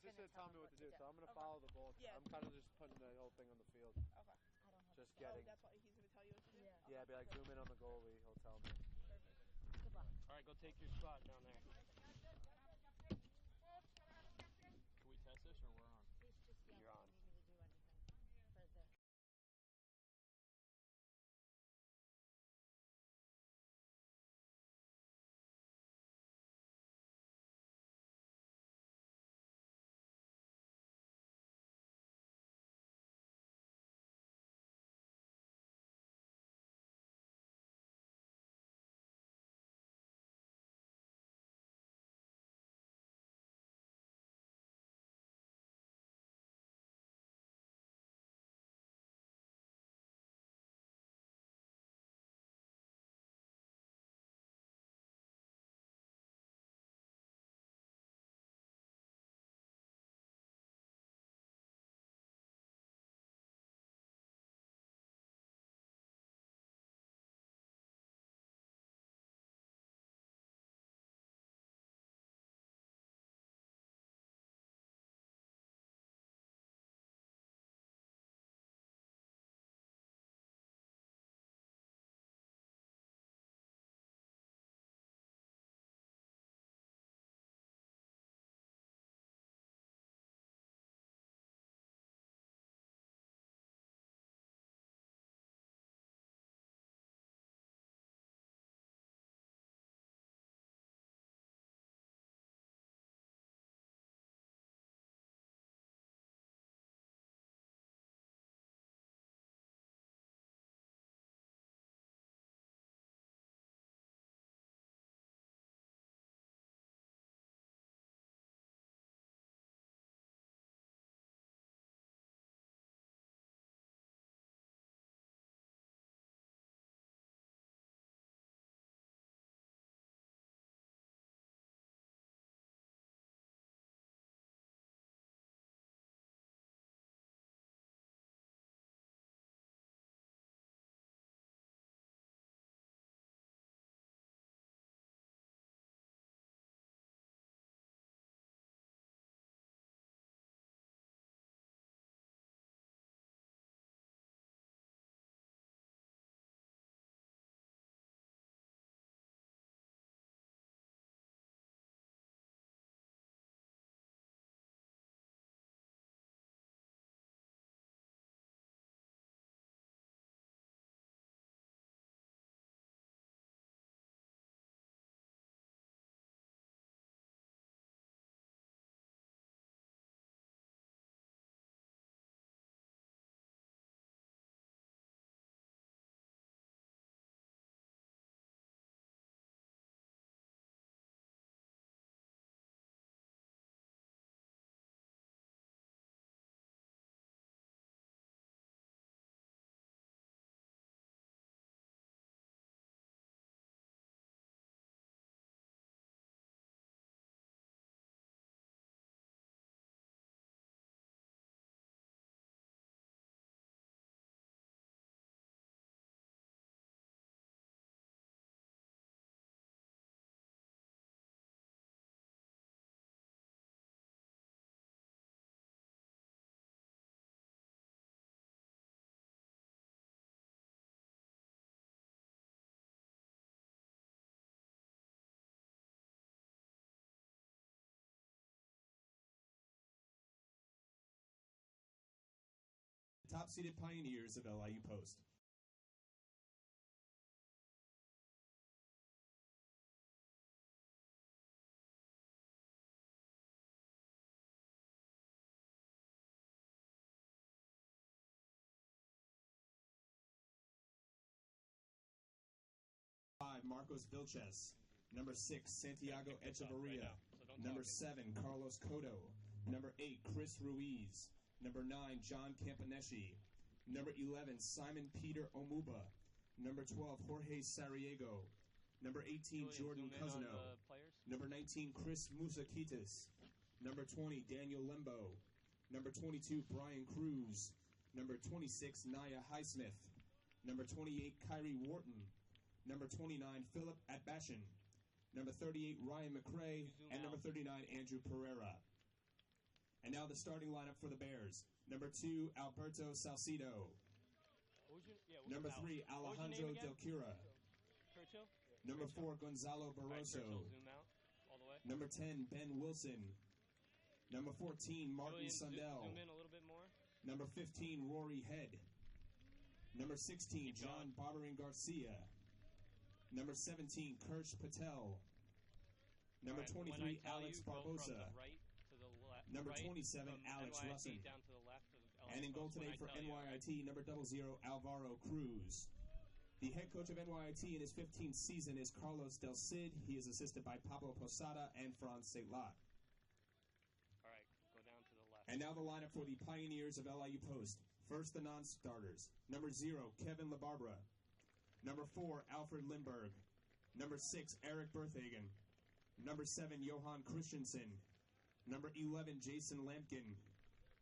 just gonna tell me what to do. So I'm gonna follow the ball. Yeah. I'm kind of just putting the whole thing on the field. Okay. I don't have Just to. getting. Oh, that's what he's gonna tell you what to do. Yeah. Yeah, be like zoom in on the goalie. He'll tell me. Perfect. Good luck. All right, go take your spot down there. Can we test this or we're on? Please just You're on. If you need me to do anything for the. Top-seeded pioneers of LIU Post. Marcos Vilches. Number 6, Santiago Echevarria. Number 7, Carlos Cotto. Number 8, Chris Ruiz. Number 9, John Campaneschi. Number 11, Simon Peter Omuba. Number 12, Jorge Sariego. Number 18, Jordan Cousino. Number 19, Chris Musakitis. Number 20, Daniel Lembo. Number 22, Brian Cruz. Number 26, Naya Highsmith. Number 28, Kyrie Wharton. Number 29, Philip Atbashan. Number 38, Ryan McCrae. And number 39, Andrew Pereira. And now the starting lineup for the Bears. Number 2, Alberto Salcido. Number 3, Alejandro Del Cura. Churchill? Number 4, Gonzalo Barroso. Zoom out all the way. Number 10, Ben Wilson. Number 14, Martin Sundell. Zoom in a little bit more. Number 15, Rory Head. Number 16, John Barberin Garcia. Number 17, Kirsch Patel. Number 23, Alex Barbosa. Number 27, Alex Russin. And in goal today for NYIT, number 00, Alvaro Cruz. The head coach of NYIT in his 15th season is Carlos Del Cid. He is assisted by Pablo Posada and Franz Seitlat. All right, go down to the left. And now the lineup for the Pioneers of LIU Post. First, the non-starters. Number 0, Kevin LaBarbera. Number 4, Alfred Lindberg. Number 6, Eric Berthagen. Number 7, Johan Christensen. Number 11, Jason Lampkin.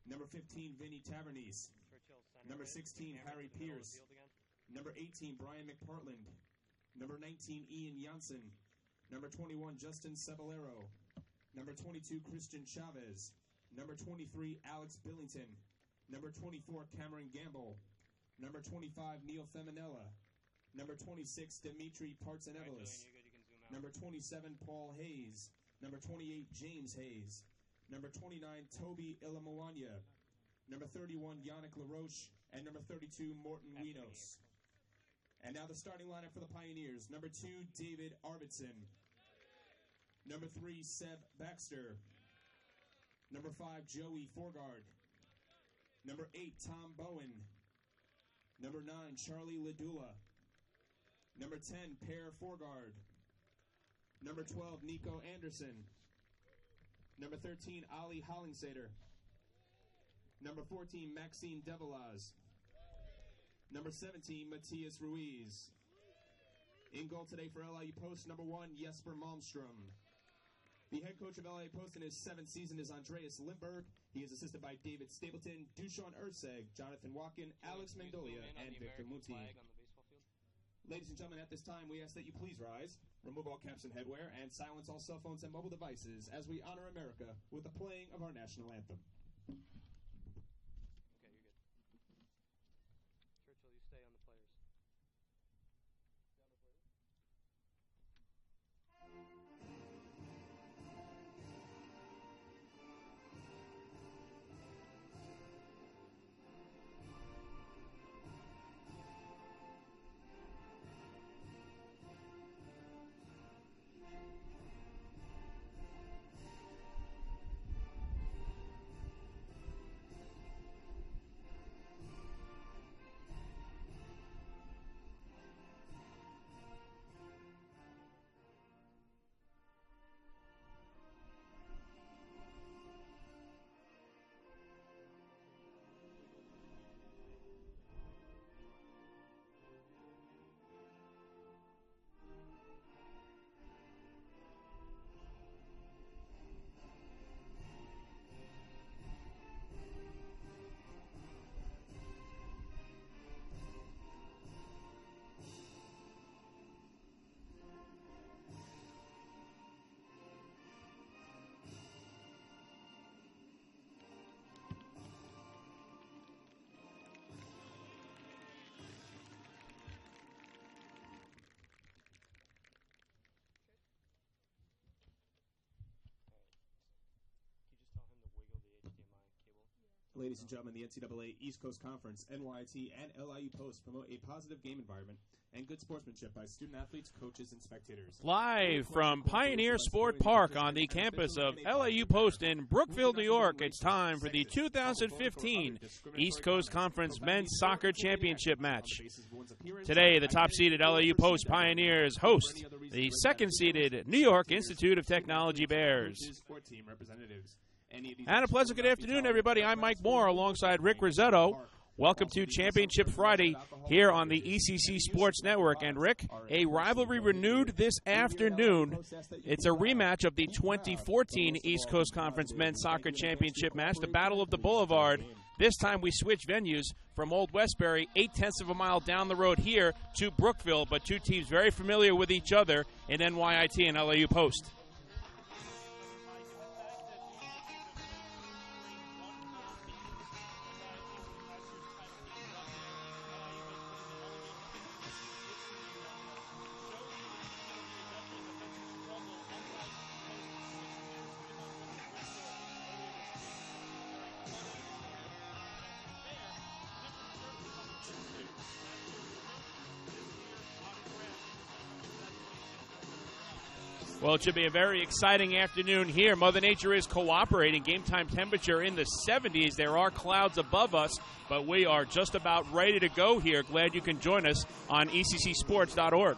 Number 15, Vinny Tavernese. Number 16, Harry Pierce. Number 18, Brian McPartland. Number 19, Ian Janssen. Number 21, Justin Ceballero. Number 22, Christian Chavez. Number 23, Alex Billington. Number 24, Cameron Gamble. Number 25, Neil Feminella. Number 26, Dimitri Partsenevelis. Number 27, Paul Hayes. Number 28, James Hayes. Number 29, Toby Ilamawanya. Number 31, Yannick LaRoche. And number 32, Morton Winos. And now the starting lineup for the Pioneers. Number 2, David Arvidsson. Number 3, Seb Baxter. Number 5, Joey Forgard. Number 8, Tom Bowen. Number 9, Charlie Ladula. Number 10, Per Forgard. Number 12, Nico Anderson. Number 13, Ali Hollingseder. Number 14, Maxine Develaz. Number 17, Matias Ruiz. In goal today for LIU Post, number 1, Jesper Malmstrom. The head coach of LIU Post in his 7th season is Andreas Lindberg. He is assisted by David Stapleton, Dushan Urseg, Jonathan Walken, Alex Mandolia, and Victor Muti. Ladies and gentlemen, at this time, we ask that you please rise, remove all caps and headwear, and silence all cell phones and mobile devices as we honor America with the playing of our national anthem. Okay, you're good. Churchill, you stay on the players. Ladies and gentlemen, the NCAA East Coast Conference, NYIT, and LIU Post promote a positive game environment and good sportsmanship by student-athletes, coaches, and spectators. Live from Pioneer Sport Park on the campus of LIU Post in Brookville, New York, it's time for the 2015 East Coast Conference Men's Soccer Championship match. Today, the top-seeded LIU Post Pioneers host the second-seeded New York Institute of Technology Bears. And a pleasant good afternoon, everybody. I'm Mike Moore alongside Rick Rosetto. Welcome to Championship Friday here on the ECC Sports Network. And, Rick, a rivalry renewed this afternoon. It's a rematch of the 2014 East Coast Conference Men's Soccer Championship match, the Battle of the Boulevard. This time we switch venues from Old Westbury, 0.8 of a mile down the road here to Brookville, but two teams very familiar with each other in NYIT and LIU Post. Well, it should be a very exciting afternoon here. Mother Nature is cooperating. Game time temperature in the 70s. There are clouds above us, but we are just about ready to go here. Glad you can join us on ECCSports.org.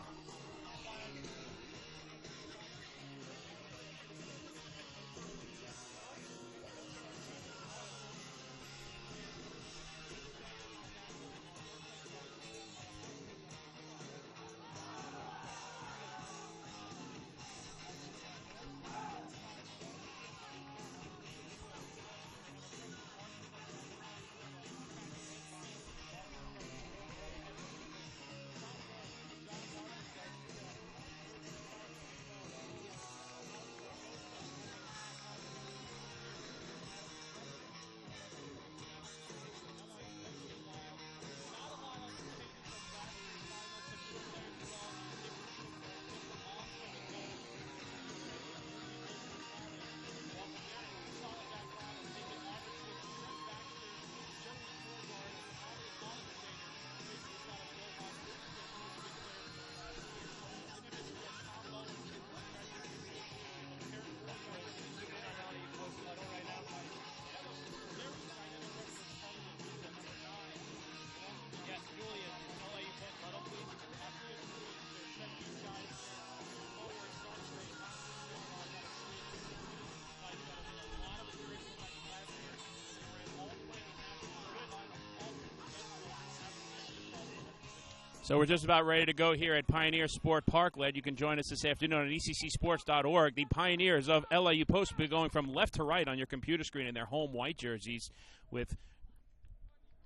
So we're just about ready to go here at Pioneer Sport Park. Glad you can join us this afternoon on ECCSports.org. The Pioneers of LIU Post will be going from left to right on your computer screen in their home white jerseys with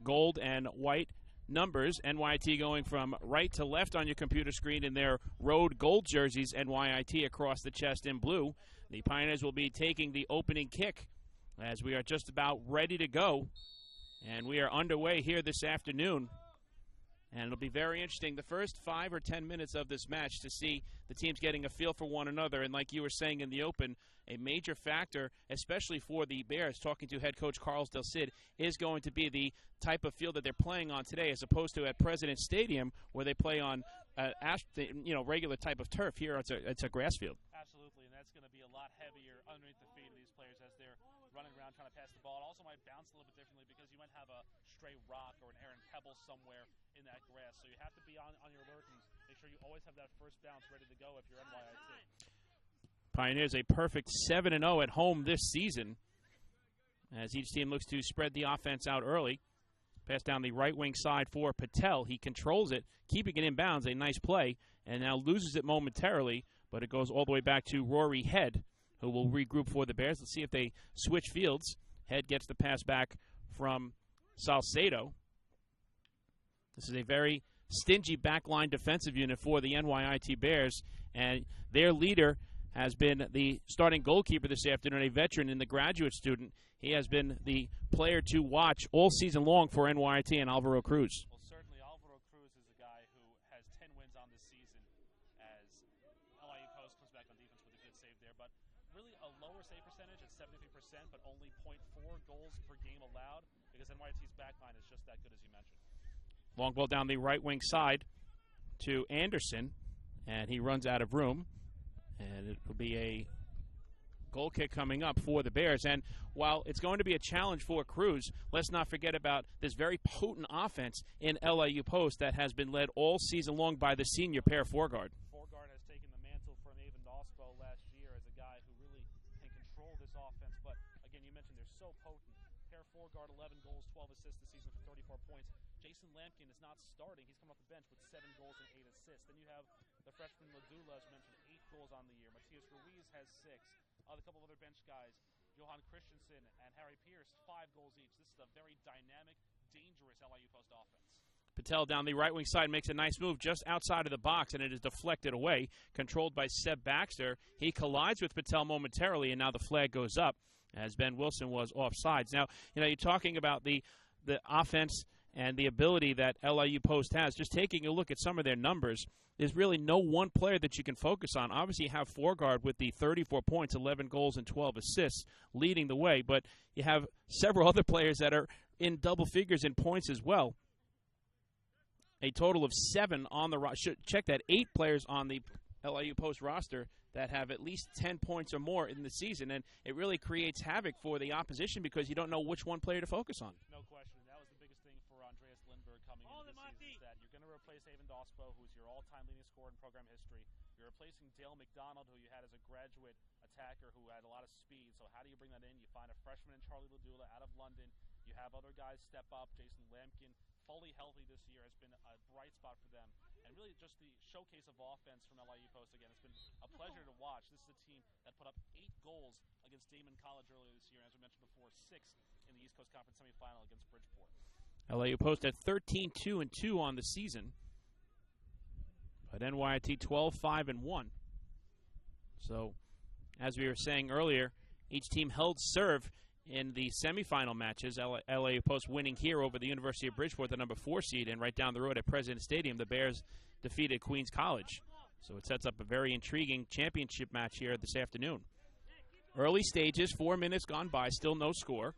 gold and white numbers. NYIT going from right to left on your computer screen in their road gold jerseys. NYIT across the chest in blue. The Pioneers will be taking the opening kick as we are just about ready to go. And we are underway here this afternoon. And it'll be very interesting the first 5 or 10 minutes of this match to see the teams getting a feel for one another. And like you were saying in the open, a major factor, especially for the Bears, talking to head coach Carlos Del Cid, is going to be the type of field that they're playing on today as opposed to at President's Stadium where they play on regular type of turf. Here it's a grass field. Absolutely, and that's going to be a lot heavier underneath the feet of these players as they're running around trying to pass the ball. It also might bounce a little bit differently because you might have a stray rock or an errant pebble somewhere in that grass. So you have to be on your alert and make sure you always have that first bounce ready to go if you're NYIT. Pioneers a perfect 7-0 at home this season as each team looks to spread the offense out early. Pass down the right wing side for Patel. He controls it, keeping it in bounds. A nice play, and now loses it momentarily, but it goes all the way back to Rory Head, who will regroup for the Bears. Let's see if they switch fields. Head gets the pass back from Salcedo. This is a very stingy backline defensive unit for the NYIT Bears, and their leader has been the starting goalkeeper this afternoon, a veteran and the graduate student. He has been the player to watch all season long for NYIT and Alvaro Cruz. Well, certainly Alvaro Cruz is a guy who has 10 wins on this season as LIU Post comes back on defense with a good save there. But really a lower save percentage at 73%, but only 0.4 goals per game allowed because NYIT's backline is just that good as you mentioned. Long ball down the right wing side to Anderson, and he runs out of room. And it will be a goal kick coming up for the Bears. And while it's going to be a challenge for Cruz, let's not forget about this very potent offense in LIU Post that has been led all season long by the senior Per Forgard. Forgard has taken the mantle from Avon Dospo last year as a guy who really can control this offense. But, again, you mentioned they're so potent. Per Forgard, 11 goals, 12 assists this season for 34 points. Jason Lampkin is not starting. He's coming off the bench with 7 goals and 8 assists. Then you have the freshman Ladula, as mentioned, 8 goals on the year. Matias Ruiz has 6. A couple of other bench guys, Johan Christensen and Harry Pierce, 5 goals each. This is a very dynamic, dangerous LIU Post offense. Patel down the right wing side makes a nice move just outside of the box, and it is deflected away, controlled by Seb Baxter. He collides with Patel momentarily, and now the flag goes up as Ben Wilson was offsides. Now, you're talking about the offense and the ability that LIU Post has. Just taking a look at some of their numbers, there's really no one player that you can focus on. Obviously, you have Forgard with the 34 points, 11 goals, and 12 assists leading the way, but you have several other players that are in double figures in points as well. A total of 7 on the check that 8 players on the LIU Post roster that have at least 10 points or more in the season, and it really creates havoc for the opposition because you don't know which one player to focus on. No question. That was the biggest thing for Andreas Lindberg coming into this season, is that you're going to replace Avon Dospo, who's your all-time leading scorer in program history. You're replacing Dale McDonald, who you had as a graduate attacker who had a lot of speed. So how do you bring that in? You find a freshman in Charlie Ladula out of London. You have other guys step up. Jason Lampkin, fully healthy this year, has been a bright spot for them. And really just the showcase of offense from LIU Post again. It's been a pleasure to watch. This is a team that put up 8 goals against Damon College earlier this year. As we mentioned before, 6 in the East Coast Conference semifinal against Bridgeport. LIU Post at 13-2-2 on the season, but NYIT 12-5-1. So, as we were saying earlier, each team held serve in the semifinal matches. LIU Post winning here over the University of Bridgeport, the number 4 seed, and right down the road at President Stadium, the Bears defeated Queens College. So it sets up a very intriguing championship match here this afternoon. Early stages, 4 minutes gone by, still no score.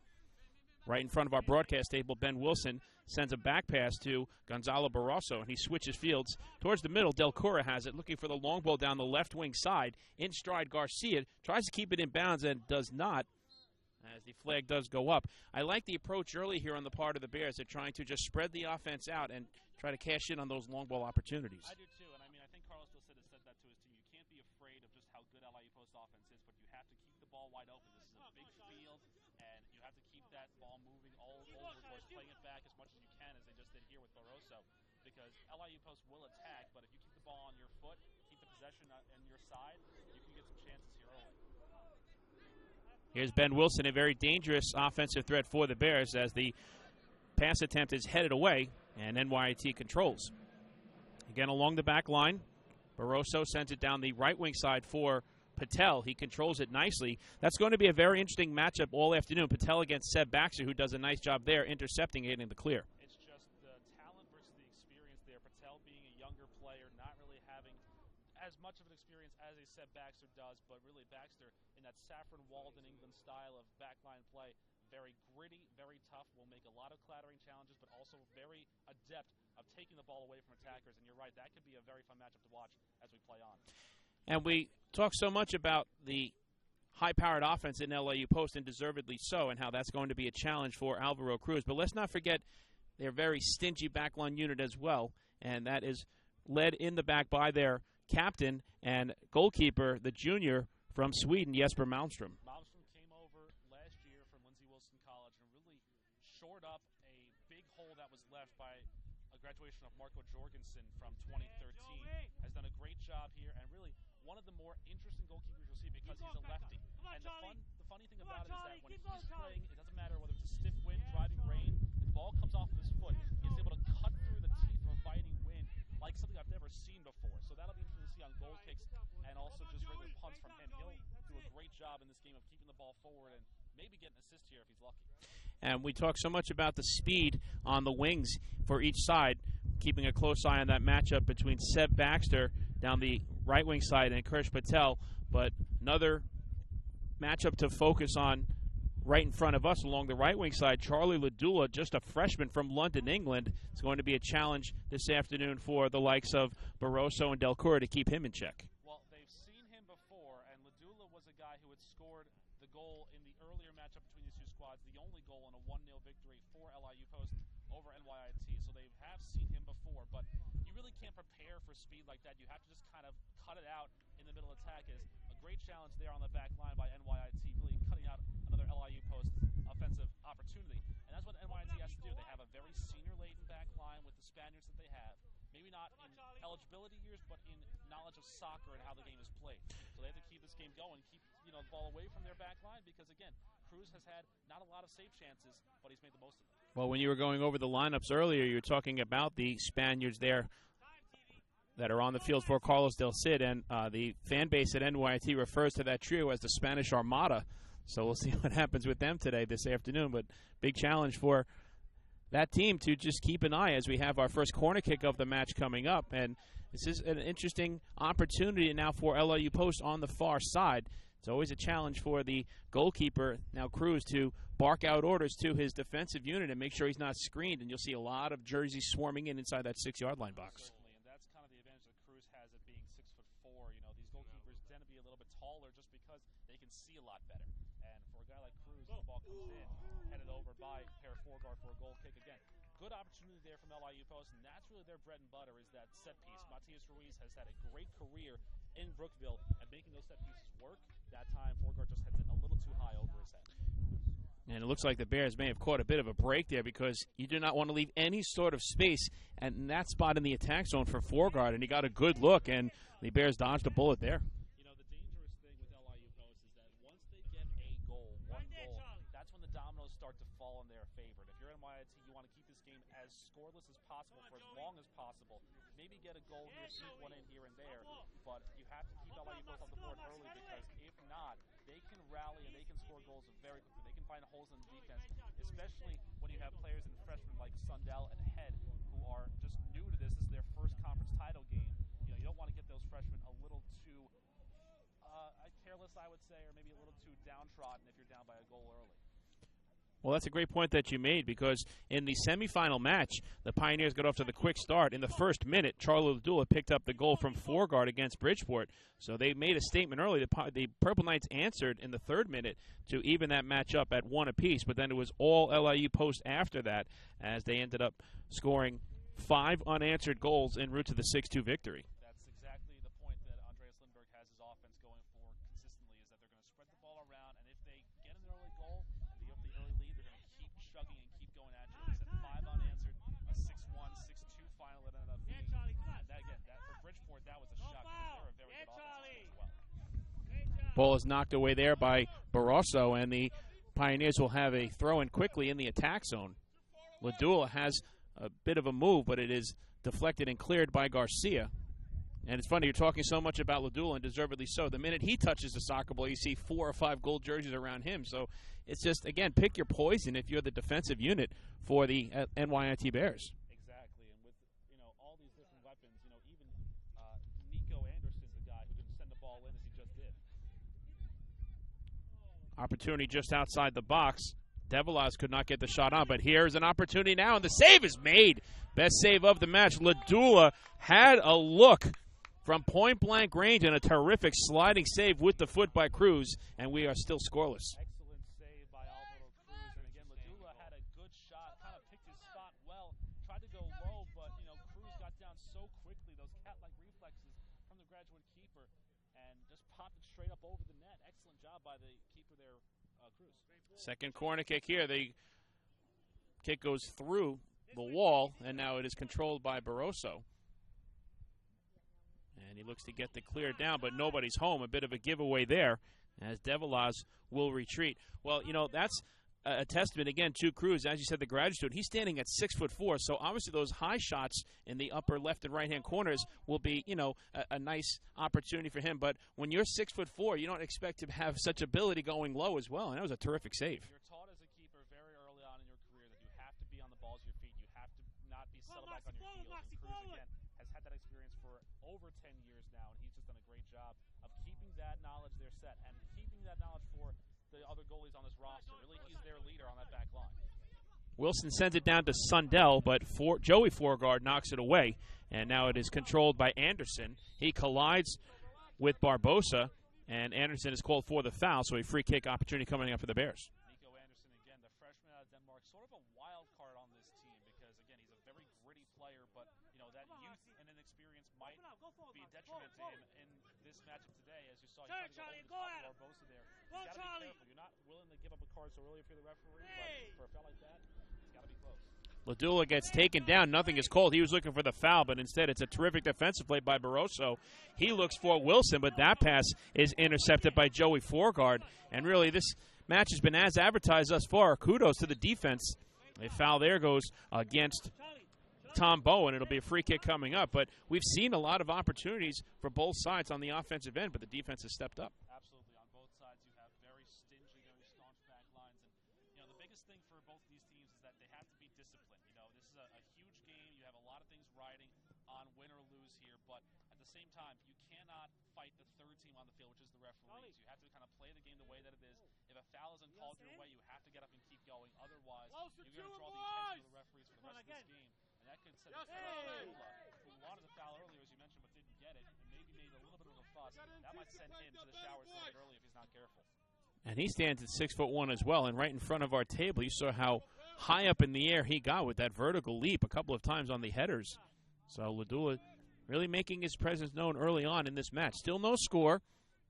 Right in front of our broadcast table, Ben Wilson sends a back pass to Gonzalo Barroso, and he switches fields towards the middle. Del Cura has it, looking for the long ball down the left wing side. In stride, Garcia tries to keep it in bounds and does not, as the flag does go up. I like the approach early here on the part of the Bears. They're trying to just spread the offense out and try to cash in on those long ball opportunities. I do too, and I think Carlos Del Cid has said that to his team. You can't be afraid of just how good LIU Post offense is, but you have to keep the ball wide open. This is a big field, and you have to keep that ball moving all over the course, playing it back as much as you can, as they just did here with Barroso, because LIU Post will attack, but if you keep the ball on your foot, keep the possession on your side, you can get some chances here early. Here's Ben Wilson, a very dangerous offensive threat for the Bears, as the pass attempt is headed away, and NYIT controls. Again, along the back line, Barroso sends it down the right wing side for Patel. He controls it nicely. That's going to be a very interesting matchup all afternoon. Patel against Seb Baxter, who does a nice job there intercepting it in the clear. It's just the talent versus the experience there. Patel being a younger player, not really having as much of an experience as a Seb Baxter does, but really Baxter in that Saffron Walden England style of backline play. Very gritty, very tough, will make a lot of clattering challenges, but also very adept of taking the ball away from attackers. And you're right, that could be a very fun matchup to watch as we play on. And we talk so much about the high-powered offense in LIU Post, and deservedly so, and how that's going to be a challenge for Alvaro Cruz. But let's not forget their very stingy backline unit as well, and that is led in the back by their captain and goalkeeper, the junior from Sweden, Jesper Malmström. Malmström came over last year from Lindsey Wilson College and really shored up a big hole that was left by a graduation of Marco Jorgensen from 2013. Has done a great job here, and really one of the more interesting goalkeepers you'll see because he's a lefty. And the funny thing about it is that when he's playing, it doesn't matter whether it's a stiff wind, driving rain, the ball comes off of his foot. He's able to cut through the teeth of a biting wind like something I've never seen before. So that'll be interesting to see on goal kicks and also just regular punts from him. He'll do a great job in this game of keeping the ball forward and maybe get an assist here if he's lucky. And we talk so much about the speed on the wings for each side, keeping a close eye on that matchup between Seb Baxter down the right wing side and Krish Patel. But another matchup to focus on right in front of us along the right wing side, Charlie Ladula, just a freshman from London, England. It's going to be a challenge this afternoon for the likes of Barroso and Del Cura to keep him in check. Well, they've seen him before, and Ladula was a guy who had scored the goal in the earlier matchup between these two squads, the only goal in a 1-0 victory for LIU Post over NYIT. So they have seen him before, but you really can't prepare for speed like that. You have to just kind of cut it out in the middle attack. Is a great challenge there on the back line by NYIT, really cutting out another LIU Post offensive opportunity. And that's what NYIT has to do. They have a very senior-laden back line with the Spaniards that they have. Maybe not in eligibility years, but in knowledge of soccer and how the game is played. So they have to keep this game going, keep the ball away from their back line, because, again, Cruz has had not a lot of save chances, but he's made the most of them. Well, when you were going over the lineups earlier, you were talking about the Spaniards there that are on the field for Carlos Del Cid, and the fan base at NYIT refers to that trio as the Spanish Armada. So we'll see what happens with them today, this afternoon. But big challenge for that team to just keep an eye as we have our first corner kick of the match coming up. And this is an interesting opportunity now for LIU Post on the far side. It's always a challenge for the goalkeeper, now Cruz, to bark out orders to his defensive unit and make sure he's not screened. And you'll see a lot of jerseys swarming in inside that 6-yard line box. Certainly, and that's kind of the advantage that Cruz has of being 6'4". can see a lot better. And for a guy like Cruz, the ball comes in, headed over by pair foreguard for a goal kick again. Good opportunity there from LIU Post, and that's really their bread and butter is that set piece. Matias Ruiz has had a great career in Brookville at making those set pieces work. That time, foreguard just heads it a little too high over his head. And it looks like the Bears may have caught a bit of a break there because you do not want to leave any sort of space at that spot in the attack zone for foreguard, and he got a good look, and the Bears dodged a bullet there. You know, the dangerous thing with LIU Post is that once they get a goal, one goal, that's when the dominoes start to fall in their favor. And if you're NYIT, you want to keep this game as scoreless as possible for as long as possible. Maybe get a goal here, sneak one in here and there, but you have to keep LIU Post on the board early because if not, they can rally and they can score goals very quickly. They can find holes in the defense, especially when you have players and freshmen like Sundell and Head who are just new to this. This is their first conference title game. You know, you don't want to get those freshmen a little too careless, I would say, or maybe a little too downtrodden if you're down by a goal early. Well, that's a great point that you made because in the semifinal match, the Pioneers got off to the quick start. In the first minute, Charlie Ladula picked up the goal from foreguard against Bridgeport. So they made a statement early. The Purple Knights answered in the third minute to even that match up at 1 apiece, but then it was all LIU Post after that as they ended up scoring 5 unanswered goals en route to the 6-2 victory. That's exactly the point that Andreas Lindberg has his offense going for consistently is that they're going to spread the ball around, and if they get an early goal and they get the early lead, they're going to keep chugging and keep going at you. They said 5 unanswered, a 6-1, 6-2 final that ended up being. And that, again, for Bridgeport, that was a shock because they're a very good offense as well. Ball is knocked away there by Barroso, and the Pioneers will have a throw-in quickly in the attack zone. Ladula has a bit of a move, but it is deflected and cleared by Garcia. And it's funny, you're talking so much about Ladula, and deservedly so. The minute he touches the soccer ball, you see 4 or 5 gold jerseys around him. So it's just, again, pick your poison if you're the defensive unit for the NYIT Bears. Exactly, and with all these different weapons, even Nico Anderson's a guy who can send the ball in as he just did. Opportunity just outside the box. Devilaz could not get the shot on, but here's an opportunity now, and the save is made. Best save of the match. Ladula had a look from point-blank range and a terrific sliding save with the foot by Cruz, and we are still scoreless. Excellent save by Alvaro Cruz, and again, Ladula had a good shot, kind of picked his spot well, tried to go low, but, Cruz got down so quickly, those cat-like reflexes from the graduate keeper, and just popped it straight up over the net. Excellent job by the keeper there, Cruz. Second corner kick here. The kick goes through the wall, and now it is controlled by Barroso. And he looks to get the clear down, but nobody's home. A bit of a giveaway there as Devilaz will retreat. Well, that's a testament, again, to Cruz. As you said, the graduate student, he's standing at 6'4", so obviously those high shots in the upper left and right-hand corners will be, a nice opportunity for him. But when you're 6'4", you don't expect to have such ability going low as well, and that was a terrific save. You're taught as a keeper very early on in your career that you have to be on the balls of your feet. You have to not be settled back on your heels. And Cruz, again, has had that experience for over 10 years now, and he's just done a great job of keeping that knowledge there set and keeping that knowledge for the other goalies on this roster. Really, he's their leader on that back line. Wilson sends it down to Sundell, but Joey Foreguard knocks it away, and now it is controlled by Anderson. He collides with Barbosa, and Anderson is called for the foul, so a free kick opportunity coming up for the Bears. Nico Anderson, again, the freshman out of Denmark, sort of a wild card on this team because, again, he's a very gritty player, but, that youth and inexperience might be a detriment to him in this matchup today. As you saw, he tried to go over the top of Barbosa there. He's got to be careful. You're not willing to give up a card so early if you're the referee, but for a foul like that, it's got to be close. Ladula gets taken down. Nothing is called. He was looking for the foul, but instead it's a terrific defensive play by Barroso. He looks for Wilson, but that pass is intercepted by Joey Foreguard. And really, this match has been as advertised thus far. Kudos to the defense. A foul there goes against Tom Bowen. It'll be a free kick coming up. But we've seen a lot of opportunities for both sides on the offensive end, but the defense has stepped up. Absolutely. On both sides, you have very stingy, very staunch back lines. And, the biggest thing for both these teams is that they have to be disciplined. This is a huge game. You have a lot of things riding on win or lose here. But at the same time, you cannot fight the third team on the field, which is the referees. You have to kind of play the game the way that it is. If a foul isn't called your way, you have to get up and keep going. Otherwise, you're going to draw the attention of the referees for the rest of this game. And that could set up who wanted the foul earlier, as you mentioned, but didn't get it, and maybe made a little bit of a fuss. That might send him to the showers a little bit early if he's not careful. And he stands at 6'1" as well. And right in front of our table, you saw how high up in the air he got with that vertical leap a couple of times on the headers. So Ladula really making his presence known early on in this match. Still no score.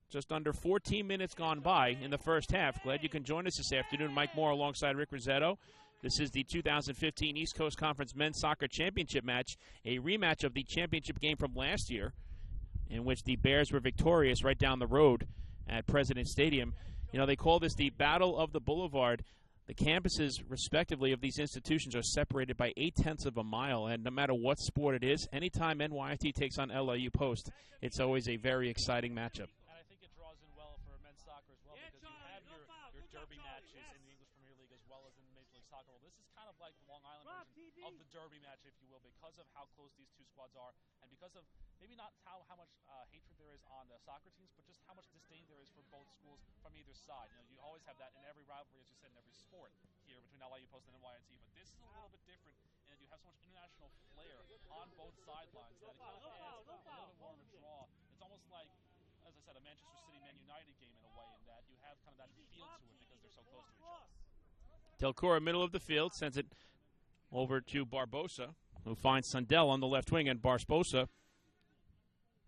Just under 14 minutes gone by in the first half. Glad you can join us this afternoon. Mike Moore alongside Rick Rossetto. This is the 2015 East Coast Conference Men's Soccer Championship match, a rematch of the championship game from last year, in which the Bears were victorious right down the road at President Stadium. You know, they call this the Battle of the Boulevard. The campuses, respectively, of these institutions are separated by 0.8 of a mile, and no matter what sport it is, anytime NYIT takes on LIU Post, it's always a very exciting matchup. And I think it draws in well for men's soccer as well, because you have your derby matches in the English Premier League as well as in the Major League Soccer. Well, this is kind of like the Long Island version of the derby match, if you will, because of how close these two squads are, and because of maybe not how much hatred there is on the soccer teams, but just how much disdain there is for both schools from either side. You know, you always have that in every rivalry, as you said, in every sport here between LIU Post and NYIT, but this is a little bit different, and you have so much international flair on both sidelines that it kind of adds a little bit more of a draw. It's almost like, as I said, a Manchester City-Man United game in a way, in that you have kind of that feel to it because they're so close to each other. Delcora, middle of the field, sends it over to Barbosa, who finds Sundell on the left wing, and Barbosa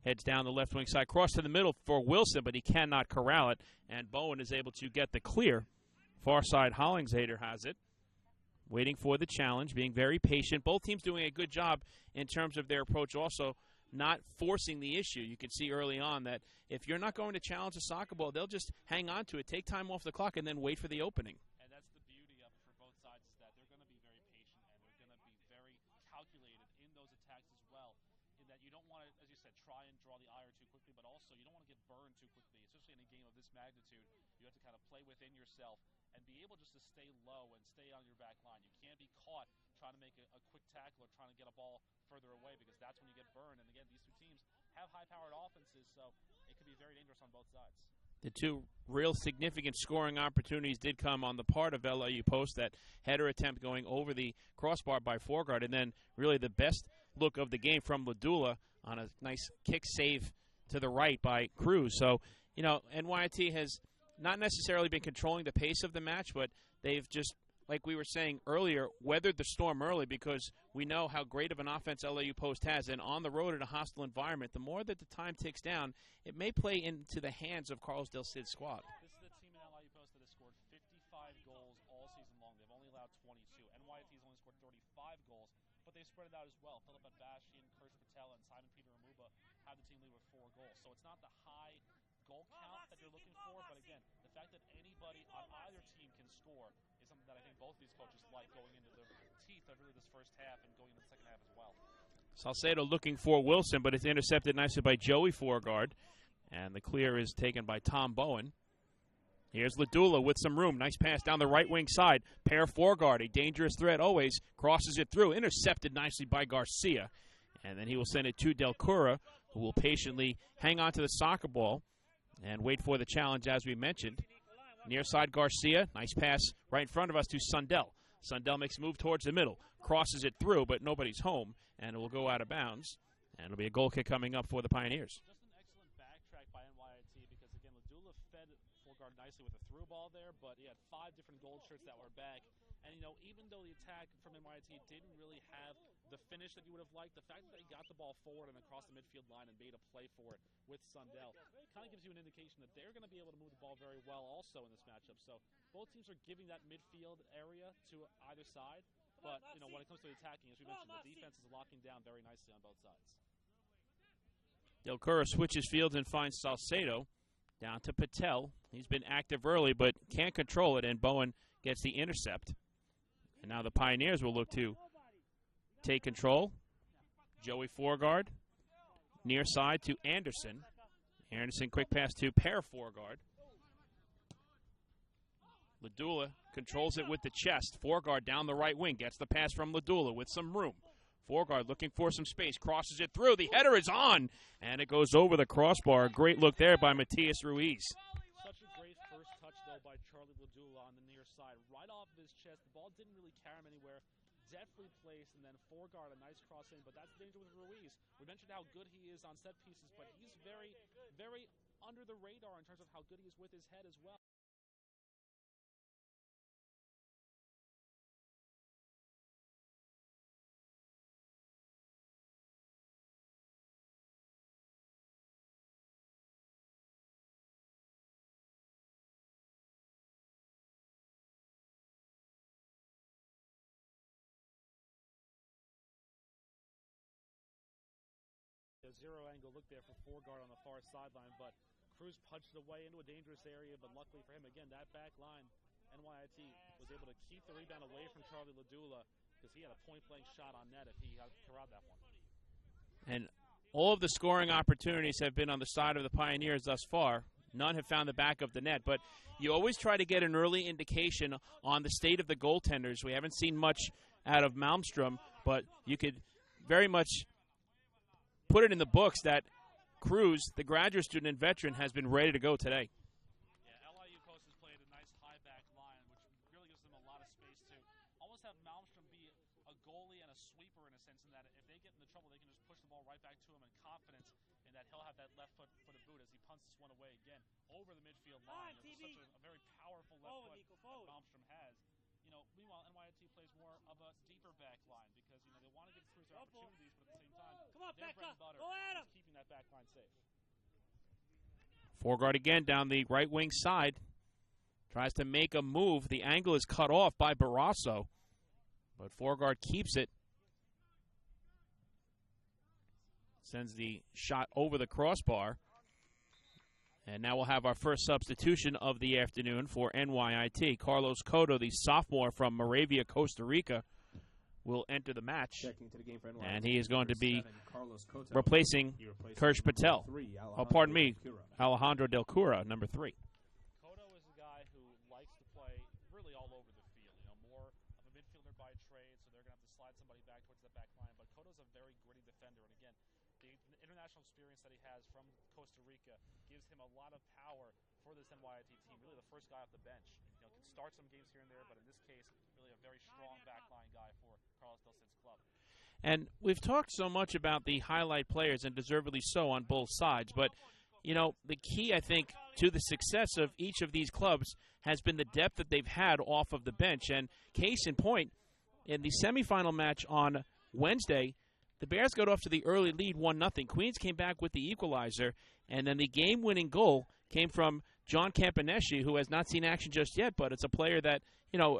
heads down the left wing side, cross to the middle for Wilson, but he cannot corral it, and Bowen is able to get the clear. Far side, Hollingshader has it, waiting for the challenge, being very patient. Both teams doing a good job in terms of their approach, also not forcing the issue. You can see early on that if you're not going to challenge a soccer ball, they'll just hang on to it, take time off the clock, and then wait for the opening. And that's the beauty of it for both sides, is that they're going to be very patient, and they're going to be very calculated in those attacks as well, in that you don't want to, as you said, try and draw the ire too quickly, but also you don't want to get burned too quickly, especially in a game of this magnitude. You have to kind of play within yourself and be able just to stay low and stay on your back line. You can't be caught trying to make a quick tackle or trying to get a ball further away, because that's when you get burned. And again, these two teams have high-powered offenses, so it could be very dangerous on both sides. The two real significant scoring opportunities did come on the part of LIU Post, that header attempt going over the crossbar by Forgard, and then really the best look of the game from Ladula on a nice kick save to the right by Cruz. So, you know, NYIT has not necessarily been controlling the pace of the match, but they've just, like we were saying earlier, weathered the storm early, because we know how great of an offense LIU Post has, and on the road in a hostile environment, the more that the time ticks down, it may play into the hands of Carlos Del Cid's squad. This is the team in LIU Post that has scored 55 goals all season long. They've only allowed 22. NYIT has only scored 35 goals, but they've spread it out as well. Philip Bashian, Kirsch Patel, and Simon Peter Amuba have the team lead with 4 goals. So it's not the high goal count that you're looking for, but again, the fact that anybody on either team can score is something that I think both these coaches like going into the teeth of really this first half and going into the second half as well. Salcedo looking for Wilson, but it's intercepted nicely by Joey Forgard, and the clear is taken by Tom Bowen. Here's Ladula with some room. Nice pass down the right wing side. Per Forgard, a dangerous threat always, crosses it through, intercepted nicely by Garcia, and then he will send it to Delcura, who will patiently hang on to the soccer ball and wait for the challenge, as we mentioned. Near side, Garcia. Nice pass right in front of us to Sundell. Sundell makes a move towards the middle. Crosses it through, but nobody's home, and it will go out of bounds. And it'll be a goal kick coming up for the Pioneers. Just an excellent backtrack by NYIT, because, again, Ladula fed Forgard nicely with a through ball there, but he had 5 different gold shirts that were back. And, you know, even though the attack from NYIT didn't really have the finish that you would have liked, the fact that they got the ball forward and across the midfield line and made a play for it with Sundell kind of gives you an indication that they're going to be able to move the ball very well also in this matchup. So both teams are giving that midfield area to either side. But, you know, when it comes to the attacking, as we mentioned, the defense is locking down very nicely on both sides. Delcura switches fields and finds Salcedo down to Patel. He's been active early, but can't control it, and Bowen gets the intercept. And now the Pioneers will look to take control. Joey Forgard, near side to Anderson. Anderson, quick pass to Per Forgard. Ladula controls it with the chest. Forgard down the right wing, gets the pass from Ladula with some room. Forgard looking for some space, crosses it through. The header is on, and it goes over the crossbar. Great look there by Matias Ruiz. Such a great first touch, though, by Charlie Ladula on the near side. Right off of his chest. The ball didn't really carry him anywhere. Deftly placed, and then Forgard, a nice cross in. But that's the danger with Ruiz. We mentioned how good he is on set pieces, but he's very, very under the radar in terms of how good he is with his head as well. a zero angle look there for Forgard on the far sideline, but Cruz punched it away into a dangerous area, but luckily for him, again, that back line, NYIT was able to keep the rebound away from Charlie Ladula because he had a point-blank shot on net if he had corralled that one. And all of the scoring opportunities have been on the side of the Pioneers thus far. None have found the back of the net, but you always try to get an early indication on the state of the goaltenders. We haven't seen much out of Malmstrom, but you could very much put it in the books that Cruz, the graduate student and veteran, has been ready to go today. Yeah, LIU Post has played a nice high back line, which really gives them a lot of space to almost have Malmstrom be a goalie and a sweeper in a sense, in that if they get into trouble, they can just push the ball right back to him in confidence, and that he'll have that left foot for the boot as he punts this one away again over the midfield line. It's such a very powerful left foot that Malmstrom has. You know, meanwhile, NYIT plays more of a deeper back line because, you know, they want to give Cruz their opportunities, but at the same time, their bread and butter is keeping that back line safe. Forgard again down the right wing side. Tries to make a move. The angle is cut off by Barrasso, but Forgard keeps it. Sends the shot over the crossbar. And now we'll have our first substitution of the afternoon for NYIT. Carlos Cotto, the sophomore from Moravia, Costa Rica, will enter the match. And he is going to be replacing Kirsch Patel. Oh, pardon me, Alejandro Del Cura, number 3. Cotto is a guy who likes to play really all over the field. You know, more of a midfielder by trade, so they're going to have to slide somebody back towards the back line. But Cotto's a very gritty defender, and again, the international experience that he has from Costa Rica gives him a lot of power for this NYIT team. Really the first guy off the bench. You know, can start some games here and there, but in this case, really a very strong backline guy for Carlos Del Cid's club. And we've talked so much about the highlight players, and deservedly so on both sides, but you know, the key, I think, to the success of each of these clubs has been the depth that they've had off of the bench. And case in point, in the semifinal match on Wednesday, the Bears got off to the early lead, 1-0. Queens came back with the equalizer, and then the game-winning goal came from John Campaneschi, who has not seen action just yet, but it's a player that, you know,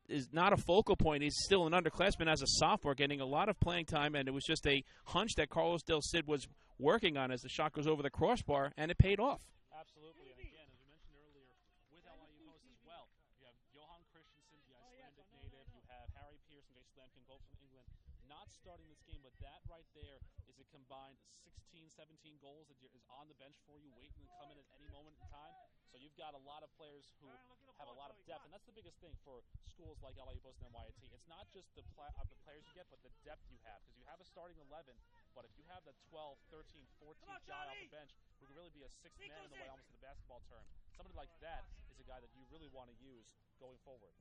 is not a focal point. He's still an underclassman as a sophomore, getting a lot of playing time, and it was just a hunch that Carlos Del Cid was working on as the shot goes over the crossbar, and it paid off. Absolutely, and again, as we mentioned earlier, with LIU Post as well, you have Johan Christensen, the Icelandic native, you have Harry Pearson, Jay Slamkin, both from England, not starting this game, but that right there is a combined 16, 17 goals that is on the bench for you, waiting to come in at any moment in time. So you've got a lot of players who have a lot of depth, and that's the biggest thing for schools like LIU Post and NYIT. It's not just the players you get, but the depth you have, because you have a starting 11, but if you have the 12, 13, 14th guy off the bench who can really be a sixth man in the way almost in the basketball term, somebody like that is a guy that you really want to use going forward.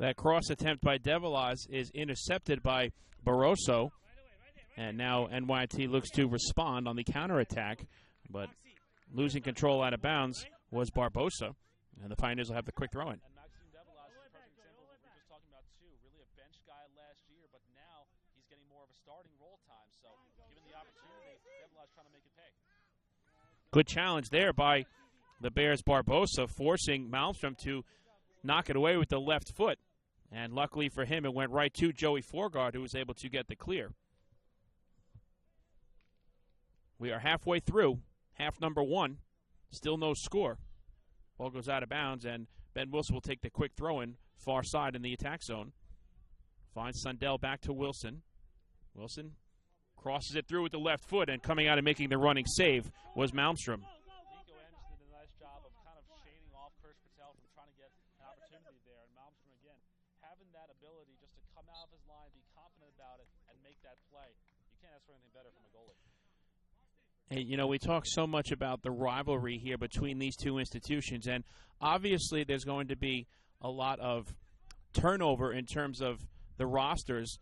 That cross attempt by Devilaz is intercepted by Barroso, and now NYIT looks to respond on the counterattack, but losing control out of bounds was Barbosa, and the Pioneers will have the quick throw-in. And Maxime Devilaz is a perfect example of what we were just talking about too. Really a bench guy last year, but now he's getting more of a starting role time. So given the opportunity, Devilaz trying to make it pay. Good challenge there by the Bears' Barbosa, forcing Malmstrom to knock it away with the left foot. And luckily for him, it went right to Joey Forgard, who was able to get the clear. We are halfway through, half number 1. Still no score. Ball goes out of bounds, and Ben Wilson will take the quick throw-in, far side in the attack zone. Finds Sundell back to Wilson. Wilson crosses it through with the left foot, and coming out and making the running save was Malmstrom. Nico Anderson did a nice job of kind of shading off Kirsch Patel from trying to get an opportunity there. And Malmstrom, again, having that ability just to come out of his line, be confident about it, and make that play. You can't ask for anything better from a goalie. And, you know, we talk so much about the rivalry here between these two institutions, and obviously there's going to be a lot of turnover in terms of the rosters.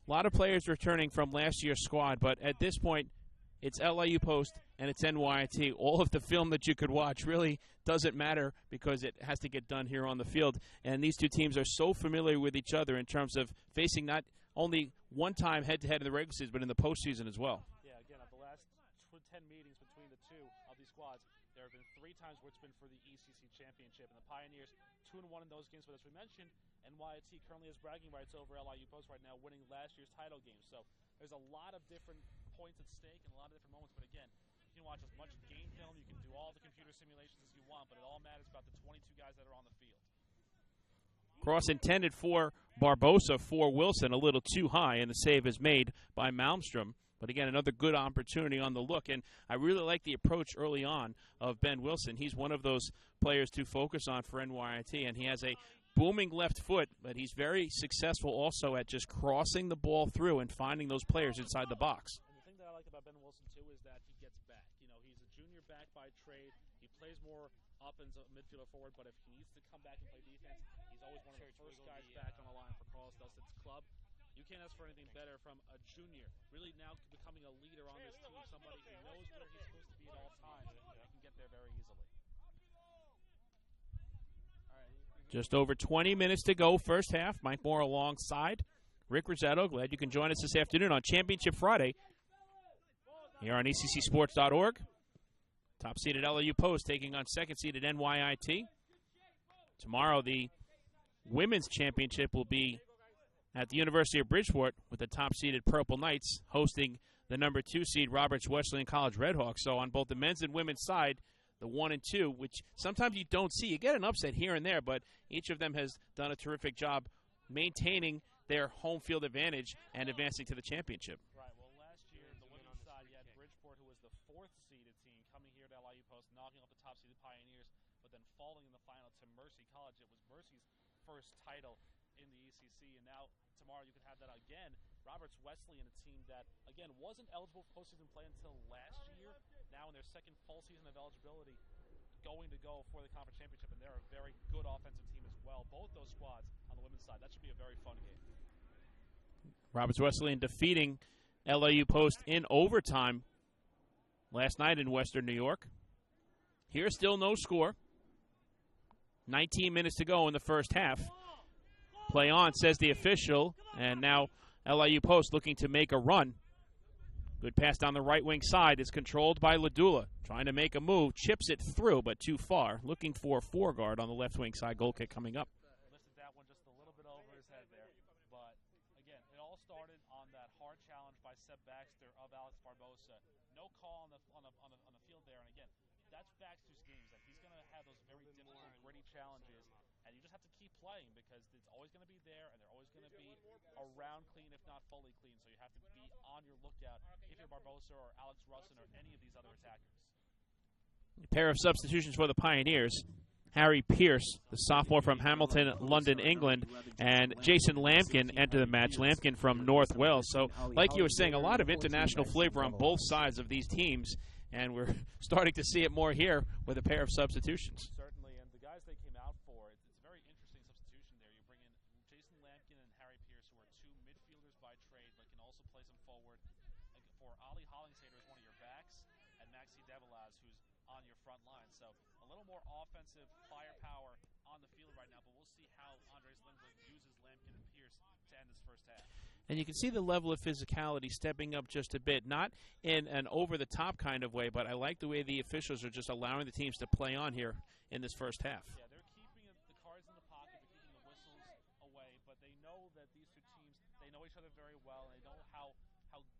A lot of players returning from last year's squad, but at this point, it's LIU Post and it's NYIT. All of the film that you could watch really doesn't matter because it has to get done here on the field. And these two teams are so familiar with each other in terms of facing not only one time head-to-head in the regular season, but in the postseason as well. Yeah, again, at the last 10 meetings between the two of these squads, There have been 3 times where it's been for the ECC championship, and the Pioneers 2-1 in those games. But as we mentioned, NYIT currently has bragging rights over LIU Post right now, winning last year's title game. So there's a lot of different points at stake and a lot of different moments. But again, you can watch as much game film, you can do all the computer simulations as you want, but it all matters about the 22 guys that are on the field. Cross intended for Barbosa, for Wilson, a little too high, and the save is made by Malmstrom. But again, another good opportunity on the look. And I really like the approach early on of Ben Wilson. He's one of those players to focus on for NYIT, and he has a booming left foot, but he's very successful also at just crossing the ball through and finding those players inside the box. And the thing that I like about Ben Wilson, too, is that he gets back. You know, he's a junior back by trade. He plays more up as a midfielder forward, but if he needs to come back and play defense, he's always one of the first guys back on the line for Carlos Delcett's club. You can't ask for anything better from a junior, really now becoming a leader on this team, somebody who knows where he's supposed to be at all times and can get there very easily. Just over 20 minutes to go, first half. Mike Moore alongside Rick Rossetto. Glad you can join us this afternoon on Championship Friday here on ECCSports.org. Top-seeded LIU Post taking on second-seeded NYIT. Tomorrow, the women's championship will be at the University of Bridgeport with the top-seeded Purple Knights hosting the number 2 seed Roberts Wesleyan College Redhawks. So on both the men's and women's side, the 1 and 2, which sometimes you don't see. You get an upset here and there, but each of them has done a terrific job maintaining their home field advantage and advancing to the championship. Right. Well, last year, the women's side, you had Bridgeport, who was the 4th-seeded team, coming here to LIU Post, knocking off the top-seeded Pioneers, but then falling in the final to Mercy College. It was Mercy's first title in the ECC, and now tomorrow you can have that again. Roberts Wesleyan, a team that, again, wasn't eligible for postseason play until last year, now in their second full season of eligibility, going to go for the conference championship, and they're a very good offensive team as well. Both those squads on the women's side, that should be a very fun game. Roberts Wesleyan defeating LIU Post in overtime last night in Western New York. Here's still no score. 19 minutes to go in the first half. Play on, says the official, and now LIU Post looking to make a run. Good pass down the right wing side is controlled by Ladula. Trying to make a move, chips it through, but too far. Looking for a foreguard on the left wing side. Goal kick coming up. Lifted that one just a little bit over his head there. But, again, it all started on that hard challenge by Seb Baxter of Alex Barbosa. No call on the field there. And, again, that's Baxter's games. That he's going to have those very difficult, gritty challenges. And you just have to keep playing because it's always going to be there, and they're always going to be around clean, if not fully clean. So you have to be on your lookout if you're Barbosa or Alex Russin or any of these other attackers. A pair of substitutions for the Pioneers. Harry Pierce, the sophomore from Hamilton, London, England, and Jason Lampkin enter the match. Lampkin from North Wales. So, like you were saying, a lot of international flavor on both sides of these teams, and we're starting to see it more here with a pair of substitutions. Certainly, and the guys they came out for, it's a very interesting substitution there. You bring in Jason Lampkin and Harry Pierce, who are 2 midfielders by trade, but can also play some forward. Like for Ali Hollingshater is one of your backs, and Maxi Develaz, who's on your front line. So a little more offensive firepower on the field right now, but we'll see how Andres Lindbergh uses Lampkin and Pierce to end this first half. And you can see the level of physicality stepping up just a bit, not in an over-the-top kind of way, but I like the way the officials are just allowing the teams to play on here in this first half. Yeah, they're keeping the cards in the pocket, they're keeping the whistles away, but they know that these two teams, they know each other very well, and they know how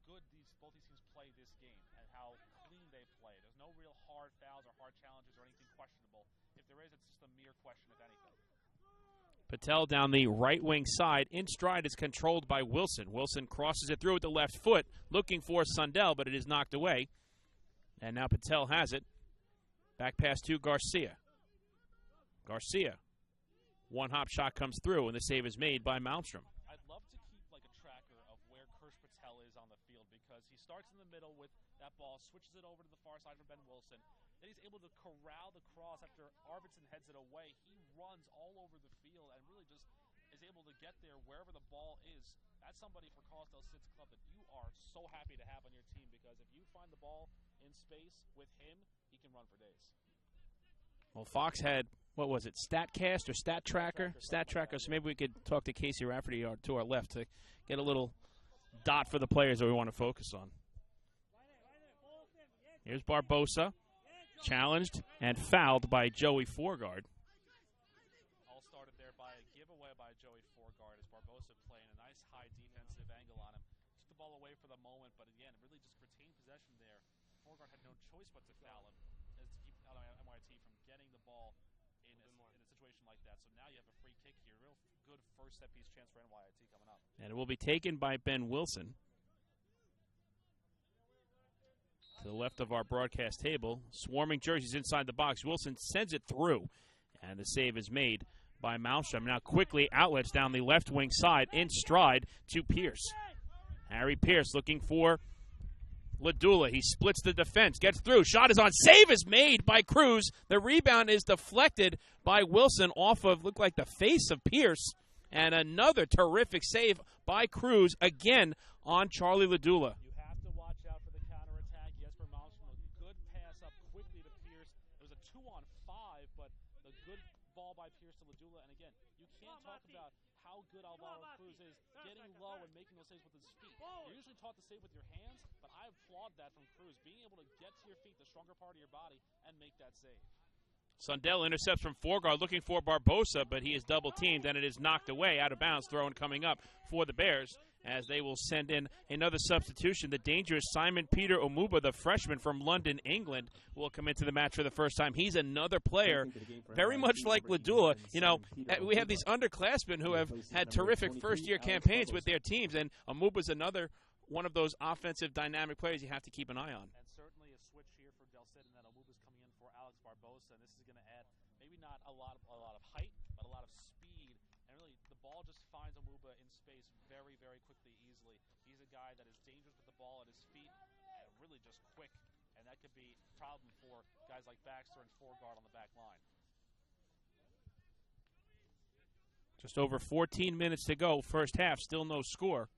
good both these teams play this game and how clean they play. There's no real hard fouls or hard challenges or anything questionable. If there is, it's just a mere question, if anything. Patel down the right wing side. In stride is controlled by Wilson. Wilson crosses it through with the left foot, looking for Sundell, but it is knocked away. And now Patel has it. Back pass to Garcia. Garcia. One-hop shot comes through, and the save is made by Malmstrom. I'd love to keep like a tracker of where Kirsch Patel is on the field because he starts in the middle with that ball, switches it over to the far side for Ben Wilson. Then he's able to corral the cross after Arvidsson heads it away. He runs all over the field and really just is able to get there wherever the ball is. That's somebody for Carlos Delcett's club that you are so happy to have on your team because if you find the ball in space with him, he can run for days. Well, Fox had, what was it, StatCast or Stat Tracker? Stat Tracker. So maybe we could talk to Casey Rafferty to our left to get a little dot for the players that we want to focus on. Here's Barbosa. Challenged and fouled by Joey Forgard. All started there by a giveaway by Joey Forgard as Barbosa playing a nice high defensive angle on him. Took the ball away for the moment, but again, really just retained possession there. Forgard had no choice but to foul him as to keep NYIT from getting the ball in a situation like that. So now you have a free kick here. Real good first set-piece chance for NYIT coming up. And it will be taken by Ben Wilson. To the left of our broadcast table, swarming jerseys inside the box. Wilson sends it through, and the save is made by Malmstrom. Now quickly outlets down the left wing side in stride to Pierce. Harry Pierce looking for Ladula. He splits the defense, gets through. Shot is on. Save is made by Cruz. The rebound is deflected by Wilson off of, looked like the face of Pierce. And another terrific save by Cruz again on Charlie Ladula. You have to watch out for the counterattack. Jesper Malmstrom, a good pass up quickly to Pierce. It was a 2-on-5, but the good ball by Pierce to Ladula. And again, you can't talk about how good Alvaro Cruz is getting low and making those saves with his feet. You're usually taught to save with your hands, but I applaud that from Cruz, being able to get to your feet, the stronger part of your body, and make that save. Sundell intercepts from Forgard looking for Barbosa, but he is double-teamed, and it is knocked away out of bounds. Throw in coming up for the Bears as they will send in another substitution. The dangerous Simon Peter Omuba, the freshman from London, England, will come into the match for the first time. He's another player, very much like Ladula. You know, we have these underclassmen who have had terrific first-year campaigns with their teams, and Omuba's another one of those offensive dynamic players you have to keep an eye on. And certainly a switch here for Del Cid, and that Omuba's coming in for Alex Barbosa, and this is going to add maybe not a lot of height, but a lot of speed. And really, the ball just finds Omuba in space very, very quickly, easily. He's a guy that is dangerous with the ball at his feet, and really just quick, and that could be a problem for guys like Baxter and Forgard on the back line. Just over 14 minutes to go, first half, still no score.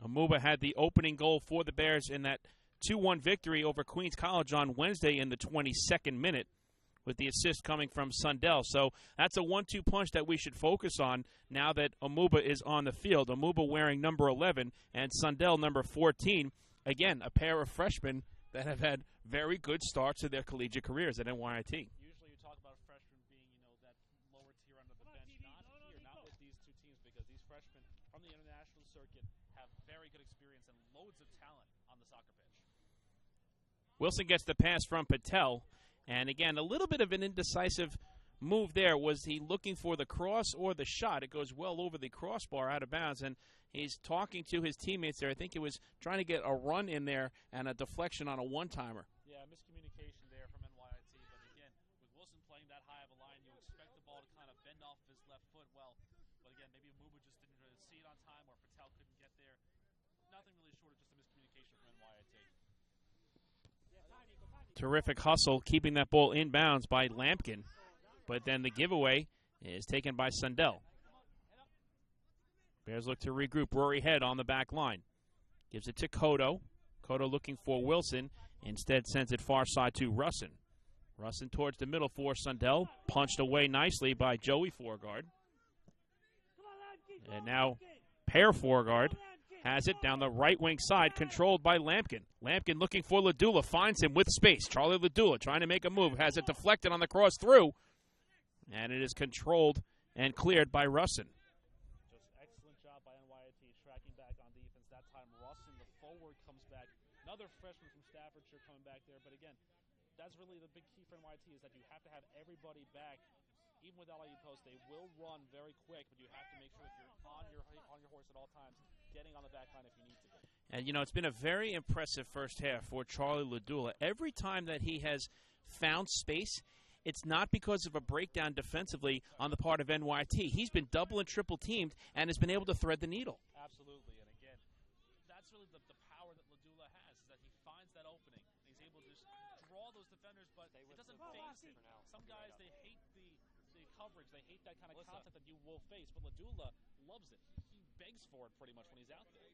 Omuba had the opening goal for the Bears in that 2-1 victory over Queens College on Wednesday in the 22nd minute, with the assist coming from Sundell. So that's a 1-2 punch that we should focus on now that Omuba is on the field. Omuba wearing number 11 and Sundell number 14. Again, a pair of freshmen that have had very good starts to their collegiate careers at NYIT. Usually you talk about freshmen being, that lower tier under the bench. Not here, not with these two teams, because these freshmen from the international circuit have very good experience and loads of talent on the soccer pitch. Wilson gets the pass from Patel. And again, a little bit of an indecisive move there. Was he looking for the cross or the shot? It goes well over the crossbar out of bounds, and he's talking to his teammates there. I think it was trying to get a run in there and a deflection on a one-timer. Yeah, miscommunication there from NYIT. But again, with Wilson playing that high of a line, you expect the ball to kind of bend off of his left foot well. But again, maybe Omuba just didn't really see it on time, or Patel couldn't get there. Nothing really short of just a miscommunication from NYIT. Terrific hustle, keeping that ball inbounds by Lampkin. But then the giveaway is taken by Sundell. Bears look to regroup. Rory Head on the back line. Gives it to Cotto. Cotto looking for Wilson. Instead sends it far side to Russin. Russin towards the middle for Sundell. Punched away nicely by Joey Forgard. And now Per Forgard has it down the right wing side, controlled by Lampkin. Lampkin looking for Ladula, finds him with space. Charlie Ladula trying to make a move, has it deflected on the cross through, and it is controlled and cleared by Russin. Just excellent job by NYIT tracking back on defense. That time Russin, the forward, comes back. Another freshman from Staffordshire coming back there. But again, that's really the big key for NYIT, is that you have to have everybody back. Even with LIU post, they will run very quick, but you have to make sure that you're on your horse at all times, getting on the back line if you need to be. And, it's been a very impressive first half for Charlie Ladula. Every time that he has found space, it's not because of a breakdown defensively on the part of NYIT. He's been double and triple teamed and has been able to thread the needle. Absolutely, and again, that's really the power that Ladula has, is that he finds that opening, and he's able to just draw those defenders, but it doesn't face it. Some guys, they hate the coverage, they hate that kind of contact that you will face, but Ladula loves it. He begs for it pretty much when he's out there.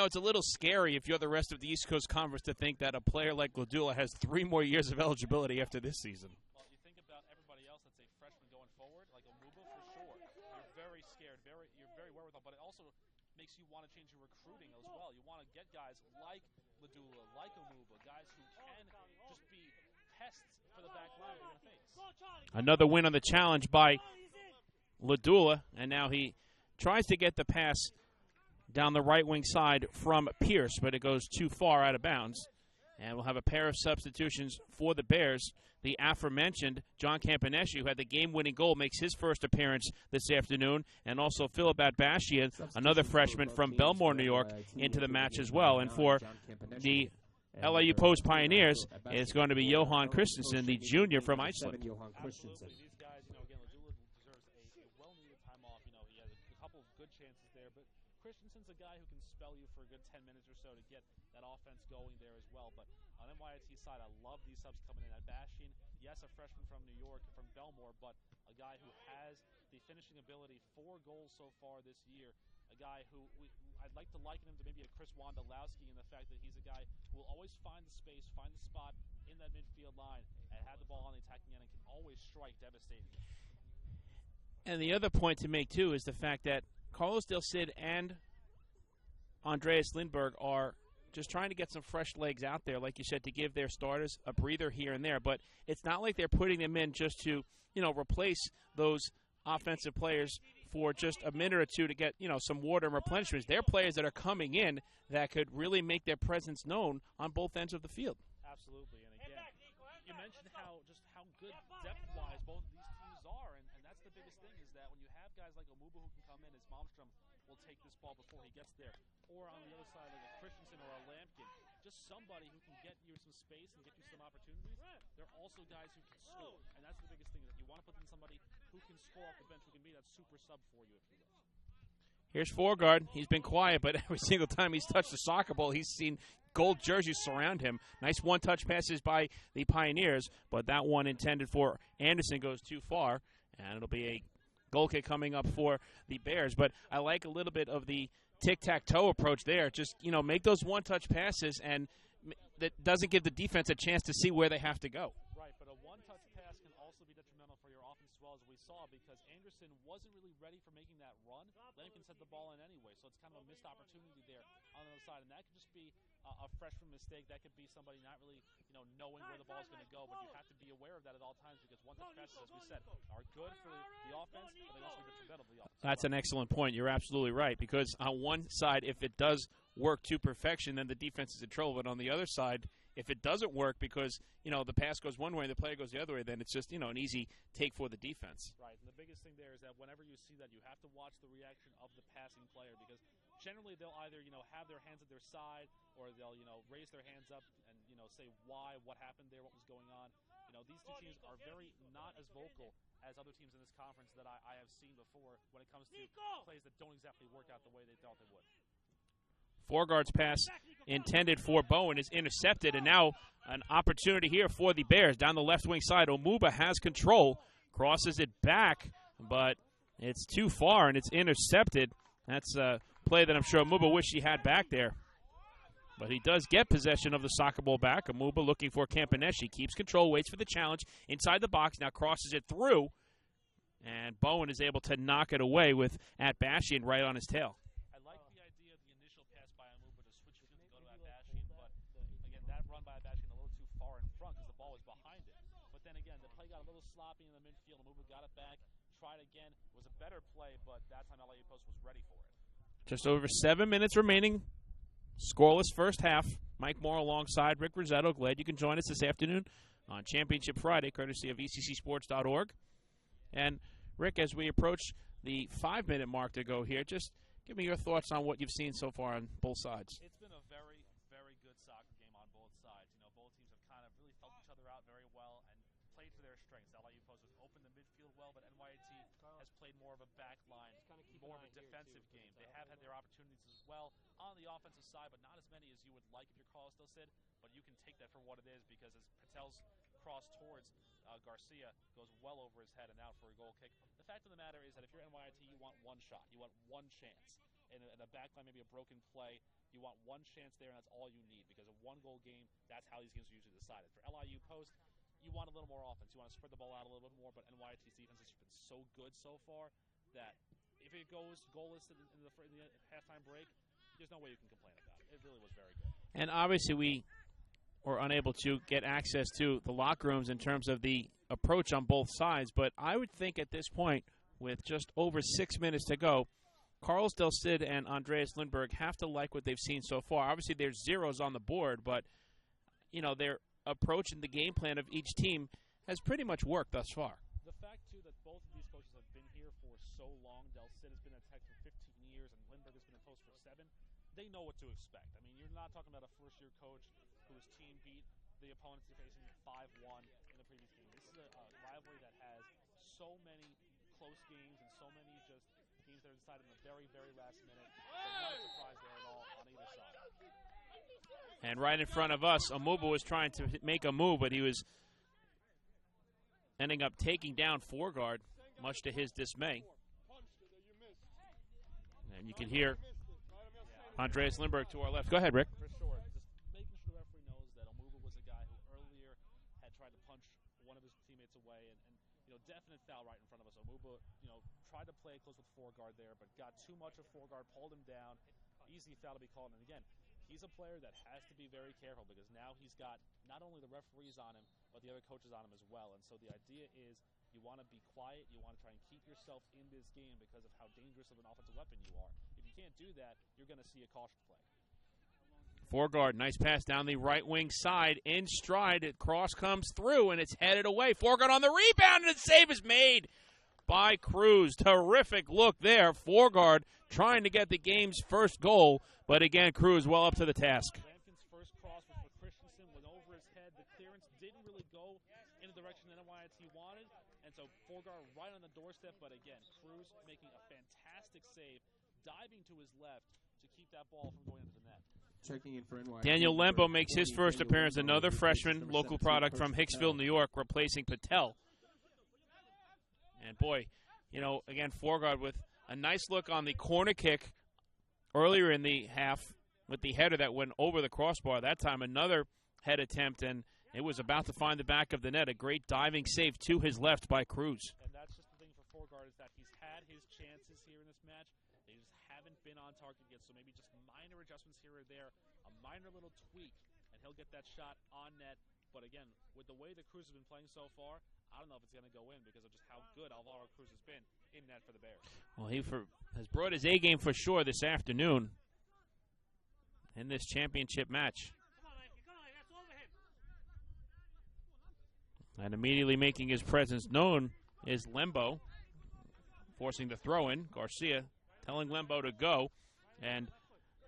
It's a little scary if you're the rest of the East Coast Conference to think that a player like Ladula has 3 more years of eligibility after this season. Well, you think about everybody else that's a freshman going forward, like Omuba for sure. You're very scared, you're very wherewithal, but also makes you want to change your recruiting as well. You want to get guys like Ladula, like Omuba, guys who can just be pests for the back line you're going to face. Another win on the challenge by Ladula, and now he tries to get the pass down the right wing side from Pierce, but it goes too far out of bounds. And we'll have a pair of substitutions for the Bears. The aforementioned John Campaneschi, who had the game-winning goal, makes his first appearance this afternoon. And also Philip Atbashian, another freshman from Belmore, New York, into the match as well. And for the LIU Post Pioneers, it's going to be Johan Christensen, the junior from Iceland. Absolutely. These guys, again, Ladula deserves a well-needed time off. He has a couple of good chances there, but Christensen's a guy who can spell you for a good 10 minutes or so to get that offense going there as well. But on NYIT's side, I love these subs coming in. Atbashian, yes, a freshman from New York, from Belmore, but a guy who has the finishing ability, 4 goals so far this year. A guy who I'd like to liken him to maybe a Chris Wondolowski in the fact that he's a guy who will always find the space, find the spot in that midfield line, and have the ball on the attacking end and can always strike devastatingly. And the other point to make, too, is the fact that Carlos Del Cid and Andreas Lindberg are just trying to get some fresh legs out there, like you said, to give their starters a breather here and there. But it's not like they're putting them in just to, replace those offensive players for just a minute or two to get, some water and replenishments. They're players that are coming in that could really make their presence known on both ends of the field. Absolutely. And again, you mentioned how good depth-wise both of these teams are, and that's the biggest thing is that when you have guys like Omuba who can come in, as Malmstrom will take this ball before he gets there, or on the other side like a Christensen or a Lampkin, just somebody who can get you some space and get you some opportunities. They're also guys who can score, and that's the biggest thing is that you want to put in somebody who can score off the bench, who can be that super sub for you if you will. Here's Forgard. He's been quiet, but every single time he's touched a soccer ball, he's seen gold jerseys surround him. Nice one-touch passes by the Pioneers, but that one intended for Anderson goes too far, and it'll be a goal kick coming up for the Bears. But I like a little bit of the tic-tac-toe approach there. Just, make those one-touch passes, and that doesn't give the defense a chance to see where they have to go. Right, but a one-touch pass can also be detrimental for your offense as well, as we saw, because Anderson wasn't really ready for making that run. Lampkin sent the ball in anyway, so it's kind of a missed opportunity there on the other side, and that could just be a freshman mistake. That could be somebody not really, knowing where the ball is going to go, but you have to be aware of that at all times because one-touch passes, as we said, are good for the offense, but they also be detrimental to the offense. That's an excellent point. You're absolutely right, because on one side, if it does work to perfection, then the defense is in trouble, but on the other side, if it doesn't work because, the pass goes one way and the player goes the other way, then it's just, an easy take for the defense. Right, and the biggest thing there is that whenever you see that, you have to watch the reaction of the passing player because generally they'll either, have their hands at their side or they'll, raise their hands up and, say why, what happened there, what was going on. These two teams are very not as vocal as other teams in this conference that I have seen before when it comes to plays that don't exactly work out the way they thought they would. Forgard's pass intended for Bowen is intercepted, and now an opportunity here for the Bears. Down the left wing side, Omuba has control, crosses it back, but it's too far, and it's intercepted. That's a play that I'm sure Omuba wished he had back there. But he does get possession of the soccer ball back. Omuba looking for Campaneschi, keeps control, waits for the challenge inside the box, now crosses it through, and Bowen is able to knock it away with Atbashian right on his tail. Sloppy in the midfield. Omuba got it back, tried again. It was a better play, but that time LIU Post was ready for it. Just over 7 minutes remaining. Scoreless first half. Mike Moore alongside Rick Rossetto. Glad you can join us this afternoon on Championship Friday, courtesy of ECCSports.org. And, Rick, as we approach the 5-minute mark to go here, just give me your thoughts on what you've seen so far on both sides. It's been a very, very good soccer game on both sides. Both teams have kind of really felt each other out very well and played to their strengths. LIU Post has opened the midfield well, but NYIT has played more of a back line, more of a defensive game. They have had their opportunities as well on the offensive side, but not as many as you would like if you're Carlos Del Cid, but you can take that for what it is because as Patel's cross towards Garcia goes well over his head and out for a goal kick. The fact of the matter is that if you're NYIT, you want one shot. You want one chance. In a back line, maybe a broken play, you want one chance there, and that's all you need because a one-goal game, that's how these games are usually decided. For LIU Post, you want a little more offense. You want to spread the ball out a little bit more, but NYIT's defense has been so good so far that if if it goes goalless in the halftime break, there's no way you can complain about it. It really was very good. And obviously we were unable to get access to the locker rooms in terms of the approach on both sides, but I would think at this point, with just over 6 minutes to go, Carlos Del Cid and Andreas Lindberg have to like what they've seen so far. Obviously there's zeros on the board, but their approach and the game plan of each team has pretty much worked thus far. The fact, too, that both of these coaches have been here for so long. Del Cid has been at Tech for 15 years, and Lindbergh has been at Post for 7. They know what to expect. I mean, you're not talking about a first-year coach whose team beat the opponents they're facing 5-1 in the previous game. This is a rivalry that has so many close games and so many just games that are decided in the very, very last minute. So not a surprise there at all on either side. And right in front of us, Amuba was trying to make a move, but he was ending up taking down Forgard, much to his dismay. And you can hear Andreas Lindbergh to our left. Go ahead, Rick. For sure. Just making sure the referee knows that Amuba was a guy who earlier had tried to punch one of his teammates away, and definite foul right in front of us. Amuba, tried to play close with Forgard there, but got too much of Forgard, pulled him down. Easy foul to be called. And again, he's a player that has to be very careful because now he's got not only the referees on him, but the other coaches on him as well. And so the idea is you want to be quiet. You want to try and keep yourself in this game because of how dangerous of an offensive weapon you are. If you can't do that, you're going to see a caution play. Forgard, nice pass down the right wing side. In stride, cross comes through, and it's headed away. Forgard on the rebound, and the save is made by Cruz. Terrific look there. Forgard trying to get the game's first goal, but again, Cruz well up to the task. Lampkin's first cross was for Christensen, went over his head. The clearance didn't really go in the direction that NYIT wanted, and so Forgard right on the doorstep, but again, Cruz making a fantastic save, diving to his left to keep that ball from going into the net. Checking in for NYIT. Daniel Lembo makes his first appearance, another freshman, local product from Hicksville, New York, replacing Patel. And boy, again, Forgard with a nice look on the corner kick earlier in the half with the header that went over the crossbar. That time another head attempt, and it was about to find the back of the net. A great diving save to his left by Cruz. And that's just the thing for Forgard is that he's had his chances here in this match. They just haven't been on target yet, so maybe just minor adjustments here or there, a minor little tweak, and he'll get that shot on net. But again, with the way the Cruz has been playing so far, I don't know if it's going to go in because of just how good Alvaro Cruz has been in net for the Bears. Well, he has brought his A game for sure this afternoon in this championship match. And immediately making his presence known is Lembo, forcing the throw-in. Garcia telling Lembo to go. And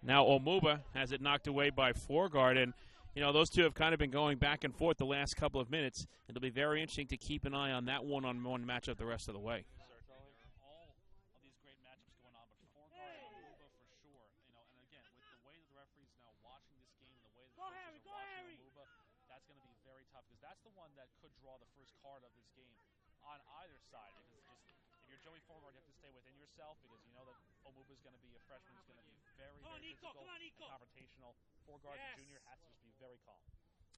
now Omuba has it knocked away by Forgard. And, those two have kind of been going back and forth the last couple of minutes. It'll be very interesting to keep an eye on that one-on-one matchup the rest of the way. All of these great matchups going on, but Forgard and Omuba for sure. And again, with the way that the referees now watching this game and the way that the coaches are watching Omuba, that's going to be very tough because that's the one that could draw the first card of this game on either side. Because if you're Joey Forgard, you have to stay within yourself because you know that Omuba is going to be a freshman who's going to be very, very physical and confrontational. Forgard, the junior, has to just be very calm.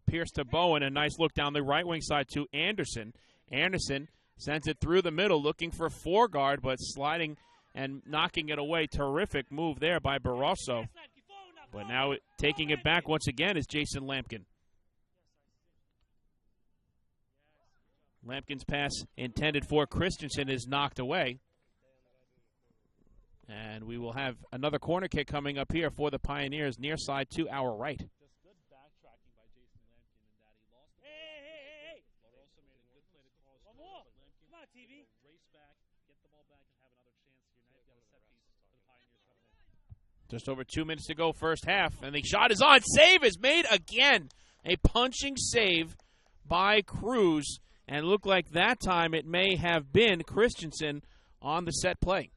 Pierce to Bowen, a nice look down the right wing side to Anderson. Anderson sends it through the middle, looking for Forgard, but sliding and knocking it away. Terrific move there by Barroso. But now taking it back once again is Jason Lampkin. Lampkin's pass intended for Christensen is knocked away. And we will have another corner kick coming up here for the Pioneers, near side to our right. Just good backtracking by Jason Lampkin in that he lost the ball. Barroso made a good play to Carlos Coda, but Lampkin will race back, get the ball back, and have another chance here. Now you've got a set piece for the Pioneers coming in. Just over 2 minutes to go, first half, and the shot is on. Save is made again. A punching save by Cruz, and looked like that time it may have been Christensen on the set play.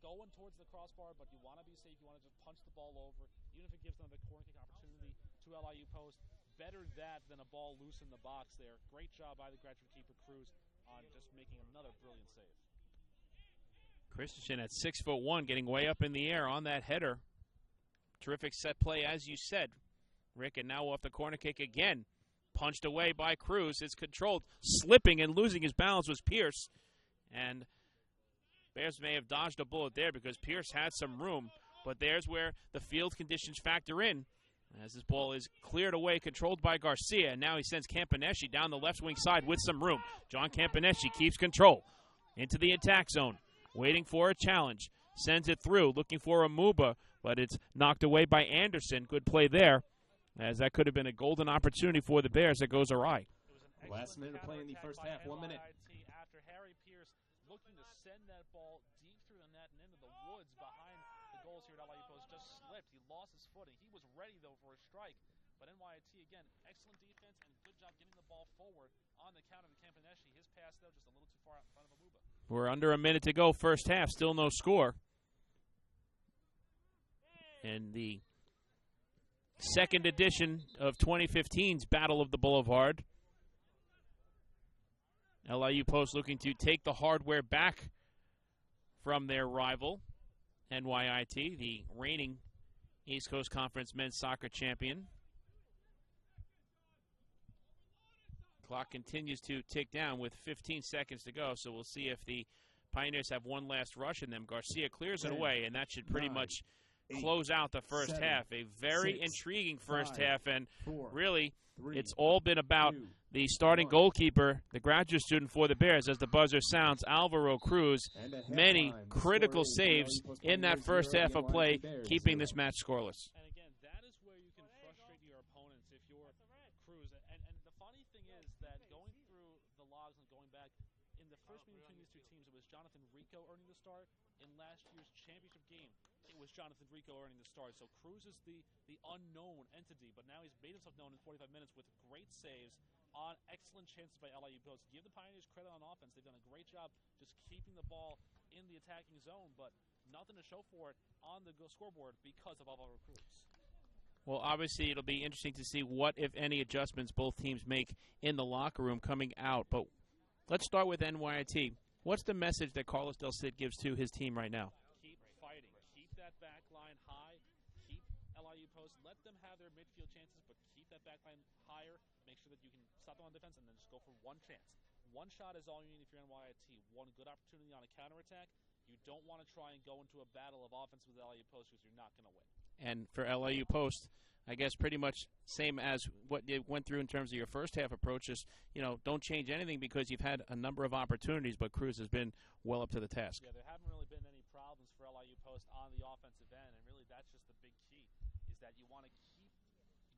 Going towards the crossbar, but you want to be safe. You want to just punch the ball over, even if it gives them the corner kick opportunity to LIU post. Better that than a ball loose in the box there. Great job by the graduate keeper Cruz on just making another brilliant save. Christensen at 6'1", getting way up in the air on that header. Terrific set play, as you said, Rick. And now off the corner kick again. punched away by Cruz. It's controlled. Slipping and losing his balance was Pierce. And Bears may have dodged a bullet there because Pierce had some room. But there's where the field conditions factor in. As this ball is cleared away, controlled by Garcia. And now he sends Campaneschi down the left wing side with some room. John Campaneschi keeps control. Into the attack zone. Waiting for a challenge. Sends it through, looking for a Muba. But it's knocked away by Anderson. Good play there. As that could have been a golden opportunity for the Bears that goes awry. Last minute of play in the first half, 1 minute. After Harry Pierce looking to send that ball deep through the net and into the woods behind the goals here at LIU Post, just slipped. He lost his footing. He was ready, though, for a strike. But NYIT, again, excellent defense and good job getting the ball forward on the counter to Campaneschi. His pass, though, just a little too far out in front of Amuba. We're under a minute to go, first half. Still no score. And the second edition of 2015's Battle of the Boulevard. LIU Post looking to take the hardware back from their rival, NYIT, the reigning East Coast Conference men's soccer champion. Clock continues to tick down with 15 seconds to go, so we'll see if the Pioneers have one last rush in them. Garcia clears it away, and that should pretty much close out the first half. A very intriguing first half, and really it's all been about the starting goalkeeper, the graduate student for the Bears, as the buzzer sounds, Alvaro Cruz. Many critical saves in that first half of play, keeping this match scoreless. And again, that is where you can frustrate your opponents if you're Cruz. And the funny thing is that going through the logs and going back, in the first meeting between these two teams, it was Jonathan Rico earning the start. In last year's championship game, it was Jonathan Rico earning the start. So Cruz is the unknown entity, but now he's made himself known in 45 minutes with great saves on excellent chances by LIU Post. Give the Pioneers credit on offense. They've done a great job just keeping the ball in the attacking zone, but nothing to show for it on the scoreboard because of Alvaro Cruz. Well, obviously it'll be interesting to see what, if any, adjustments both teams make in the locker room coming out. But let's start with NYIT. What's the message that Carlos Del Cid gives to his team right now? Keep fighting. Keep that back line high. Keep LIU Post. Let them have their midfield chances, but keep that back line higher. Make sure that you can stop them on defense and then just go for one chance. One shot is all you need if you're NYIT. One good opportunity on a counterattack. You don't want to try and go into a battle of offense with LIU Post because you're not going to win. And for LIU Post, I guess pretty much same as what you went through in terms of your first half approach is, don't change anything because you've had a number of opportunities, but Cruz has been well up to the task. Yeah, there haven't really been any problems for LIU Post on the offensive end, and really that's just the big key, is that you want to keep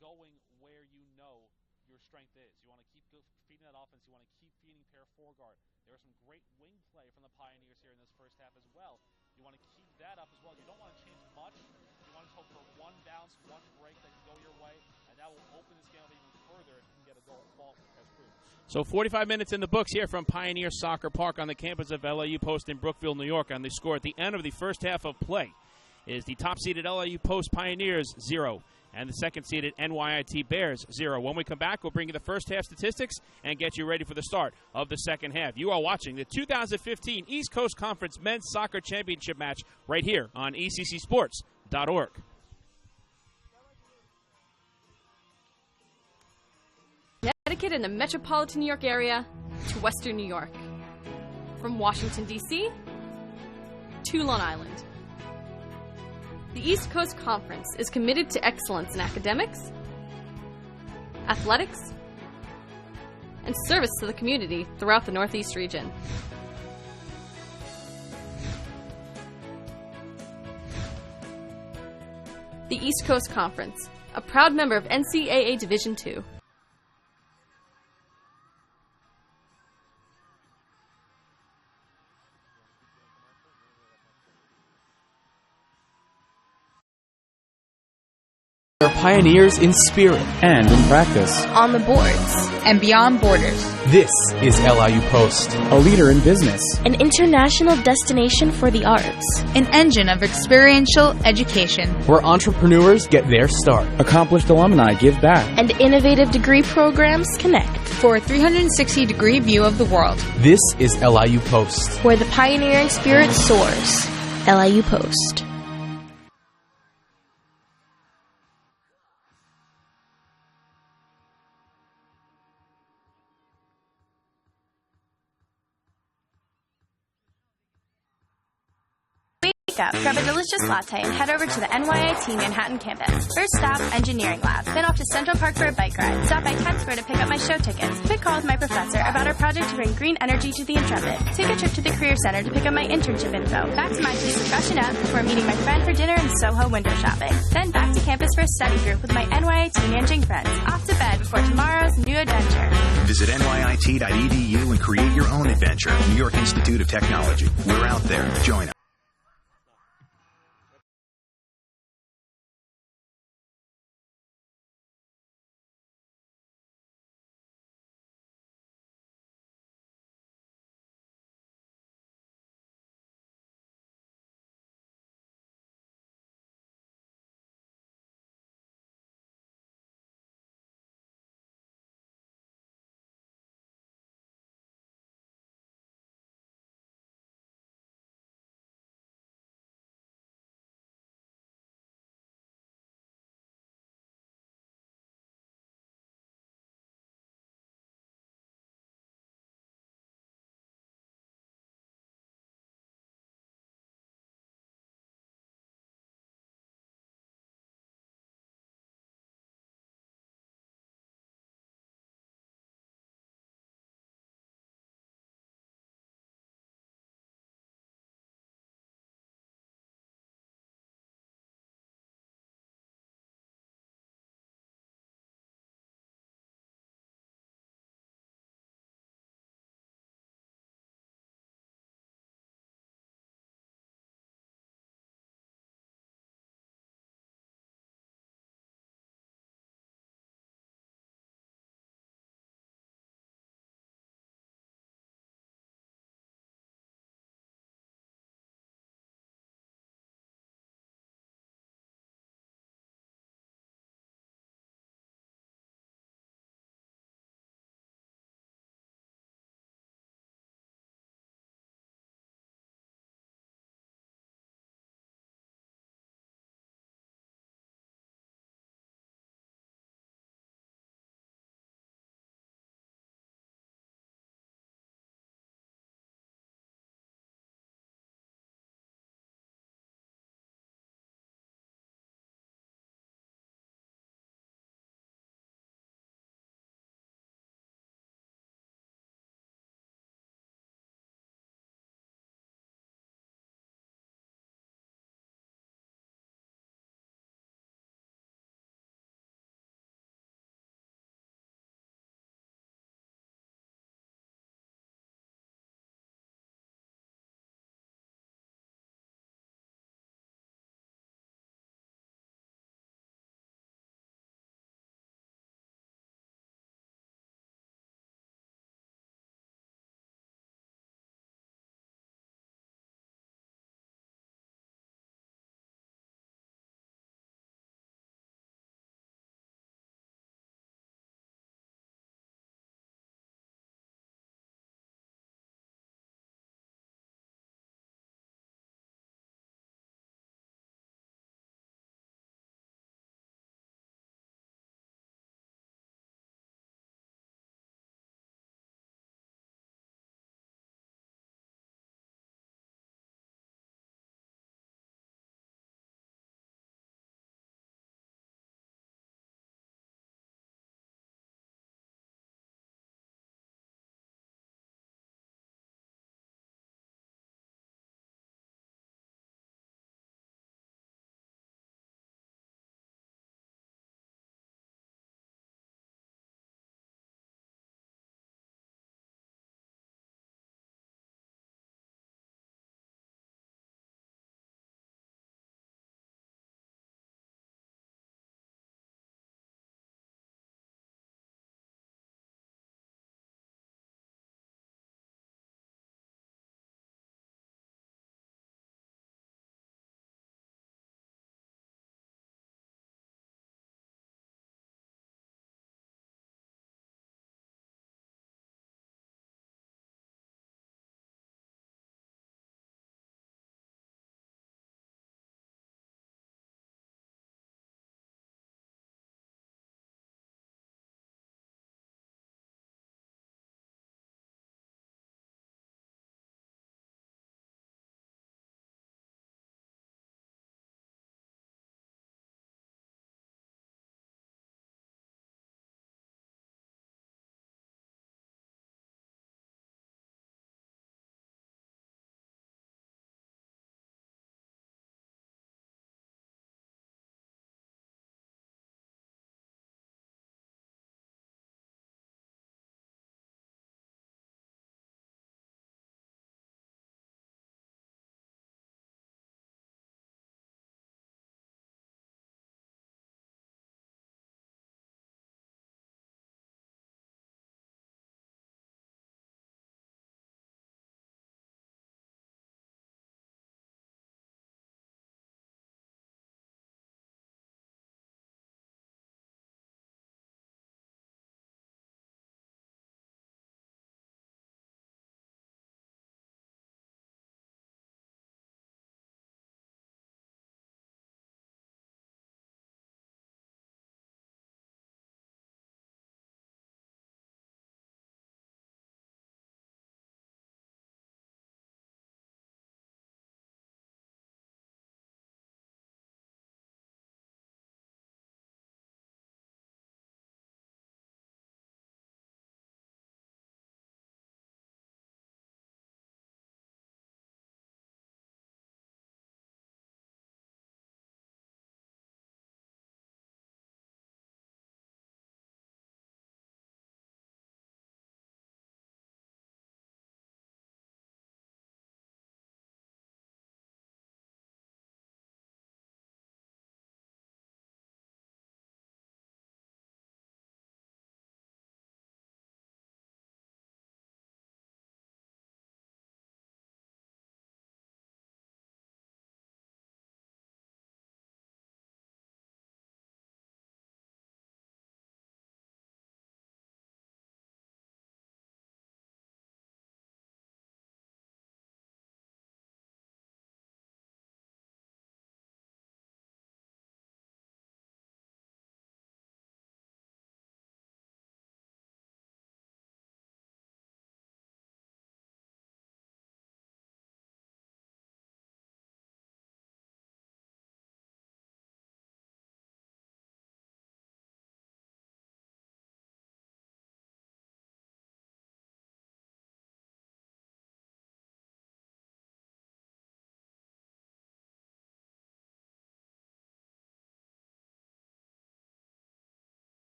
going where you know your strength is. You want to keep feeding that offense. You want to keep feeding pair foreguard. There was some great wing play from the Pioneers here in this first half as well. You want to keep that up as well. You don't want to change much. You want to hope for one bounce, one break that can go your way, and that will open this game up even further if you can get a goal ball as Cruz. So 45 minutes in the books here from Pioneer Soccer Park on the campus of LIU Post in Brookville, New York. And the score at the end of the first half of play is the top-seeded LIU Post Pioneers 0 and the second-seeded NYIT Bears 0. When we come back, we'll bring you the first half statistics and get you ready for the start of the second half. You are watching the 2015 East Coast Conference Men's Soccer Championship match right here on ECCSports.org. Connecticut and the metropolitan New York area to Western New York. From Washington, D.C. to Long Island. The East Coast Conference is committed to excellence in academics, athletics, and service to the community throughout the Northeast region. The East Coast Conference, a proud member of NCAA Division II. They're pioneers in spirit and in practice. On the boards and beyond borders. This is LIU Post, a leader in business. An international destination for the arts. An engine of experiential education. Where entrepreneurs get their start. Accomplished alumni give back. And innovative degree programs connect. For a 360-degree view of the world. This is LIU Post. Where the pioneering spirit soars. LIU Post. out, grab a delicious latte, and head over to the NYIT Manhattan campus. First stop, Engineering Lab. Then off to Central Park for a bike ride. Stop by Times Square to pick up my show tickets. Quick call with my professor about our project to bring green energy to the Intrepid. Take a trip to the Career Center to pick up my internship info. Back to my place to freshen up before meeting my friend for dinner and Soho window shopping. Then back to campus for a study group with my NYIT Nanjing friends. Off to bed before tomorrow's new adventure. Visit NYIT.edu and create your own adventure. New York Institute of Technology. We're out there. Join us.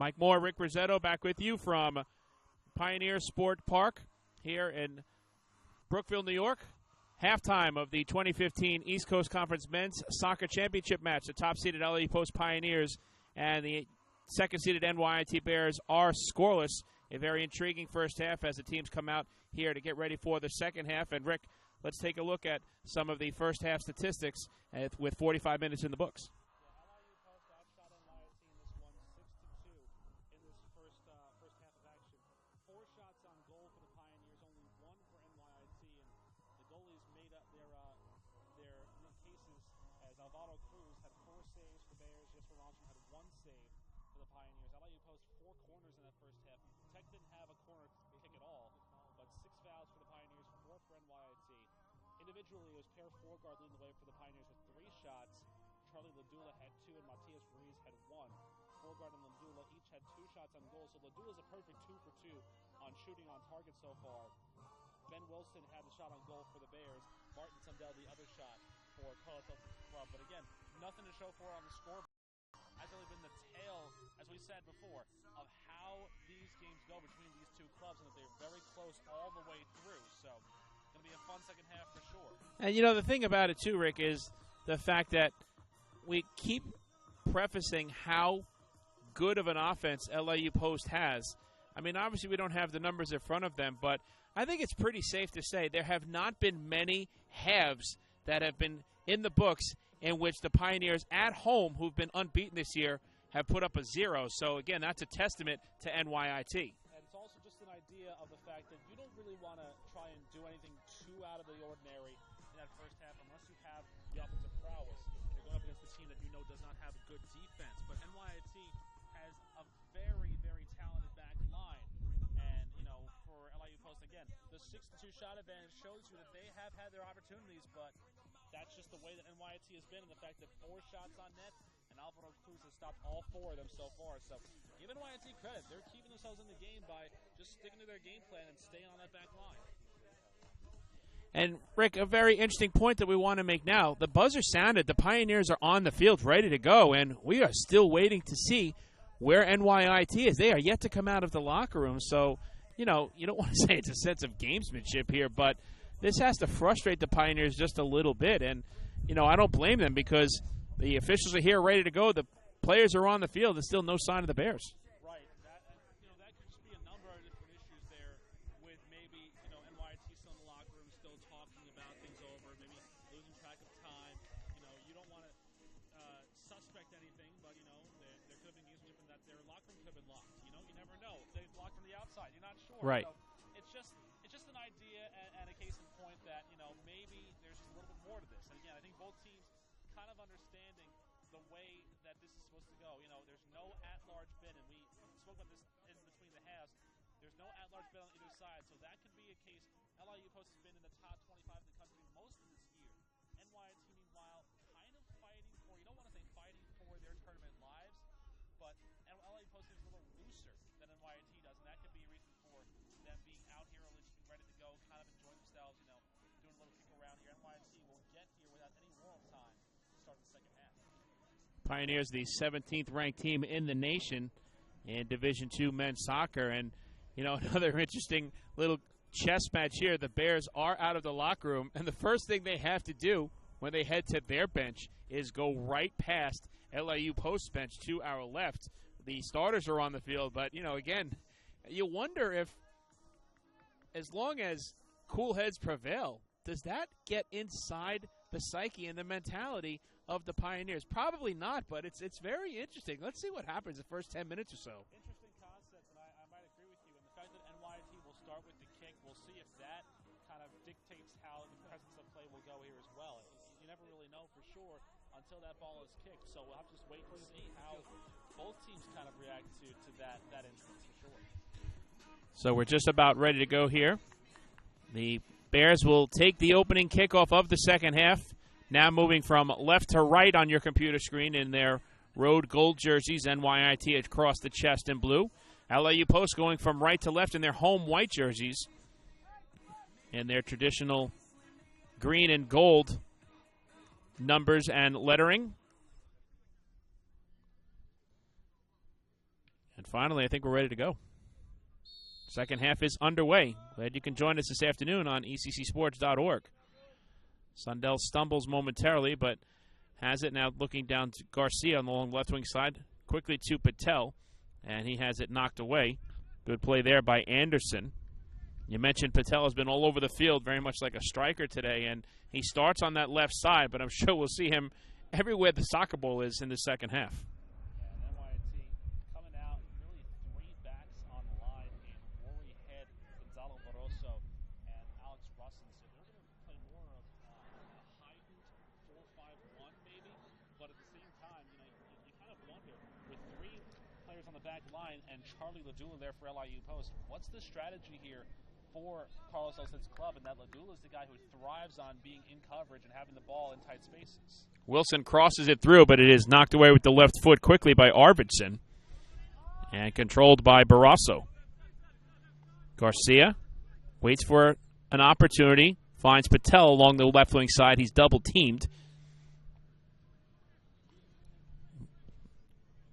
Mike Moore, Rick Rossetto back with you from Pioneer Sport Park here in Brookville, New York. Halftime of the 2015 East Coast Conference Men's Soccer Championship match. The top-seeded LIU Post Pioneers and the second-seeded NYIT Bears are scoreless. A very intriguing first half as the teams come out here to get ready for the second half. And, Rick, let's take a look at some of the first half statistics with 45 minutes in the books. LIU Post outshot NYIT in this one 6-2 in this first half of action. 4 shots on goal for the Pioneers, only 1 for NYIT, and the goalies made up their cases as Alvaro Cruz had 4 saves for the Bears. Jesper Ronson had 1 save for the Pioneers. LIU Post 4 corners in that first half. Tech didn't have a corner kick at all, but 6 fouls for the Pioneers, 4 for NYIT. Individually, it was Per Forgaard leading the way for the Pioneers with 3 shots. Charlie Ladula had 2, and Matias Ruiz had 1. Forgaard and Ladula each had 2 shots on goal, so Ladula's a perfect 2 for 2 on shooting on target so far. Ben Wilson had the shot on goal for the Bears. Martin Sundell the other shot for Carlos Elson's club. But again, nothing to show for on the scoreboard. Has really been the tale, as we said before, of how these games go between these two clubs, and that they're very close all the way through. So, going to be a fun second half for sure. And, you know, the thing about it, too, Rick, is the fact that we keep prefacing how good of an offense LIU Post has. I mean, obviously we don't have the numbers in front of them, but I think it's pretty safe to say there have not been many halves that have been in the books in which the Pioneers at home, who've been unbeaten this year, have put up a 0. So, again, that's a testament to NYIT. And it's also just an idea of the fact that you don't really want to try and do anything too out of the ordinary in that first half unless you have the offensive prowess. You're going up against a team that you know does not have a good defense. But NYIT has a very, very talented back line. And, you know, for LIU Post, again, the 6-2 shot advantage shows you that they have had their opportunities, but that's just the way that NYIT has been, and the fact that 4 shots on net, and Alvaro Cruz has stopped all 4 of them so far. So give NYIT credit. They're keeping themselves in the game by just sticking to their game plan and staying on that back line. And, Rick, a very interesting point that we want to make now. The buzzer sounded. The Pioneers are on the field ready to go, and we are still waiting to see where NYIT is. They are yet to come out of the locker room. So, you know, you don't want to say it's a sense of gamesmanship here, but this has to frustrate the Pioneers just a little bit. And, you know, I don't blame them because the officials are here ready to go. The players are on the field. There's still no sign of the Bears. Right. That could just be a number of different issues there with maybe, NYIT still in the locker room, still talking about things over, maybe losing track of time. You don't want to suspect anything, but, there could have been games different that their locker room could have been locked. You never know. They've locked from the outside. You're not sure. Right. So it's just an idea and a case in point that, maybe there's just a little bit more to this. And again, I think both teams kind of understanding the way that this is supposed to go. There's no at-large bid, and we spoke about this in between the halves. There's no at-large bid on either side, so that could be a case. LIU Post has been in the top 25 of the country most of this year. NYIT, meanwhile, kind of fighting for, you don't want to say fighting for their tournament lives, but LIU Post is a little looser than NYIT does, and that could be a reason for them being out here early, just being ready to go, kind of enjoying themselves, doing a little kick around here. NYIT will get here without any warm time to start the second half. Pioneers, the 17th ranked team in the nation in Division II men's soccer. And, another interesting little chess match here. The Bears are out of the locker room, and the first thing they have to do when they head to their bench is go right past LIU Post bench to our left. The starters are on the field, but, again, you wonder if, as long as cool heads prevail, does that get inside the psyche and the mentality of the Pioneers? Probably not, but it's very interesting. Let's see what happens the first 10 minutes or so. Interesting concept, and I might agree with you. And the fact that NYIT will start with the kick, we'll see if that kind of dictates how the presence of play will go here as well. You never really know for sure until that ball is kicked. So we'll have to just wait to see how both teams kind of react to that instance for sure. So we're just about ready to go here. The Bears will take the opening kickoff of the second half. Now moving from left to right on your computer screen in their road gold jerseys, NYIT across the chest in blue. LIU Post going from right to left in their home white jerseys and their traditional green and gold numbers and lettering. And finally, I think we're ready to go. Second half is underway. Glad you can join us this afternoon on ECCSports.org. Sundell stumbles momentarily, but has it now looking down to Garcia on the long left wing side. Quickly to Patel, and he has it knocked away. Good play there by Anderson. You mentioned Patel has been all over the field, very much like a striker today, and he starts on that left side, but I'm sure we'll see him everywhere the soccer ball is in the second half. And NYIT coming out, really three backs on the line in Rory Head, Gonzalo Barroso, and Alex Russin. So they're going to play more of a heightened 4-5-1 maybe, but at the same time, you kind of wonder, with three players on the back line and Charlie Ladula there for LIU Post, what's the strategy here for Carlos Elcid's club? And that Ladula is the guy who thrives on being in coverage and having the ball in tight spaces. Wilson crosses it through, but it is knocked away with the left foot quickly by Arvidsson and controlled by Barroso. Garcia waits for an opportunity, finds Patel along the left wing side. He's double teamed.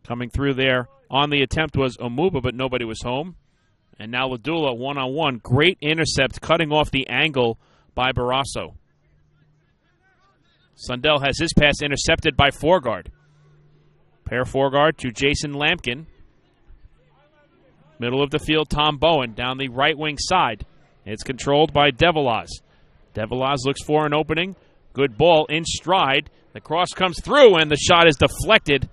Coming through there on the attempt was Omuba, but nobody was home. And now Ladula one-on-one. Great intercept, cutting off the angle by Barroso. Sundell has his pass intercepted by Forgard. Pair Forgard to Jason Lampkin. Middle of the field, Tom Bowen down the right wing side. It's controlled by Devilaz. Devilaz looks for an opening. Good ball in stride. The cross comes through, and the shot is deflected,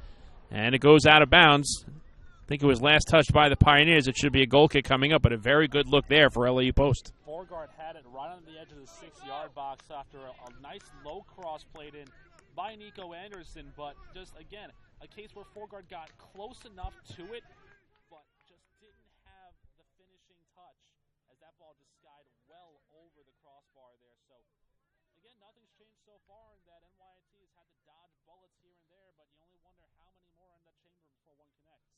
and it goes out of bounds. I think it was last touched by the Pioneers. It should be a goal kick coming up, but a very good look there for LIU Post. Forgard had it right on the edge of the 6-yard box after a nice low cross played in by Nico Anderson, but just, again, a case where Forgard got close enough to it, but just didn't have the finishing touch as that ball just skied well over the crossbar there. So, again, nothing's changed so far in that NYIT has had to dodge bullets here and there, but you only wonder how many more in that chamber before one connects.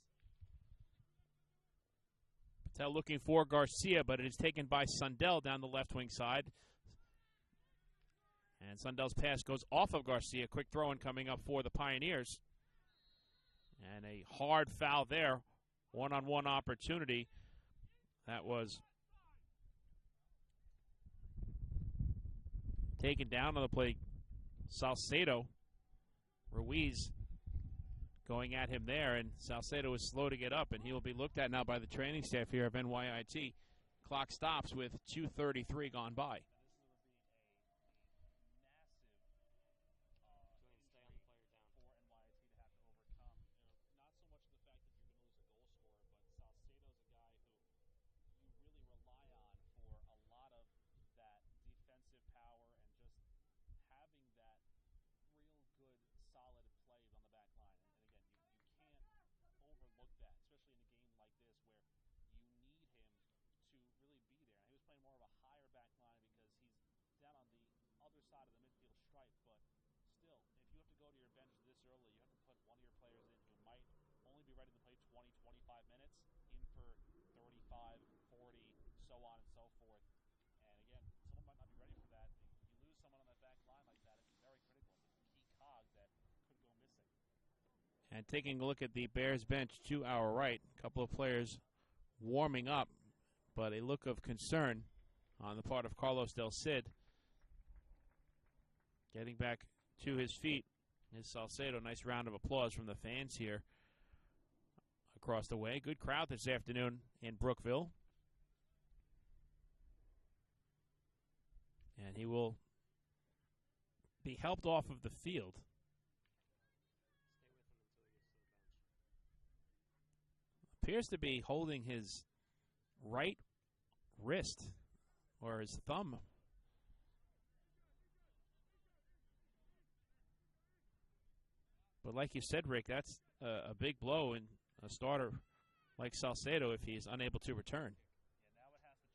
Patel looking for Garcia, but it is taken by Sundell down the left wing side. And Sundell's pass goes off of Garcia. Quick throw-in coming up for the Pioneers. And a hard foul there. One-on-one opportunity. That was taken down on the play. Salcedo. Ruiz going at him there, and Salcedo is slow to get up, and he will be looked at now by the training staff here of NYIT. Clock stops with 2:33 gone by. And taking a look at the Bears bench to our right, a couple of players warming up, but a look of concern on the part of Carlos Del Cid. Getting back to his feet is Salcedo. Nice round of applause from the fans here across the way. Good crowd this afternoon in Brookville. And he will be helped off of the field. Appears to be holding his right wrist or his thumb. But like you said, Rick, that's a big blow in a starter like Salcedo if he's unable to return. Yeah, now it has to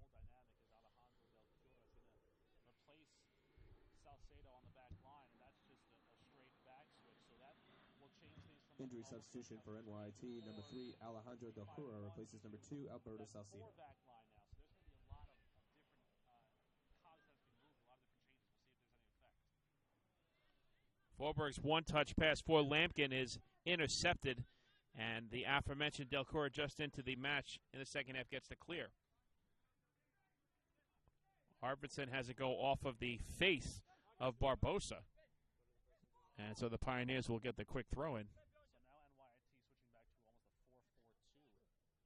change up your whole dynamic as Alejandro Del Cura is going to replace Salcedo on the back line, and that's just a straight back switch. So that will change things from injury substitution for NYIT. Number 3, Alejandro Del Cura replaces number 2, Alberto Salcedo. Back line now, so there's going to be a lot of different cogs that have been moved, a lot of different changes. We'll see if there's any effect. Forberg's one-touch pass for Lampkin is intercepted, And the aforementioned Del Cora just into the match in the second half gets the clear. Arvidsson has it go off of the face of Barbosa. And so the Pioneers will get the quick throw in. So now NYIT switching back to almost a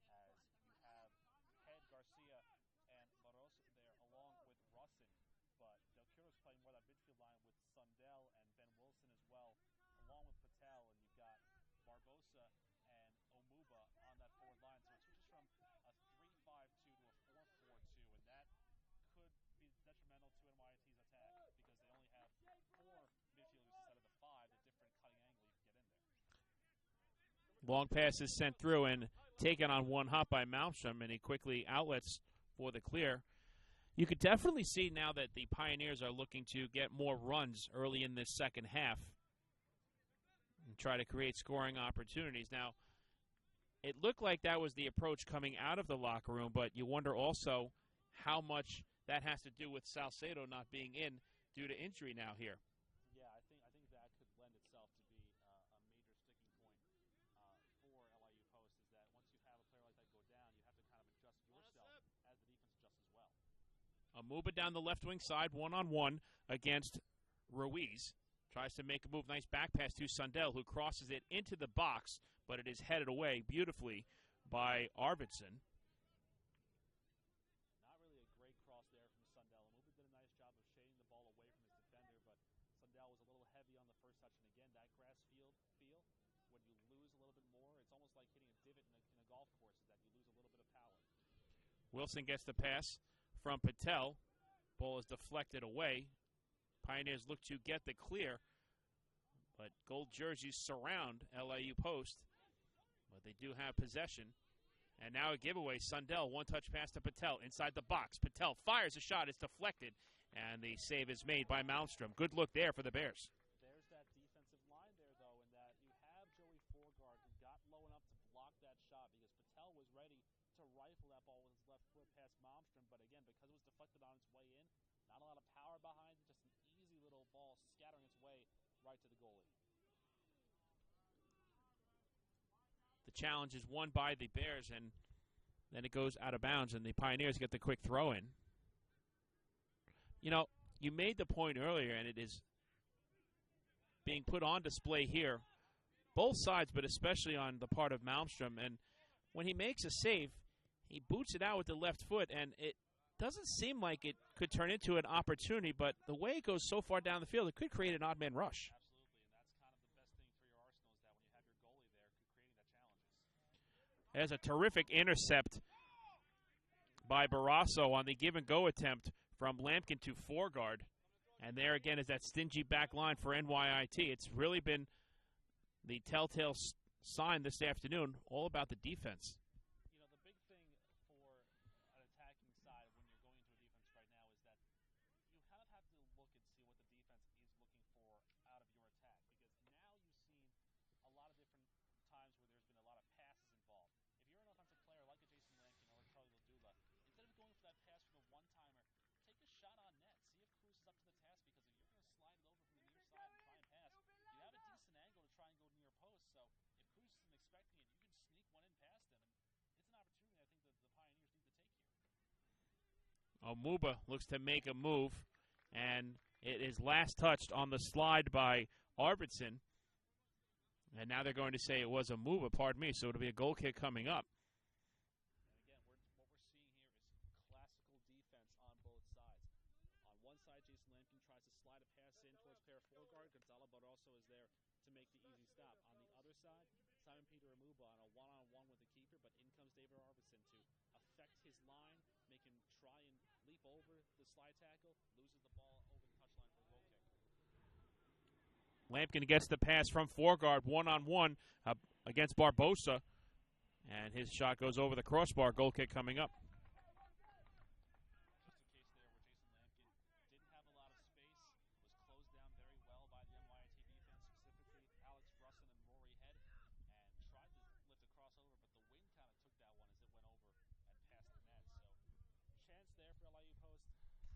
4-4-2 as you have Head, Garcia, and Barroso there along with Russin. But Del Curo's playing more that midfield line with Sundell and Ben Wilson as well, along with Patel. And you've got Barbosa and Omuba on that forward line. So it switches from a 3-5-2 to a 4-4-2. And that could be detrimental to NYIT's attack because they only have 4 midfielders instead of the 5, the different cutting angle you can get in there. Long pass is sent through and taken on one hop by Malmstrom, and he quickly outlets for the clear. You could definitely see now that the Pioneers are looking to get more runs early in this second half and try to create scoring opportunities. Now, it looked like that was the approach coming out of the locker room, but you wonder also how much that has to do with Salcedo not being in due to injury now here. Yeah, I think that could lend itself to be a major sticking point for LIU Post, is that once you have a player like that go down, you have to kind of adjust yourself as the defense adjusts as well. Amuba down the left wing side, one-on-one against Ruiz. Tries to make a move. Nice back pass to Sundell, who crosses it into the box, but it is headed away beautifully by Arvidsson. Not really a great cross there from Sundell. Amuba did a nice job of shading the ball away from his defender, but Sundell was a little heavy on the first touch. And again, that grass field feel, when you lose a little bit more, it's almost like hitting a divot in a golf course, is that you lose a little bit of power. Wilson gets the pass from Patel. Ball is deflected away. Pioneers look to get the clear, but gold jerseys surround LIU Post, but they do have possession. And now a giveaway. Sundell, one-touch pass to Patel inside the box. Patel fires a shot. It's deflected, and the save is made by Malmstrom. Good look there for the Bears. There's that defensive line there, though, in that you have Joey Forgard, who got low enough to block that shot because Patel was ready to rifle that ball with his left foot past Malmstrom. But again, because it was deflected on its way in, not a lot of power behind it, just an easy little ball scattering its way right to the goalie. The challenge is won by the Bears, and then it goes out of bounds, and the Pioneers get the quick throw in. You know, you made the point earlier, and it is being put on display here. Both sides, but especially on the part of Malmstrom. And when he makes a save, he boots it out with the left foot, and it doesn't seem like it could turn into an opportunity, but the way it goes so far down the field, it could create an odd man rush. Absolutely, and that's kind of the best thing for your arsenal, is that when you have your goalie there, creating that challenges. There's a terrific intercept by Barroso on the give-and-go attempt from Lampkin to Forgard. And there again is that stingy back line for NYIT. It's really been the telltale sign this afternoon, all about the defense. You know, the big thing for an attacking side when you're going into a defense right now is that you kind of have to look and see what the defense is looking for out of your attack. Because now you've seen a lot of different times where there's been a lot of passes involved. If you're an offensive player like a Jason Lampkin or a Charlie Ladula, instead of going for that pass from the one-timer, take a shot on net. See if Cruz is up to the task, because if you're going to slide it over from the near side and try and pass, you have a decent angle to try and go near post. So if Cruz isn't expecting it, you can sneak one in past him. And it's an opportunity I think that the Pioneers need to take here. Omuba looks to make a move, and it is last touched on the slide by Arvidsson. And now they're going to say it was Omuba, pardon me, so it'll be a goal kick coming up. And again, what we're seeing here is classical defense on both sides. On one side, Jason Lampkin tries to slide a pass in towards Per Forgard. Gonzalo Barroso is there to make the easy stop. On the other side, Simon Peter Amuba on a one-on-one with the keeper, but in comes David Arvidsson to affect his line, make him try and leap over the slide tackle, loses the ball over the touchline for a goal kick. Lampkin gets the pass from Forgard, one-on-one against Barbosa, and his shot goes over the crossbar. Goal kick coming up. Just a case there where Jason Lampkin didn't have a lot of space, was closed down very well by the NYIT defense, specifically Alex Russin and Rory Head, and tried to lift a crossover, but the wind kind of took that one as it went over and past the net. So chance there for LIU Post,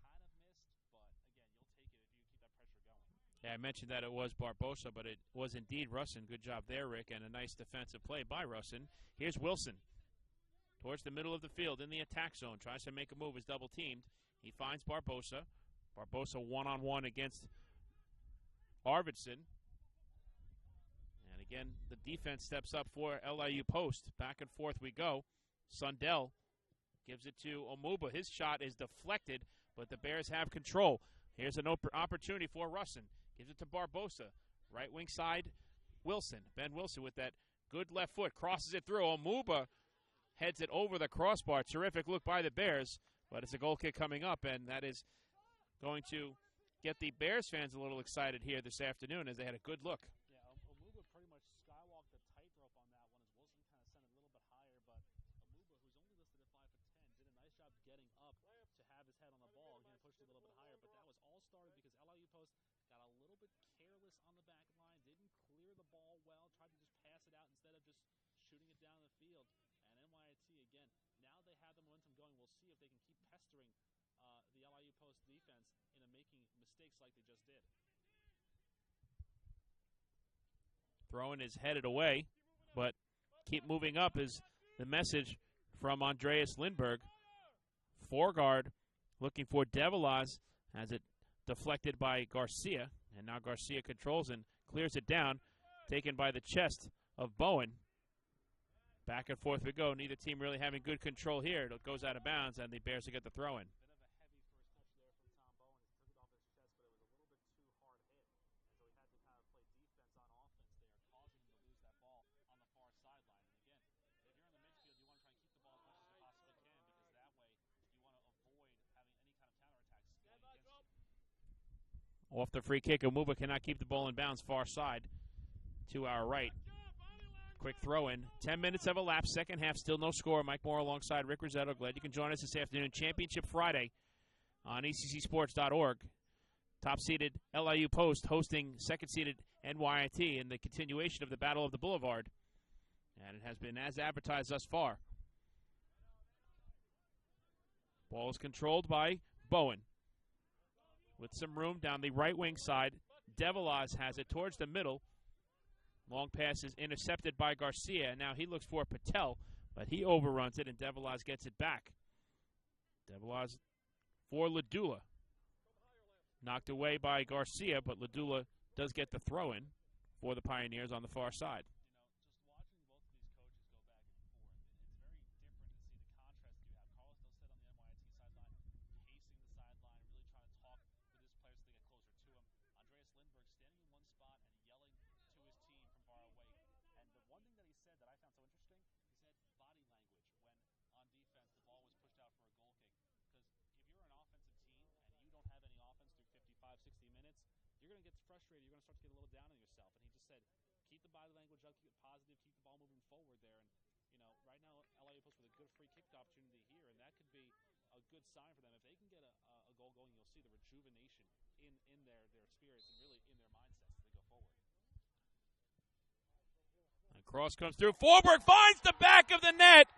kind of missed, but again, you'll take it if you keep that pressure going. Yeah, I mentioned that it was Barbosa, but it was indeed Russin. Good job there, Rick, and a nice defensive play by Russin. Here's Wilson towards the middle of the field in the attack zone. Tries to make a move, is double-teamed. He finds Barbosa. Barbosa one-on-one against Arvidsson. And again, the defense steps up for LIU post. Back and forth we go. Sundell gives it to Omuba. His shot is deflected, but the Bears have control. Here's an opportunity for Russin. Gives it to Barbosa. Right wing side, Wilson. Ben Wilson with that good left foot. Crosses it through. Omuba heads it over the crossbar. Terrific look by the Bears, but it's a goal kick coming up, and that is going to get the Bears fans a little excited here this afternoon as they had a good look. Yeah, Omuba pretty much skywalked the tightrope on that one as Wilson kind of sent it a little bit higher, but Omuba, who's only listed at 5'10", did a nice job getting up to have his head on the ball. Again, pushed it a little bit higher, but that was all started because LIU post got a little bit careless on the back line, didn't clear the ball well, tried to just pass it out instead of just shooting it down the field. And NYIT, again, now they have the momentum going. We'll see if they can keep pestering the LIU post defense into making mistakes like they just did. Throwing is headed away, but keep moving up is the message from Andreas Lindberg. Foreguard looking for Devilaz, has it deflected by Garcia, and now Garcia controls and clears it down, taken by the chest of Bowen. Back and forth we go. Neither team really having good control here. It goes out of bounds, and the Bears will get the throw in. Off the free kick, Omuba cannot keep the ball in bounds far side to our right. Quick throw in. 10 minutes have elapsed. Second half, still no score. Mike Moore alongside Rick Rosetto. Glad you can join us this afternoon. Championship Friday on ECCSports.org. Top-seeded LIU Post hosting second-seeded NYIT in the continuation of the Battle of the Boulevard. And it has been as advertised thus far. Ball is controlled by Bowen. With some room down the right wing side, Devilaz has it towards the middle. Long pass is intercepted by Garcia. Now he looks for Patel, but he overruns it, and Devilaz gets it back. Devilaz for Ladula. Knocked away by Garcia, but Ladula does get the throw in for the Pioneers on the far side. You're going to get frustrated. You're going to start to get a little down on yourself. And he just said, keep the body language up, keep it positive, keep the ball moving forward there. And, right now, LIU Post with a good free kick opportunity here, and that could be a good sign for them. If they can get a goal going, you'll see the rejuvenation in their spirits and really in their mindsets as they go forward. A cross comes through. Forberg finds the back of the net.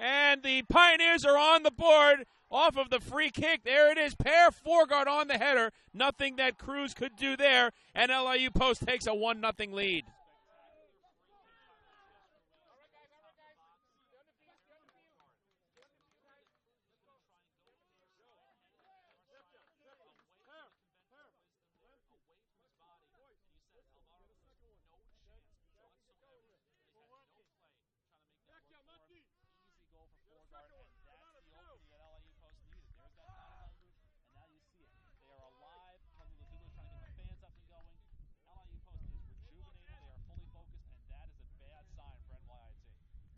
And the Pioneers are on the board off of the free kick. There it is. Per Foreguard on the header. Nothing that Cruz could do there. And LIU Post takes a 1-0 lead.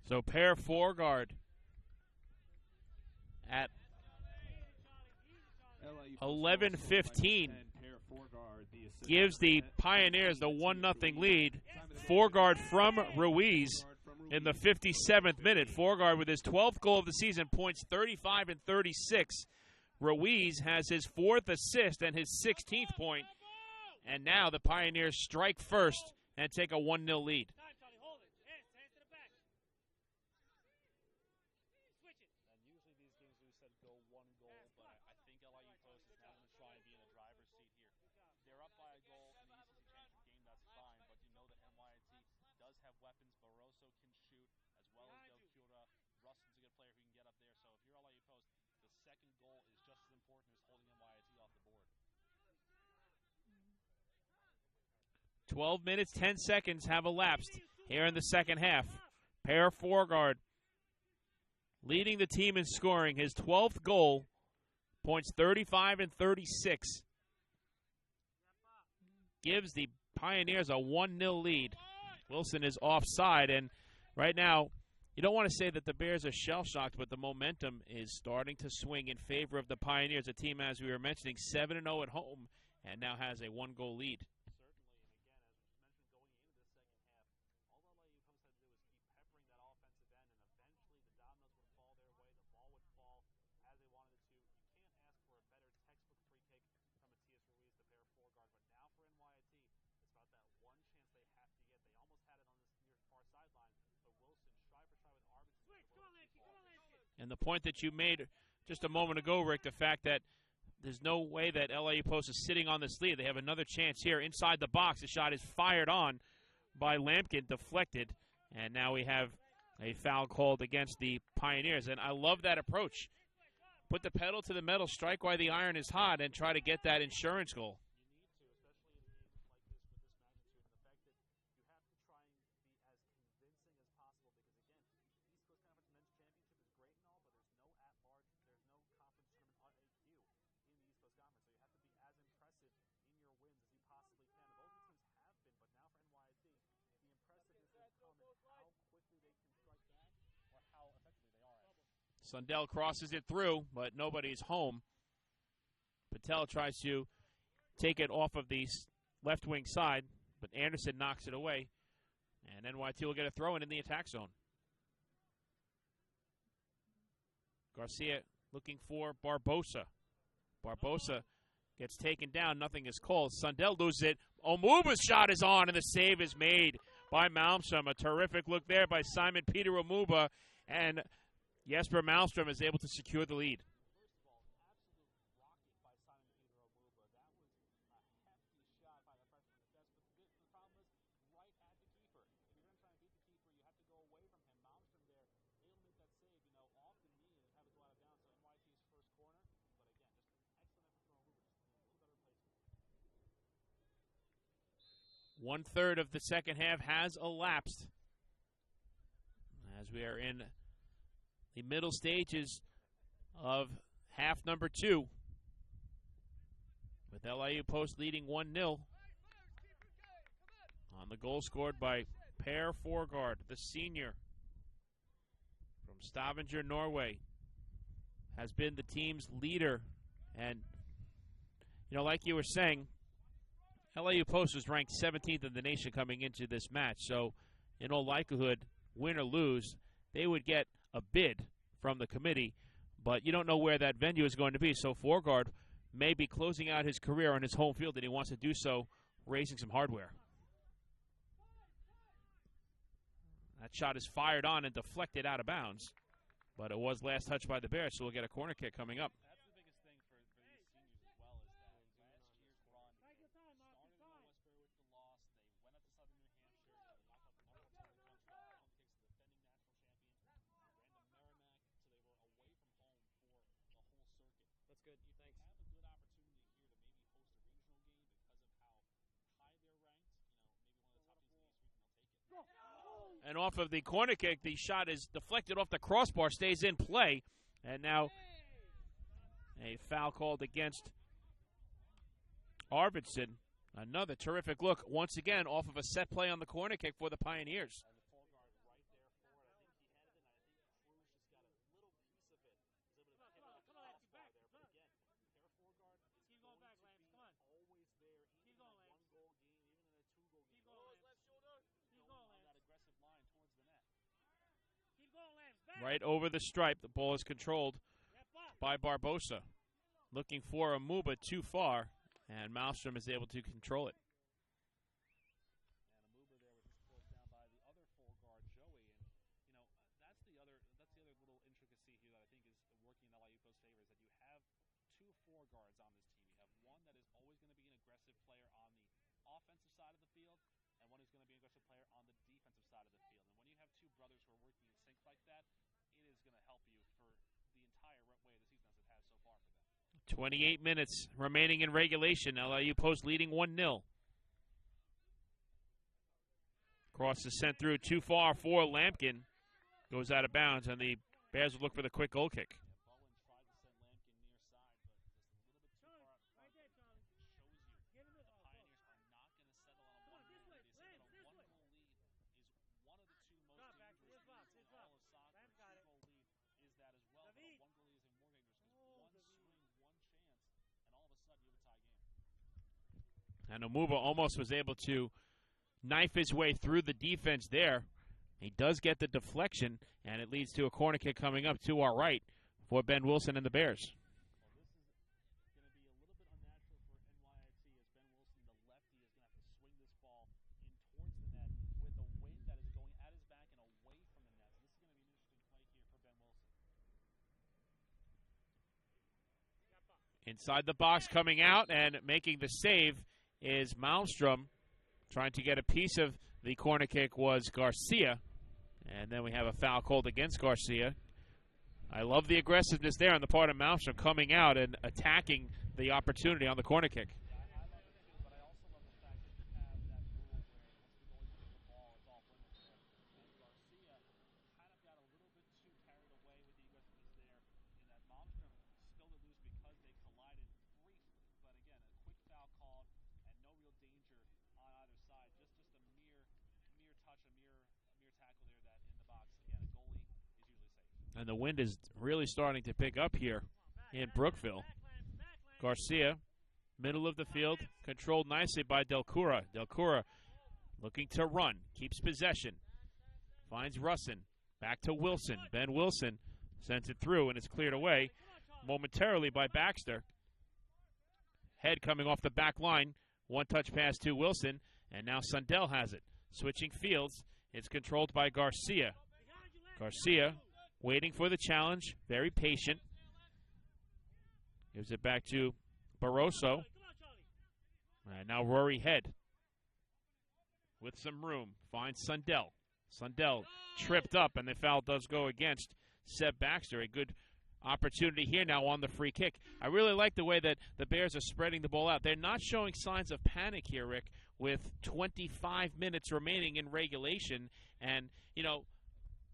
So Per Foreguard at 11:15 gives the Pioneers the 1-0 lead. Foreguard from Ruiz in the 57th minute. Foreguard with his 12th goal of the season, points 35 and 36. Ruiz has his 4th assist and his 16th point. And now the Pioneers strike first and take a 1-0 lead. have weapons. Barroso can shoot, as well as Del Cura. Rustin's a good player who can get up there. So if you're LIU Post, the second goal is just as important as holding NYIT off the board. 12 minutes, 10 seconds have elapsed here in the second half. Per Forsgaard leading the team in scoring. His 12th goal, points 35 and 36. Gives the Pioneers a 1-0 lead. Wilson is offside, and right now, you don't want to say that the Bears are shell-shocked, but the momentum is starting to swing in favor of the Pioneers, a team, as we were mentioning, 7-0 at home, and now has a 1-goal lead. And the point that you made just a moment ago, Rick, the fact that there's no way that LIU Post is sitting on this lead. They have another chance here inside the box. The shot is fired on by Lampkin, deflected, and now we have a foul called against the Pioneers. And I love that approach. Put the pedal to the metal, strike while the iron is hot, and try to get that insurance goal. Sundell crosses it through, but nobody's home. Patel tries to take it off of the left wing side, but Anderson knocks it away. And NYT will get a throw in the attack zone. Garcia looking for Barbosa. Barbosa gets taken down. Nothing is called. Sundell loses it. Omuba's shot is on, and the save is made by Malmstrom. A terrific look there by Simon Peter Omuba, and Jesper Malmstrom is able to secure the lead. One-third of the second half has elapsed as we are in the middle stages of half number 2, with LIU Post leading 1-0 on the goal scored by Per Forsgaard, the senior from Stavanger, Norway, has been the team's leader. And, you know, like you were saying, LIU Post was ranked 17th in the nation coming into this match. So, in all likelihood, win or lose, they would get a bid from the committee. But you don't know where that venue is going to be. So, Forsgaard may be closing out his career on his home field, and he wants to do so raising some hardware. That shot is fired on and deflected out of bounds. But it was last touched by the Bears, so we'll get a corner kick coming up. And off of the corner kick, the shot is deflected off the crossbar, stays in play. And now a foul called against Arvidsson. Another terrific look, once again, off of a set play on the corner kick for the Pioneers. Right over the stripe. The ball is controlled by Barbosa. Looking for Omuba too far, and Malmstrom is able to control it. Guards on this team. You have one that is always going to be an aggressive player on the offensive side of the field, and and one who's going to be an aggressive player on the defensive side of the field. And when you have two brothers who are working in sync like that, it is going to help you for the entire way of the season as it has so far for them. 28 minutes remaining in regulation. LIU Post leading 1-0. Cross is sent through too far for Lampkin. Goes out of bounds, and the Bears will look for the quick goal kick. And Omuba almost was able to knife his way through the defense there. He does get the deflection, and it leads to a corner kick coming up to our right for Ben Wilson and the Bears. Inside the box, coming out and making the save is Malmstrom. Trying to get a piece of the corner kick was Garcia. And then we have a foul called against Garcia. I love the aggressiveness there on the part of Malmstrom coming out and attacking the opportunity on the corner kick. And the wind is really starting to pick up here in Brookville. Garcia, middle of the field, controlled nicely by Del Cura. Del Cura looking to run, keeps possession, finds Russin, back to Wilson. Ben Wilson sends it through, and it's cleared away momentarily by Baxter. Head coming off the back line, one-touch pass to Wilson, and now Sundell has it. Switching fields, it's controlled by Garcia. Garcia waiting for the challenge, very patient. Gives it back to Barroso. And now Rory Head with some room. Finds Sundell. Sundell tripped up, and the foul does go against Seb Baxter. A good opportunity here now on the free kick. I really like the way that the Bears are spreading the ball out. They're not showing signs of panic here, Rick, with 25 minutes remaining in regulation. And, you know,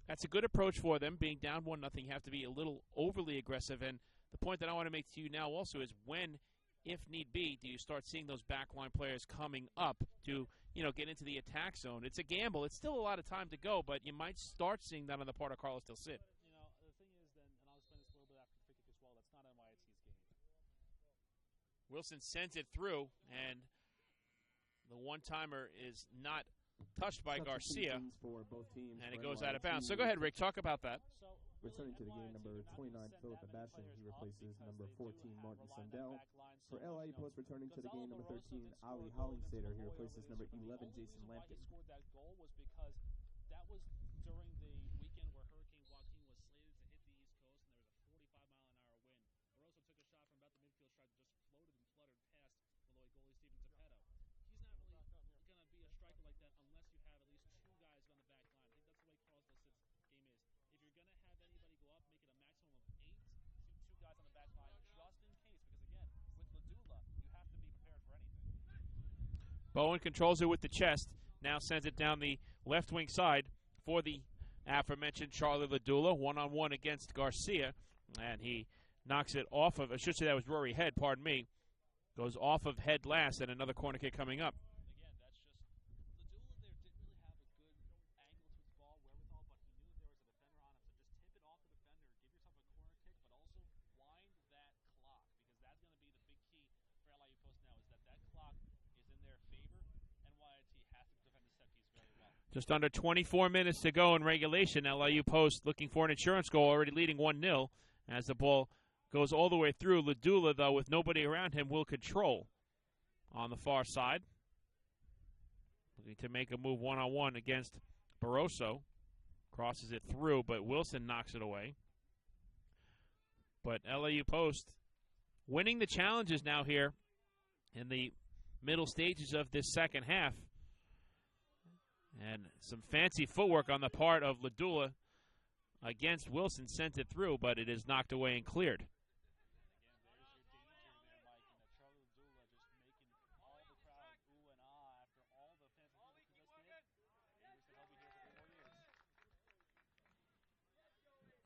that's a good approach for them. Being down 1-0, you have to be a little overly aggressive. And the point that I want to make to you now also is when, if need be, do you start seeing those backline players coming up to, you know, get into the attack zone? It's a gamble. It's still a lot of time to go, but you might start seeing that on the part of Carlos Del Cid. You know, the thing is then, and I'll explain this a little bit after the free kick as well, that's not NYIT's game. Wilson sends it through, and the one-timer is not touched by Garcia, and it goes out of bounds. So go ahead, Rick, talk about that. Returning to the game, number 29, Philip Sebastian. He replaces number 14, Martin Sundell. For LIU Post, returning to the game, number 13, Ali Hollingstader. He replaces number 11, Jason Lampkin. He scored that goal was because that was during the weekend where Hurricane Joaquin was slated to hit the East Coast, and there was a 45-mile-an-hour wind. Barroso took a shot from about the midfield stripe, just floated and fluttered past below goalie Steven Tepetto. He's not really going to be a striker like that unless you have at least two guys on the back line. I think that's the way Carlos Del Cid's game is. If you're going to have anybody go up, make it a maximum of 8, two guys on the back line, just in case. Because, again, with Ladula, you have to be prepared for anything. Bowen controls it with the chest. Now sends it down the left wing side for the aforementioned Charlie Ladula. One-on-one against Garcia. And he knocks it off of, I should say that was Rory Head, pardon me. Goes off of Head last, and another corner kick coming up. Just under 24 minutes to go in regulation. LIU Post looking for an insurance goal, already leading 1-0 as the ball goes all the way through. Ladula, though, with nobody around him, will control on the far side. Looking to make a move one-on-one against Barroso. Crosses it through, but Wilson knocks it away. But LIU Post winning the challenges now here in the middle stages of this second half. And some fancy footwork on the part of Ladula against Wilson sent it through, but it is knocked away and cleared.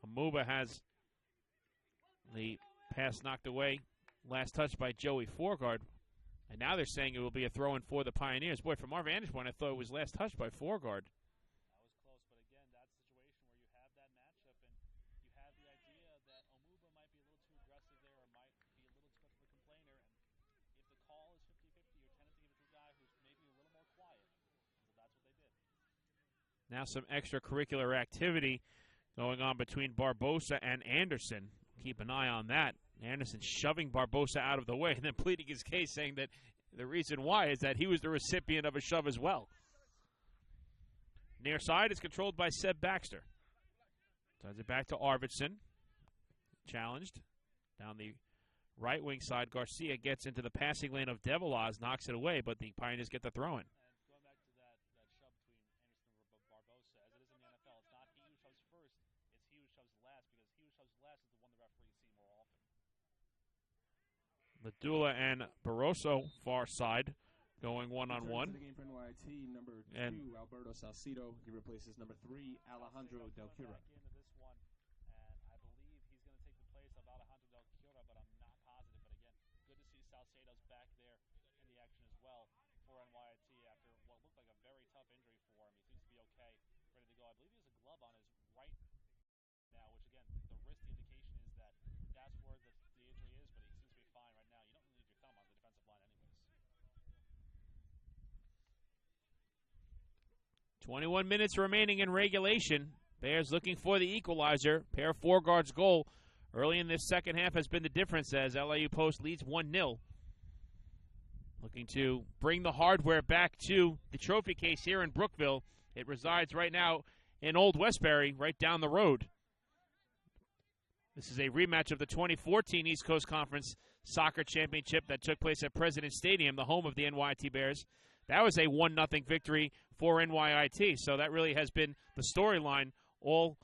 Amuba has the pass knocked away. Last touch by Joey Forgard. And now they're saying it will be a throw-in for the Pioneers. Boy, from our vantage point, I thought it was last touch by Forgard. Now some extracurricular activity going on between Barbosa and Anderson. Keep an eye on that. Anderson shoving Barbosa out of the way and then pleading his case, saying that the reason why is that he was the recipient of a shove as well. Near side is controlled by Seb Baxter. Sends it back to Arvidsson. Challenged. Down the right wing side, Garcia gets into the passing lane of Devilaz, knocks it away, but the Pioneers get the throw-in. Ladula and Barroso, far side, going one-on-one. The game for NYIT, number 2, Alberto Salcido. He replaces number 3, Alejandro Del Cura. Now, 21 minutes remaining in regulation. Bears looking for the equalizer. Per Forgard's goal early in this second half has been the difference as LIU Post leads 1-0. Looking to bring the hardware back to the trophy case here in Brookville. It resides right now in Old Westbury, right down the road. This is a rematch of the 2014 East Coast Conference Soccer Championship that took place at President Stadium, the home of the NYIT Bears. That was a 1-0 victory for NYIT, so that really has been the storyline all,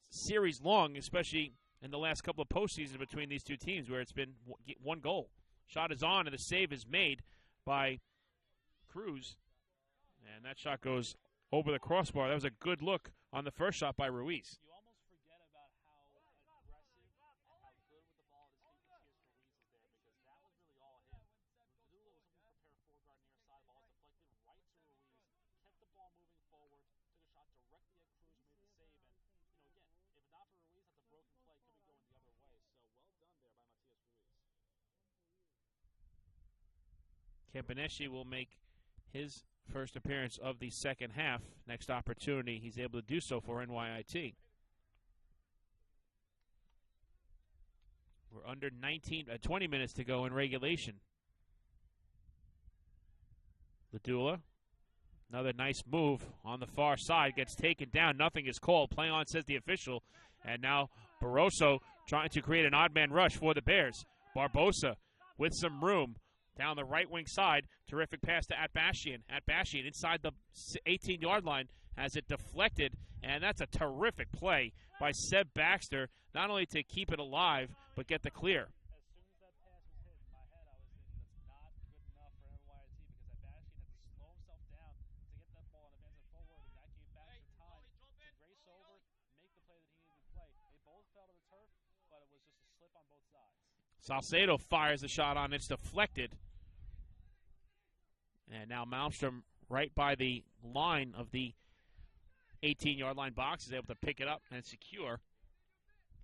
series long, especially in the last couple of postseasons between these two teams where it's been one goal. Shot is on, and the save is made by Cruz. And that shot goes over the crossbar. That was a good look on the first shot by Ruiz. Campaneschi will make his first appearance of the second half. Next opportunity, he's able to do so for NYIT. We're under 20 minutes to go in regulation. Ladula, another nice move on the far side, gets taken down. Nothing is called. Play on, says the official. And now Barroso trying to create an odd man rush for the Bears. Barbosa with some room. Down the right wing side, terrific pass to Atbashian. Atbashian inside the 18-yard line has it deflected, and that's a terrific play by Seb Baxter, not only to keep it alive, but get the clear. Salcedo fires the shot on. It's deflected. And now Malmstrom, right by the line of the 18-yard line box, is able to pick it up and secure.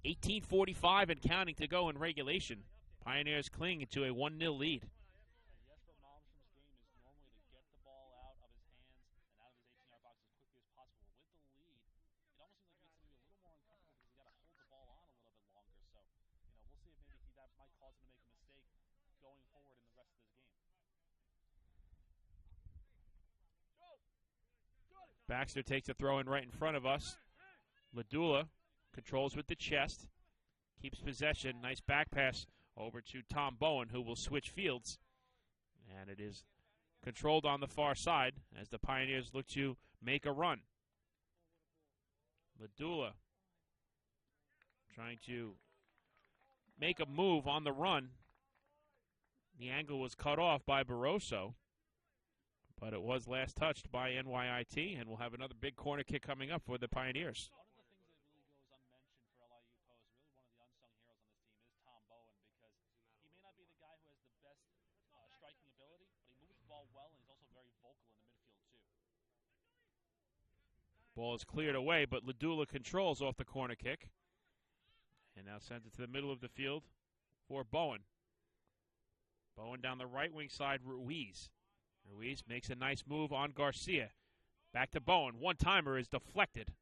18:45 and counting to go in regulation. Pioneers cling to a 1-0 lead. Baxter takes a throw in right in front of us. Ladula controls with the chest. Keeps possession. Nice back pass over to Tom Bowen, who will switch fields. And it is controlled on the far side as the Pioneers look to make a run. Ladula trying to make a move on the run. The angle was cut off by Barroso, but it was last touched by NYIT, and we'll have another big corner kick coming up for the Pioneers. One of the things that really goes unmentioned for LIU Post, really one of the unsung heroes on this team, is Tom Bowen, because he may not be the guy who has the best striking ability, but he moves the ball well, and he's also very vocal in the midfield, too. Ball is cleared away, but Ladula controls off the corner kick. And now sends it to the middle of the field for Bowen. Bowen down the right wing side, Ruiz. Ruiz makes a nice move on Garcia. Back to Bowen. One-timer is deflected.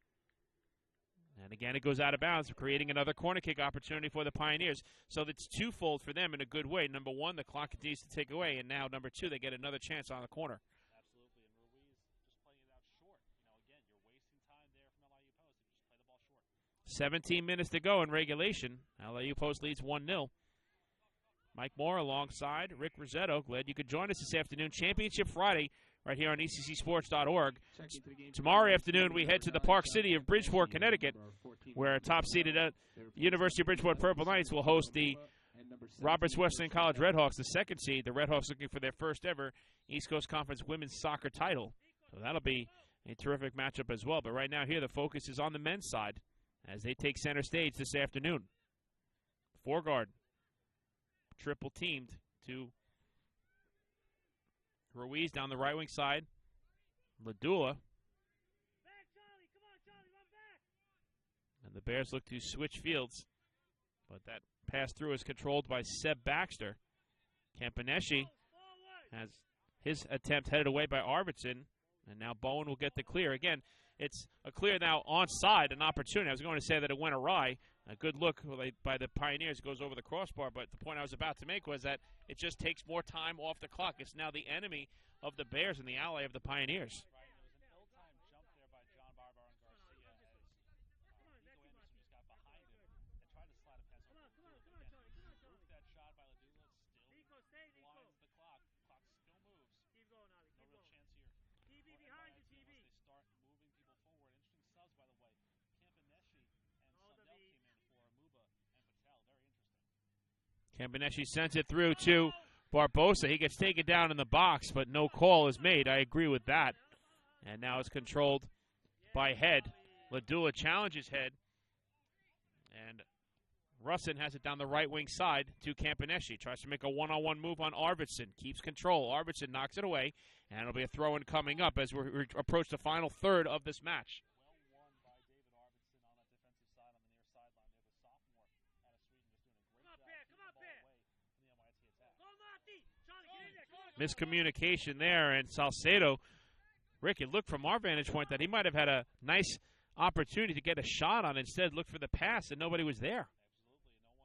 And again, it goes out of bounds, creating another corner kick opportunity for the Pioneers. So it's twofold for them in a good way. Number one, the clock continues to tick away, and now number two, they get another chance on the corner. Absolutely, and Ruiz just playing it out short. Again, you're wasting time there from LIU Post if you just play the ball short. 17 minutes to go in regulation. LIU Post leads 1-0. Mike Moore alongside Rick Rosetto. Glad you could join us this afternoon. Championship Friday right here on ECCSports.org. Tomorrow afternoon, we head to the Park City of Bridgeport, Connecticut, where top-seeded University of Bridgeport Purple Knights will host the Roberts Wesleyan College Redhawks, the second seed. The Redhawks looking for their first ever East Coast Conference women's soccer title. So that'll be a terrific matchup as well. But right now here, the focus is on the men's side as they take center stage this afternoon. Foreguard, triple teamed to Ruiz down the right wing side. Ladula. And the Bears look to switch fields. But that pass through is controlled by Seb Baxter. Campaneschi has his attempt headed away by Arvidsson. And now Bowen will get the clear. Again, it's a clear now onside, an opportunity. I was going to say that it went awry. A good look by the Pioneers goes over the crossbar, but the point I was about to make was that it just takes more time off the clock. It's now the enemy of the Bears and the ally of the Pioneers. Right, there was an ill-timed jump there by John Barber on Garcia as Nico Anderson just got behind him and tried to slide a pass over to Ladula. But again, if you root that shot by Ladula, it still blinds the clock. Clock still moves. No real chance here. TV behind you, TV. Once they start moving people forward. Interesting subs, by the way. Campaneschi and Sundell came in for Amuba and Patel. Very interesting. Campaneschi sends it through to Barbosa. He gets taken down in the box, but no call is made. I agree with that. And now it's controlled by Head. Ladula challenges Head. And Russin has it down the right wing side to Campaneschi. Tries to make a one-on-one move on Arvidsson. Keeps control. Arvidsson knocks it away. And it'll be a throw-in coming up as we approach the final third of this match. Well won by David Arvidsson on that defensive side on the near sideline there. The sophomore out of Sweden just doing a great job keeping the ball away from the NYIT attack. Miscommunication there, and Salcedo, Rick, it looked from our vantage point that he might have had a nice opportunity to get a shot on. Instead, looked for the pass, and nobody was there. Absolutely. No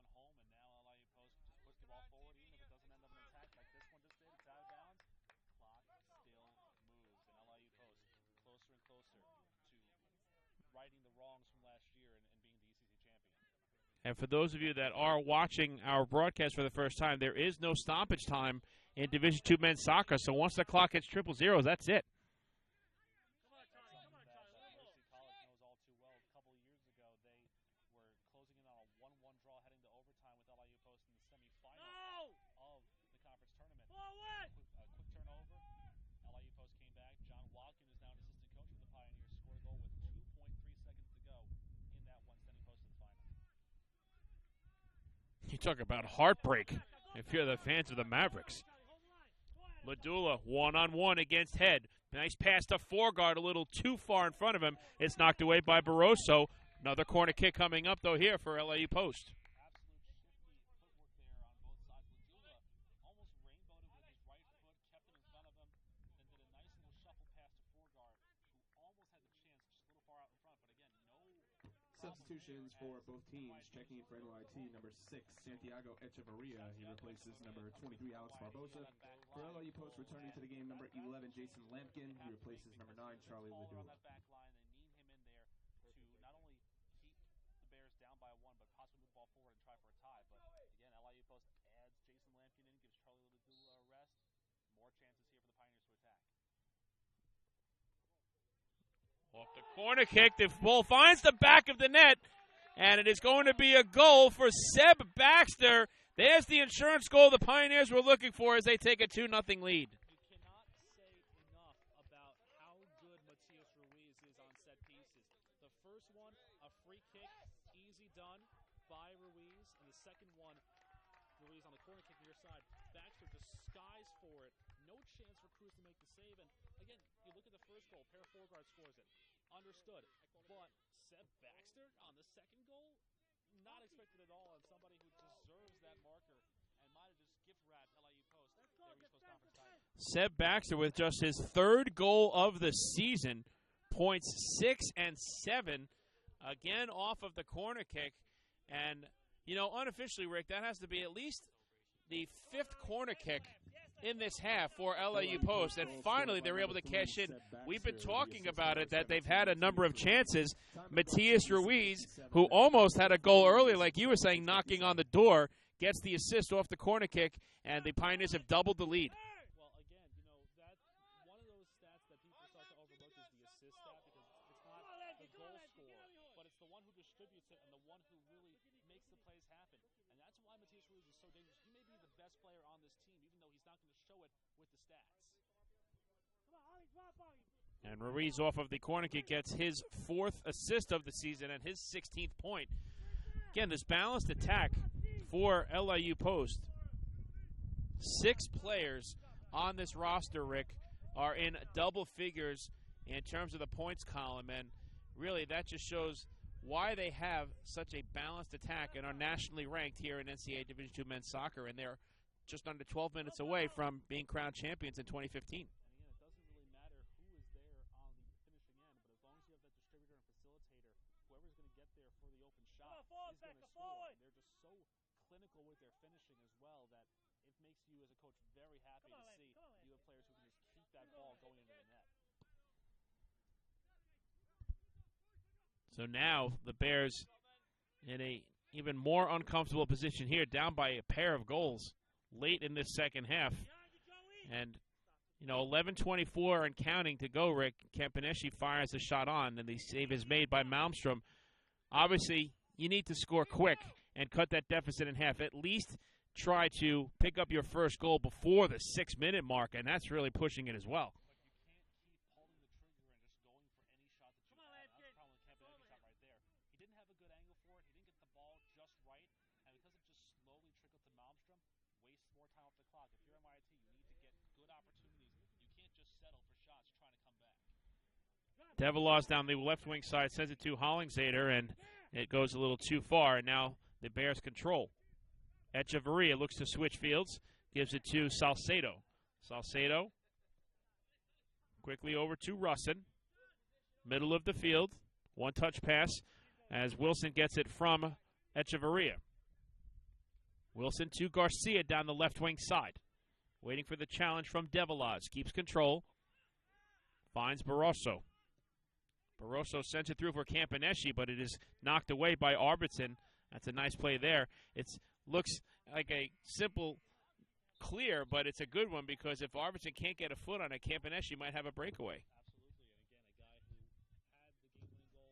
one home, and now LIU Post just push the ball forward. Even if it doesn't end up in an attack like this one just did, it's out of bounds. Clock still moves, and LIU Post closer and closer to righting the wrongs from last year and being the ECC champion. And for those of you that are watching our broadcast for the first time, there is no stoppage time in Division II men's soccer. So once the clock hits 000, that's it. Mercy College knows all too well. A couple of years ago, they were closing in on a 1-1 draw heading to overtime with LIU Post in the semifinals of the conference tournament. Quick turnover. LIU Post came back. John Watkins is now an assistant coach for the Pioneers. Scored a goal with 2.3 seconds to go in that one, sending Post to the final. You talk about heartbreak if you're the fans of the Mavericks. Ladula one-on-one against Head. Nice pass to Foreguard, a little too far in front of him. It's knocked away by Barroso. Another corner kick coming up, though, here for LIU Post. Substitutions for both teams. Checking in for NYIT, number 6, Santiago Echevarria. He replaces number 23, Alex Barbosa. For LIU Post, returning to the game, number 11, Jason Lampkin. He replaces number 9, Charlie Ladula. On that back line, they need him in there to not only keep the Bears down by 1, but possibly move the ball forward and try for a tie. But again, LIU Post adds Jason Lampkin in, gives Charlie Ladula a rest. More chances here for the Pioneers to Off the corner kick, the ball finds the back of the net, and it is going to be a goal for Seb Baxter. There's the insurance goal the Pioneers were looking for as they take a 2-0 lead. You cannot say enough about how good Matias Ruiz is on set pieces. The first one, a free kick, easy done by Ruiz, and the second one, Ruiz on the corner kick near side. Baxter disguised for it. No chance for Cruz to make the save. And again, you look at the first goal, Per Forgaard scores it. Understood. But Seb Baxter on the second goal, not expected at all, and somebody who deserves that marker and might have just gift wrapped LIU Post their East Coast Conference title. Seb Baxter with just his third goal of the season, points 6 and 7, again off of the corner kick. And, you know, unofficially, Rick, that has to be at least the 5th corner kick in this half for LIU Post, and finally they're able to cash in. We've been talking about it, that they've had a number of chances. Matias Ruiz, who almost had a goal earlier, like you were saying, knocking on the door, gets the assist off the corner kick, and the Pioneers have doubled the lead. Well, again, you know, that's one of those stats that people start to overlook is the assist stat, because it's not the goal scorer, but it's the one who distributes it and the one who really makes the plays happen. And that's why Matias Ruiz is so dangerous. He may be the best player on this team, even though he's not going to show it with the stats. And Ruiz off of the corner kick gets his 4th assist of the season and his 16th point. Again, this balanced attack for LIU Post. 6 players on this roster, Rick, are in double figures in terms of the points column, and really that just shows why they have such a balanced attack and are nationally ranked here in NCAA Division II men's soccer, and they're just under 12 minutes away from being crowned champions in 2015. And again, it doesn't really matter who is there on the finishing end, but as long as you have that distributor and facilitator, whoever's going to get there for the open shot is going to score. And they're just so clinical with their finishing as well that it makes you as a coach very happy to see you have players who can just keep that ball going into the net. So now the Bears in a even more uncomfortable position here, down by a pair of goals late in this second half. And, you know, 11:24 and counting to go, Rick. Campaneschi fires a shot on, and the save is made by Malmstrom. Obviously, you need to score quick and cut that deficit in half. At least try to pick up your first goal before the 6-minute mark, and that's really pushing it as well. Devilos down the left wing side sends it to Hollingseder, and it goes a little too far, and now the Bears control. Echeverria looks to switch fields, gives it to Salcedo. Salcedo quickly over to Russin. Middle of the field, one-touch pass as Wilson gets it from Echeverria. Wilson to Garcia down the left wing side. Waiting for the challenge from Devilos. Keeps control. Finds Barroso. Barroso sends it through for Campaneschi, but it is knocked away by Arvidsson. That's a nice play there. It looks like a simple clear, but it's a good one because if Arvidsson can't get a foot on it, Campaneschi might have a breakaway.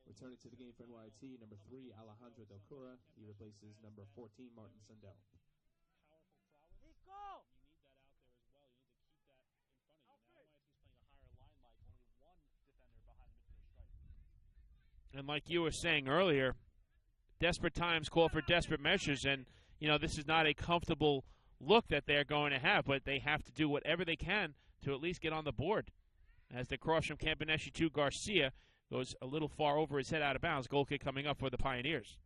Returning to the game for NYIT, number 3, Alejandro Del Cura. He replaces number 14, Martin Sundell. And like you were saying earlier, desperate times call for desperate measures. And, you know, this is not a comfortable look that they're going to have, but they have to do whatever they can to at least get on the board. As the cross from Campaneschi to Garcia goes a little far over his head out of bounds. Goal kick coming up for the Pioneers.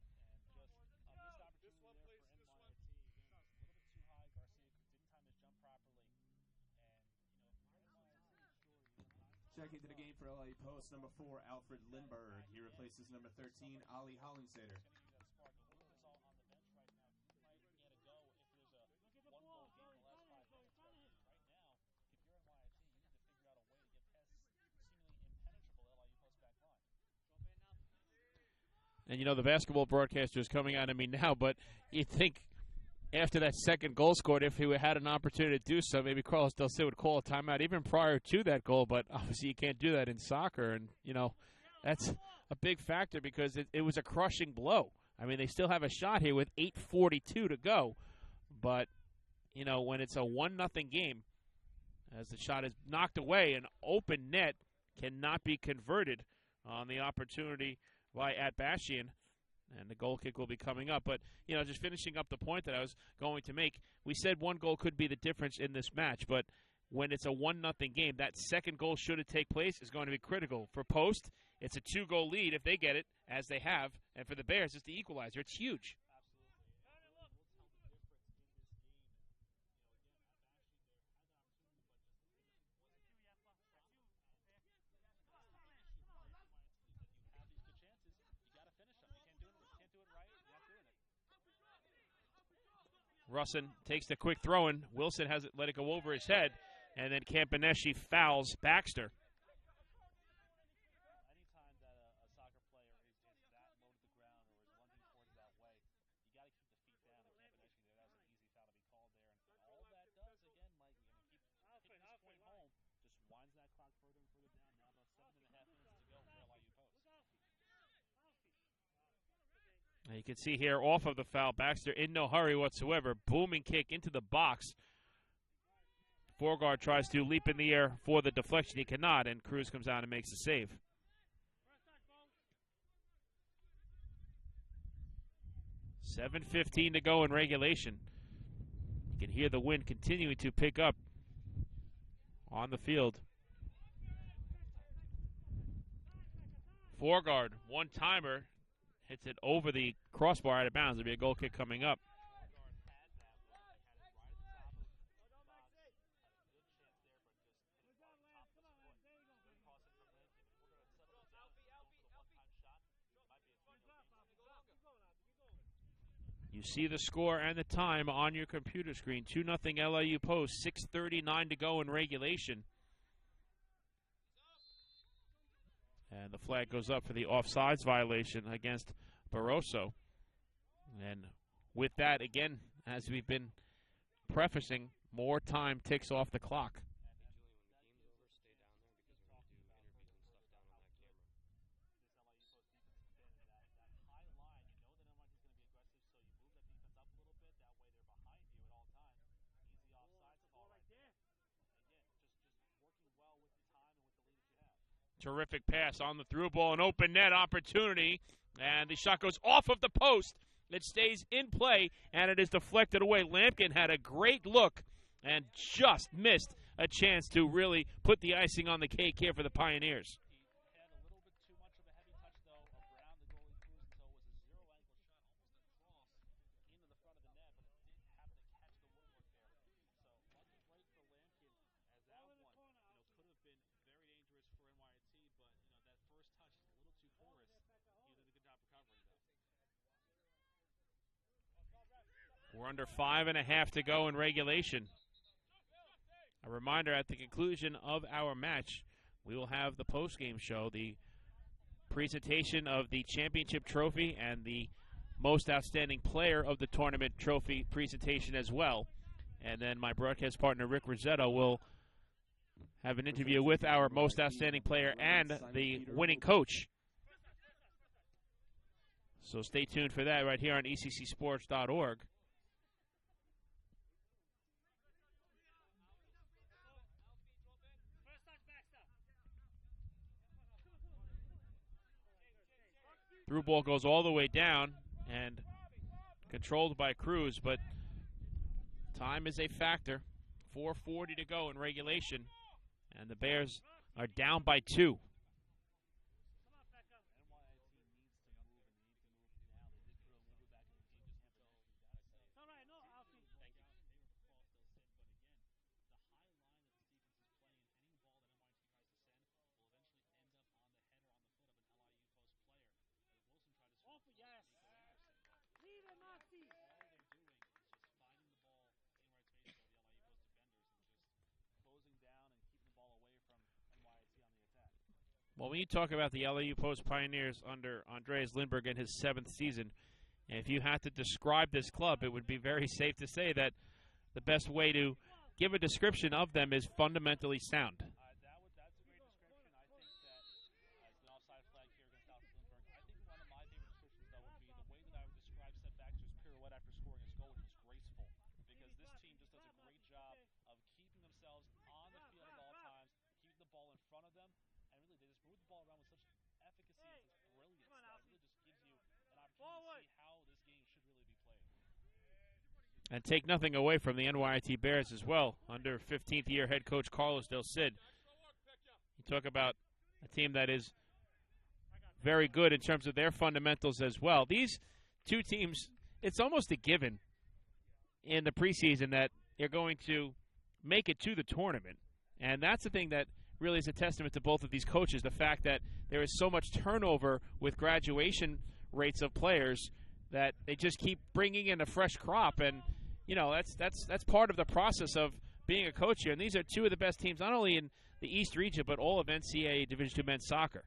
Checking to the game for LIU Post, number 4, Alfred Lindberg. He replaces number 13, Ali Hollingseder. And, you know, the basketball broadcaster is coming out of me now, but you think after that second goal scored, if he had an opportunity to do so, maybe Carlos Del Cid would call a timeout even prior to that goal, but obviously you can't do that in soccer, and, you know, that's a big factor because it was a crushing blow. I mean, they still have a shot here with 8:42 to go, but, you know, when it's a 1-0 game, as the shot is knocked away, an open net cannot be converted on the opportunity by Atbashian. And the goal kick will be coming up. But, you know, just finishing up the point that I was going to make, we said one goal could be the difference in this match. But when it's a 1-0 game, that second goal, should it take place, is going to be critical. For Post, it's a 2-goal lead if they get it, as they have. And for the Bears, it's the equalizer. It's huge. Russin takes the quick throw-in. Wilson has it, let it go over his head, and then Campaneschi fouls Baxter. Anytime that a soccer player is that low to the ground or is lunging towards that way, you got to keep the feet down. And Campaneschi there, that was an easy foul to be called there. And all that does, again, Mike, you're going to keep hitting this point home, just winds that clock further and further down. Now about 7.5 minutes to go for LIU Post. You can see here off of the foul, Baxter in no hurry whatsoever. Booming kick into the box. Forgard tries to leap in the air for the deflection. He cannot, and Cruz comes out and makes the save. $7:15 to go in regulation. You can hear the wind continuing to pick up on the field. Forgard, one-timer. Hits it over the crossbar out of bounds. There'll be a goal kick coming up. You see the score and the time on your computer screen. 2-0 LIU Post. 6:39 to go in regulation. And the flag goes up for the offsides violation against Barroso. And with that, again, as we've been prefacing, more time ticks off the clock. Terrific pass on the through ball, an open net opportunity, and the shot goes off of the post. It stays in play, and it is deflected away. Lampkin had a great look and just missed a chance to really put the icing on the cake here for the Pioneers. We're under 5.5 to go in regulation. A reminder, at the conclusion of our match, we will have the post-game show, the presentation of the championship trophy and the most outstanding player of the tournament trophy presentation as well. And then my broadcast partner, Rick Rossetto, will have an interview with our most outstanding player and the winning coach. So stay tuned for that right here on ECCSports.org. Through ball goes all the way down and controlled by Cruz, but time is a factor. 4:40 to go in regulation, and the Bears are down by 2. Well, when you talk about the LIU Post Pioneers under Andreas Lindbergh in his 7th season, And if you had to describe this club, it would be very safe to say that the best way to give a description of them is fundamentally sound. That's a great description. I think that as an offside flag here against Alfred Lindbergh, I think one of my favorite descriptions, though, would be the way that I would describe Seth Baxter's pirouette after scoring his goal, which is graceful. Because this team just does a great job of keeping themselves on the field at all times, keeping the ball in front of them, and really they just move the ball around with such efficacy and such brilliance that it really just gives you an opportunity to see how this game should really be played. And take nothing away from the NYIT Bears as well, under 15th-year head coach Carlos Del Cid. You talk about a team that is very good in terms of their fundamentals as well. These two teams, it's almost a given in the preseason that they're going to make it to the tournament. And that's the thing that really is a testament to both of these coaches, the fact that there is so much turnover with graduation rates of players that they just keep bringing in a fresh crop. And you know, that's part of the process of being a coach here. And these are two of the best teams, not only in the East region, but all of NCAA Division II men's soccer.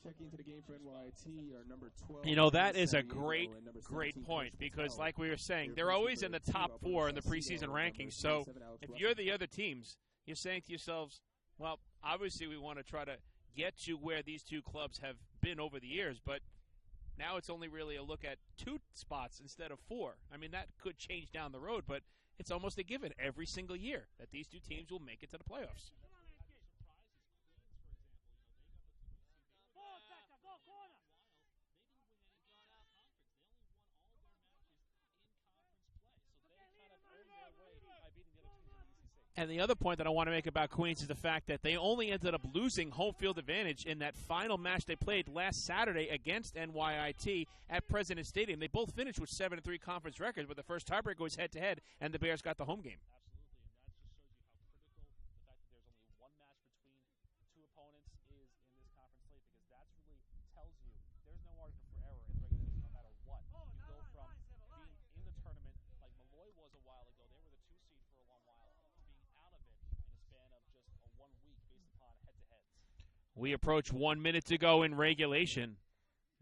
Checking into the game for NYIT are number 12. You know, that is a great point because, like we were saying, they're always in the top 4 in the preseason rankings. So if you're the other teams, you're saying to yourselves, well, obviously we want to try to get to where these two clubs have been over the years, but now it's only really a look at 2 spots instead of 4. I mean, that could change down the road, but it's almost a given every single year that these two teams will make it to the playoffs. And the other point that I want to make about Queens is the fact that they only ended up losing home field advantage in that final match they played last Saturday against NYIT at President Stadium. They both finished with 7-3 conference records, but the first tiebreaker was head-to-head, and the Bears got the home game. Absolutely, and that just shows you how critical the fact that there's only one match between 2 opponents is in this conference slate, because that really tells you there's no margin for error in the regular season no matter what. You go from being in the tournament like Malloy was a while ago, they were the 2 seed for a long while, of just a 1 week based upon head-to-heads. We approach 1 minute to go in regulation.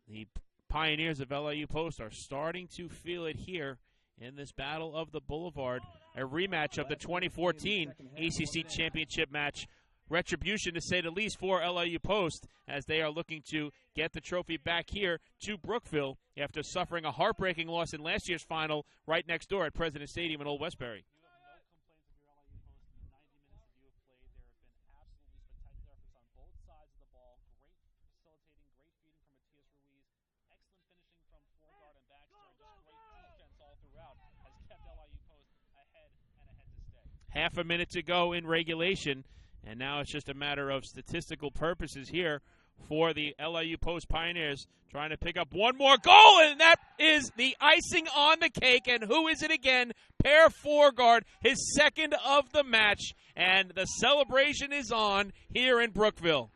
The Pioneers of LIU Post are starting to feel it here in this Battle of the Boulevard, a rematch of the 2014 ECC Championship match. Retribution, to say the least, for LIU Post as they are looking to get the trophy back here to Brookville after suffering a heartbreaking loss in last year's final right next door at President Stadium in Old Westbury. Half a minute to go in regulation, and now it's just a matter of statistical purposes here for the LIU Post Pioneers, trying to pick up one more goal, and that is the icing on the cake. And who is it again? Per Forgard, his second of the match, and the celebration is on here in Brookville.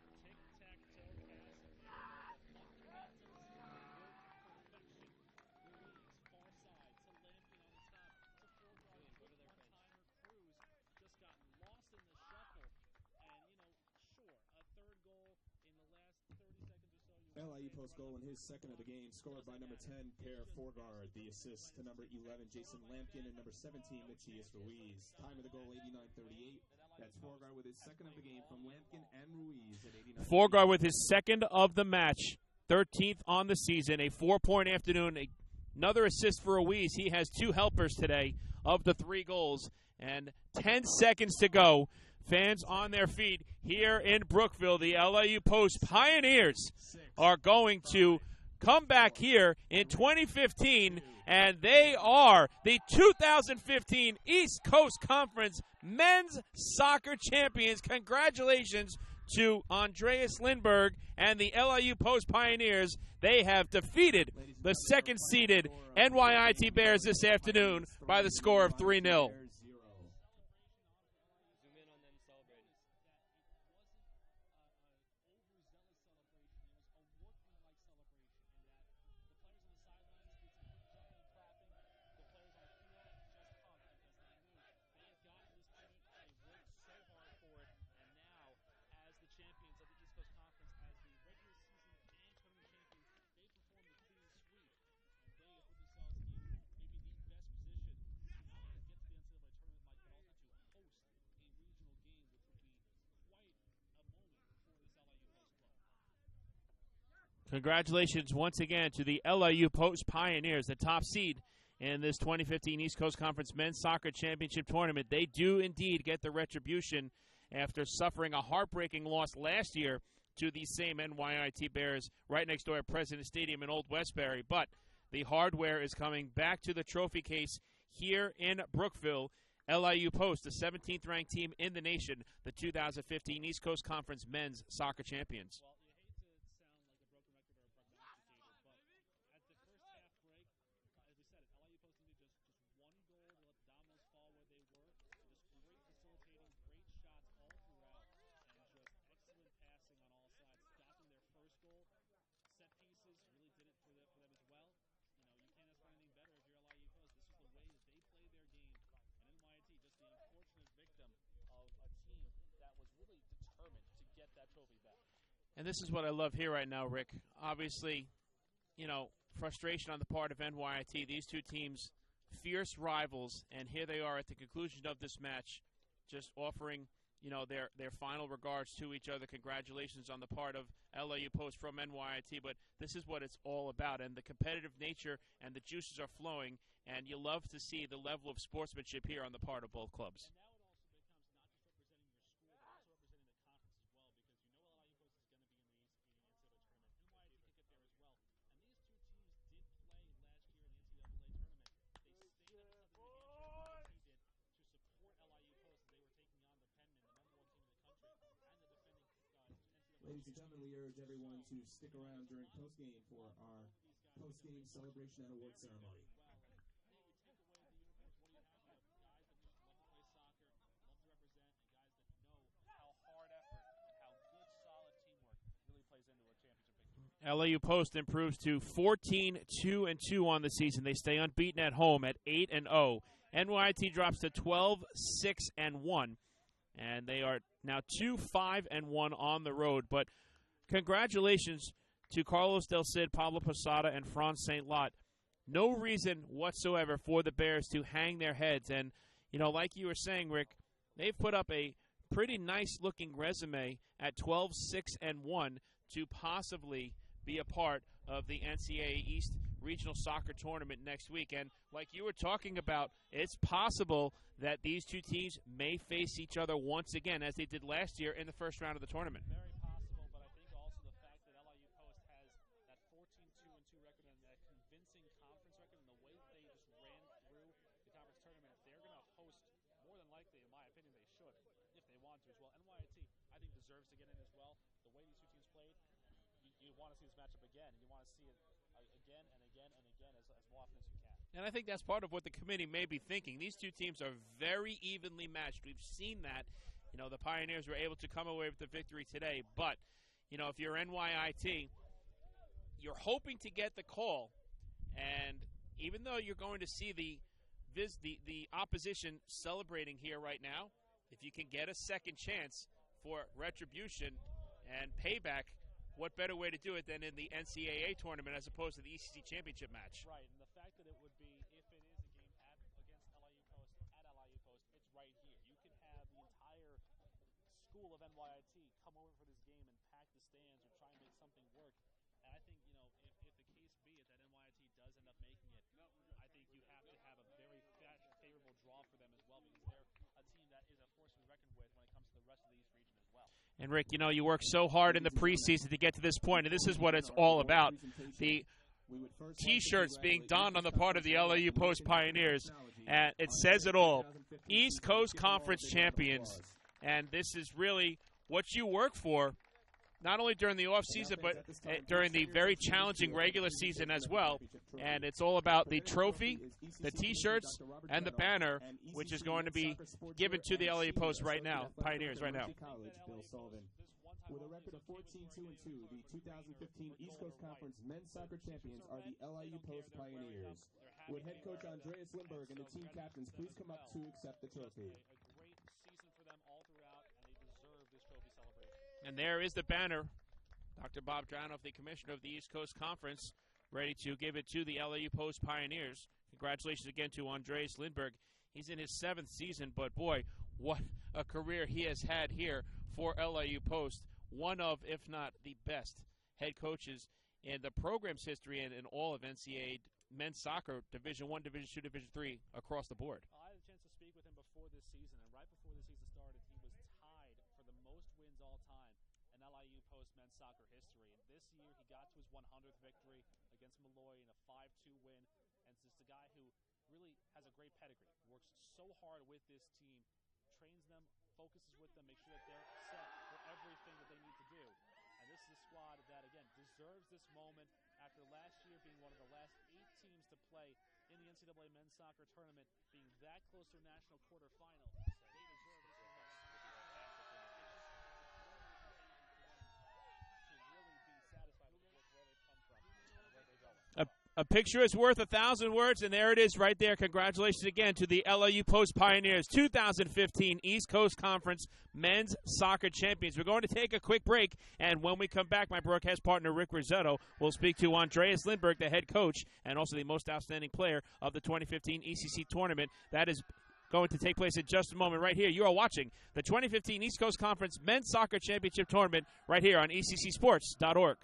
LIU Post goal in his second of the game, scored by number 10, Per Forgard. The assist to number 11, Jason Lampkin, and number 17, Matthias Ruiz. Time of the goal, 89:38. That's Forgard with his second of the game from Lampkin and Ruiz at 89. Forgard with his second of the match, 13th on the season, a 4-point afternoon. Another assist for Ruiz. He has 2 helpers today of the 3 goals, and 10 seconds to go. Fans on their feet here in Brookville. The LIU Post Pioneers are going to come back here in 2015, and they are the 2015 East Coast Conference Men's Soccer Champions. Congratulations to Andreas Lindbergh and the LIU Post Pioneers. They have defeated the second-seeded NYIT Bears this afternoon by the score of 3-0. Congratulations once again to the LIU Post Pioneers, the top seed in this 2015 East Coast Conference Men's Soccer Championship Tournament. They do indeed get the retribution after suffering a heartbreaking loss last year to these same NYIT Bears right next door at President Stadium in Old Westbury. But the hardware is coming back to the trophy case here in Brookville. LIU Post, the 17th ranked team in the nation, the 2015 East Coast Conference Men's Soccer Champions. Well, you hate to sound like a broken record or a prognosticator, but at the first half break, as we said, LIU Post needed just one goal to let the dominoes fall where they were. Just great facilitating, great shots all throughout, and just excellent passing on all sides. Got them their first goal. Set pieces really did it for them as well. You know, you can't ask for anything better if you're LIU Post. This is the way that they play their game. And NYIT, just the unfortunate victim of a team that was really determined to get that trophy back. And this is what I love here right now, Rick. Obviously, you know, frustration on the part of NYIT. These two teams, fierce rivals, and here they are at the conclusion of this match, just offering, you know, their final regards to each other. Congratulations on the part of LIU Post from NYIT, but this is what it's all about, and the competitive nature and the juices are flowing, and you love to see the level of sportsmanship here on the part of both clubs. And now it also becomes not just representing your school, but also representing the conference as well, because you know LIU Post is going to be in the NCAA tournament. NYIT could get there as well. And these two teams did play last year in the NCAA tournament. They stayed at the Southern New Hampshire, NYIT did, to support LIU Post as they were taking on the Penman, the #1 team in the country, and the defending NCAA. Ladies and gentlemen, we urge everyone to stick around during postgame for our postgame celebration and award ceremony. LIU Post improves to 14-2-2 on the season. They stay unbeaten at home at 8-0. NYIT drops to 12-6-1, and they are now 2-5-1 on the road. But congratulations to Carlos Del Cid, Pablo Posada, and Franz St. Lot. No reason whatsoever for the Bears to hang their heads. And, you know, like you were saying, Rick, they've put up a pretty nice-looking resume at 12-6-1 to possibly be a part of the NCAA East Regional Soccer Tournament next week. And like you were talking about, it's possible that these two teams may face each other once again, as they did last year in the first round of the tournament. Very possible, but I think also the fact that LIU Post has that 14-2-2 record and that convincing conference record and the way that they just ran through the conference tournament, they're going to host, more than likely, in my opinion, they should, if they want to as well. NYIT, I think, deserves to get in as well. The way these two teams played, you want to see this matchup again, and you want to see it again and again and again as often as you can. And I think that's part of what the committee may be thinking. These two teams are very evenly matched. We've seen that. You know, the Pioneers were able to come away with the victory today. But, you know, if you're NYIT, you're hoping to get the call. And even though you're going to see the opposition celebrating here right now, if you can get a second chance for retribution and payback, what better way to do it than in the NCAA tournament as opposed to the ECC championship match? Right, and the fact that it would be, if it is a game against LIU Post, at LIU Post, it's right here. You can have the entire school of NYIT come over for this game and pack the stands or try and make something work. And I think, you know, if the case be it that NYIT does end up making it, I think you have to have a very favorable draw for them as well, because they're a team that is a force to be reckoned with when it comes to the rest of the East region as well. And, Rick, you know, you worked so hard in the preseason to get to this point, and this is what it's all about. The T-shirts being donned on the part of the LIU Post Pioneers, and it says it all. East Coast Conference champions, and this is really what you work for, not only during the off-season, but during the very challenging regular season as well. And it's all about the trophy, the T-shirts, and the banner, which is going to be given to the LIU Post right now, Pioneers right now. With a record of 14-2-2, the 2015 East Coast Conference Men's Soccer Champions are the LIU Post Pioneers. Would head coach Andreas Lindberg and the team captains please come up to accept the trophy? A great season for them all throughout, and they deserve this trophy celebration. And there is the banner. Dr. Bob Dranoff, the commissioner of the East Coast Conference, ready to give it to the LIU Post Pioneers. Congratulations again to Andreas Lindberg. He's in his 7th season, but boy, what a career he has had here for LIU Post. One of, if not the best, head coaches in the program's history and in all of NCAA men's soccer, Division I, Division II, Division III, across the board. I had a chance to speak with him before this season, and right before the season started, he was tied for the most wins all time in LIU Post men's soccer history. And this year, he got to his 100th victory against Malloy in a 5-2 win. And it's just a guy who really has a great pedigree, works so hard with this team, trains them, focuses with them, makes sure that they're set for everything that they need to do. And this is a squad that, again, deserves this moment after last year being one of the last 8 teams to play in the NCAA men's soccer tournament, being that close to a national quarterfinal. They deserve this moment to really be satisfied with where they've come from and where they're going. A picture is worth 1,000 words, and there it is right there. Congratulations again to the LIU Post Pioneers 2015 East Coast Conference Men's Soccer Champions. We're going to take a quick break, and when we come back, my broadcast partner Rick Rossetto will speak to Andreas Lindberg, the head coach, and also the most outstanding player of the 2015 ECC tournament. That is going to take place in just a moment right here. You are watching the 2015 East Coast Conference Men's Soccer Championship Tournament right here on ECCSports.org.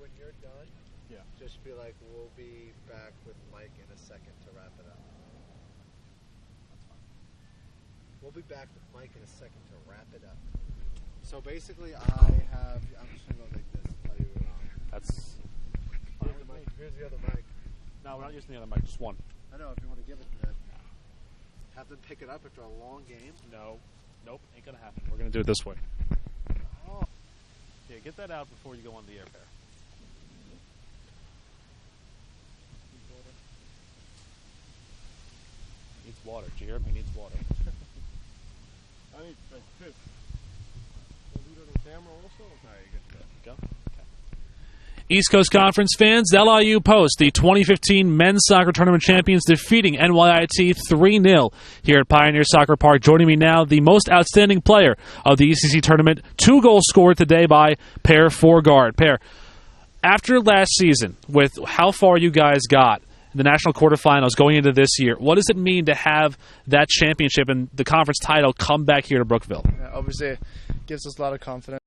When you're done, just be like, we'll be back with Mike in a second to wrap it up. That's fine. We'll be back with Mike in a second to wrap it up. So basically, I'm just going to go like this. Tell you, That's here's the mic. Here's the other mic. No, we're not using the other mic, just one. I know, if you want to give it to them. Have them pick it up after a long game. No. Nope, ain't gonna happen. We're gonna do it this way. Oh. Yeah, get that out before you go on the air pair. Needs water. Jeremy needs water. I need like this. We'll do it on camera also? Alright, you good to go. Go. East Coast Conference fans, LIU Post, the 2015 Men's Soccer Tournament champions, defeating NYIT 3-0 here at Pioneer Soccer Park. Joining me now, the most outstanding player of the ECC tournament, 2 goals scored today by Per Forgaard. Per, after last season, with how far you guys got in the national quarterfinals going into this year, what does it mean to have that championship and the conference title come back here to Brookville? Yeah, obviously, it gives us a lot of confidence.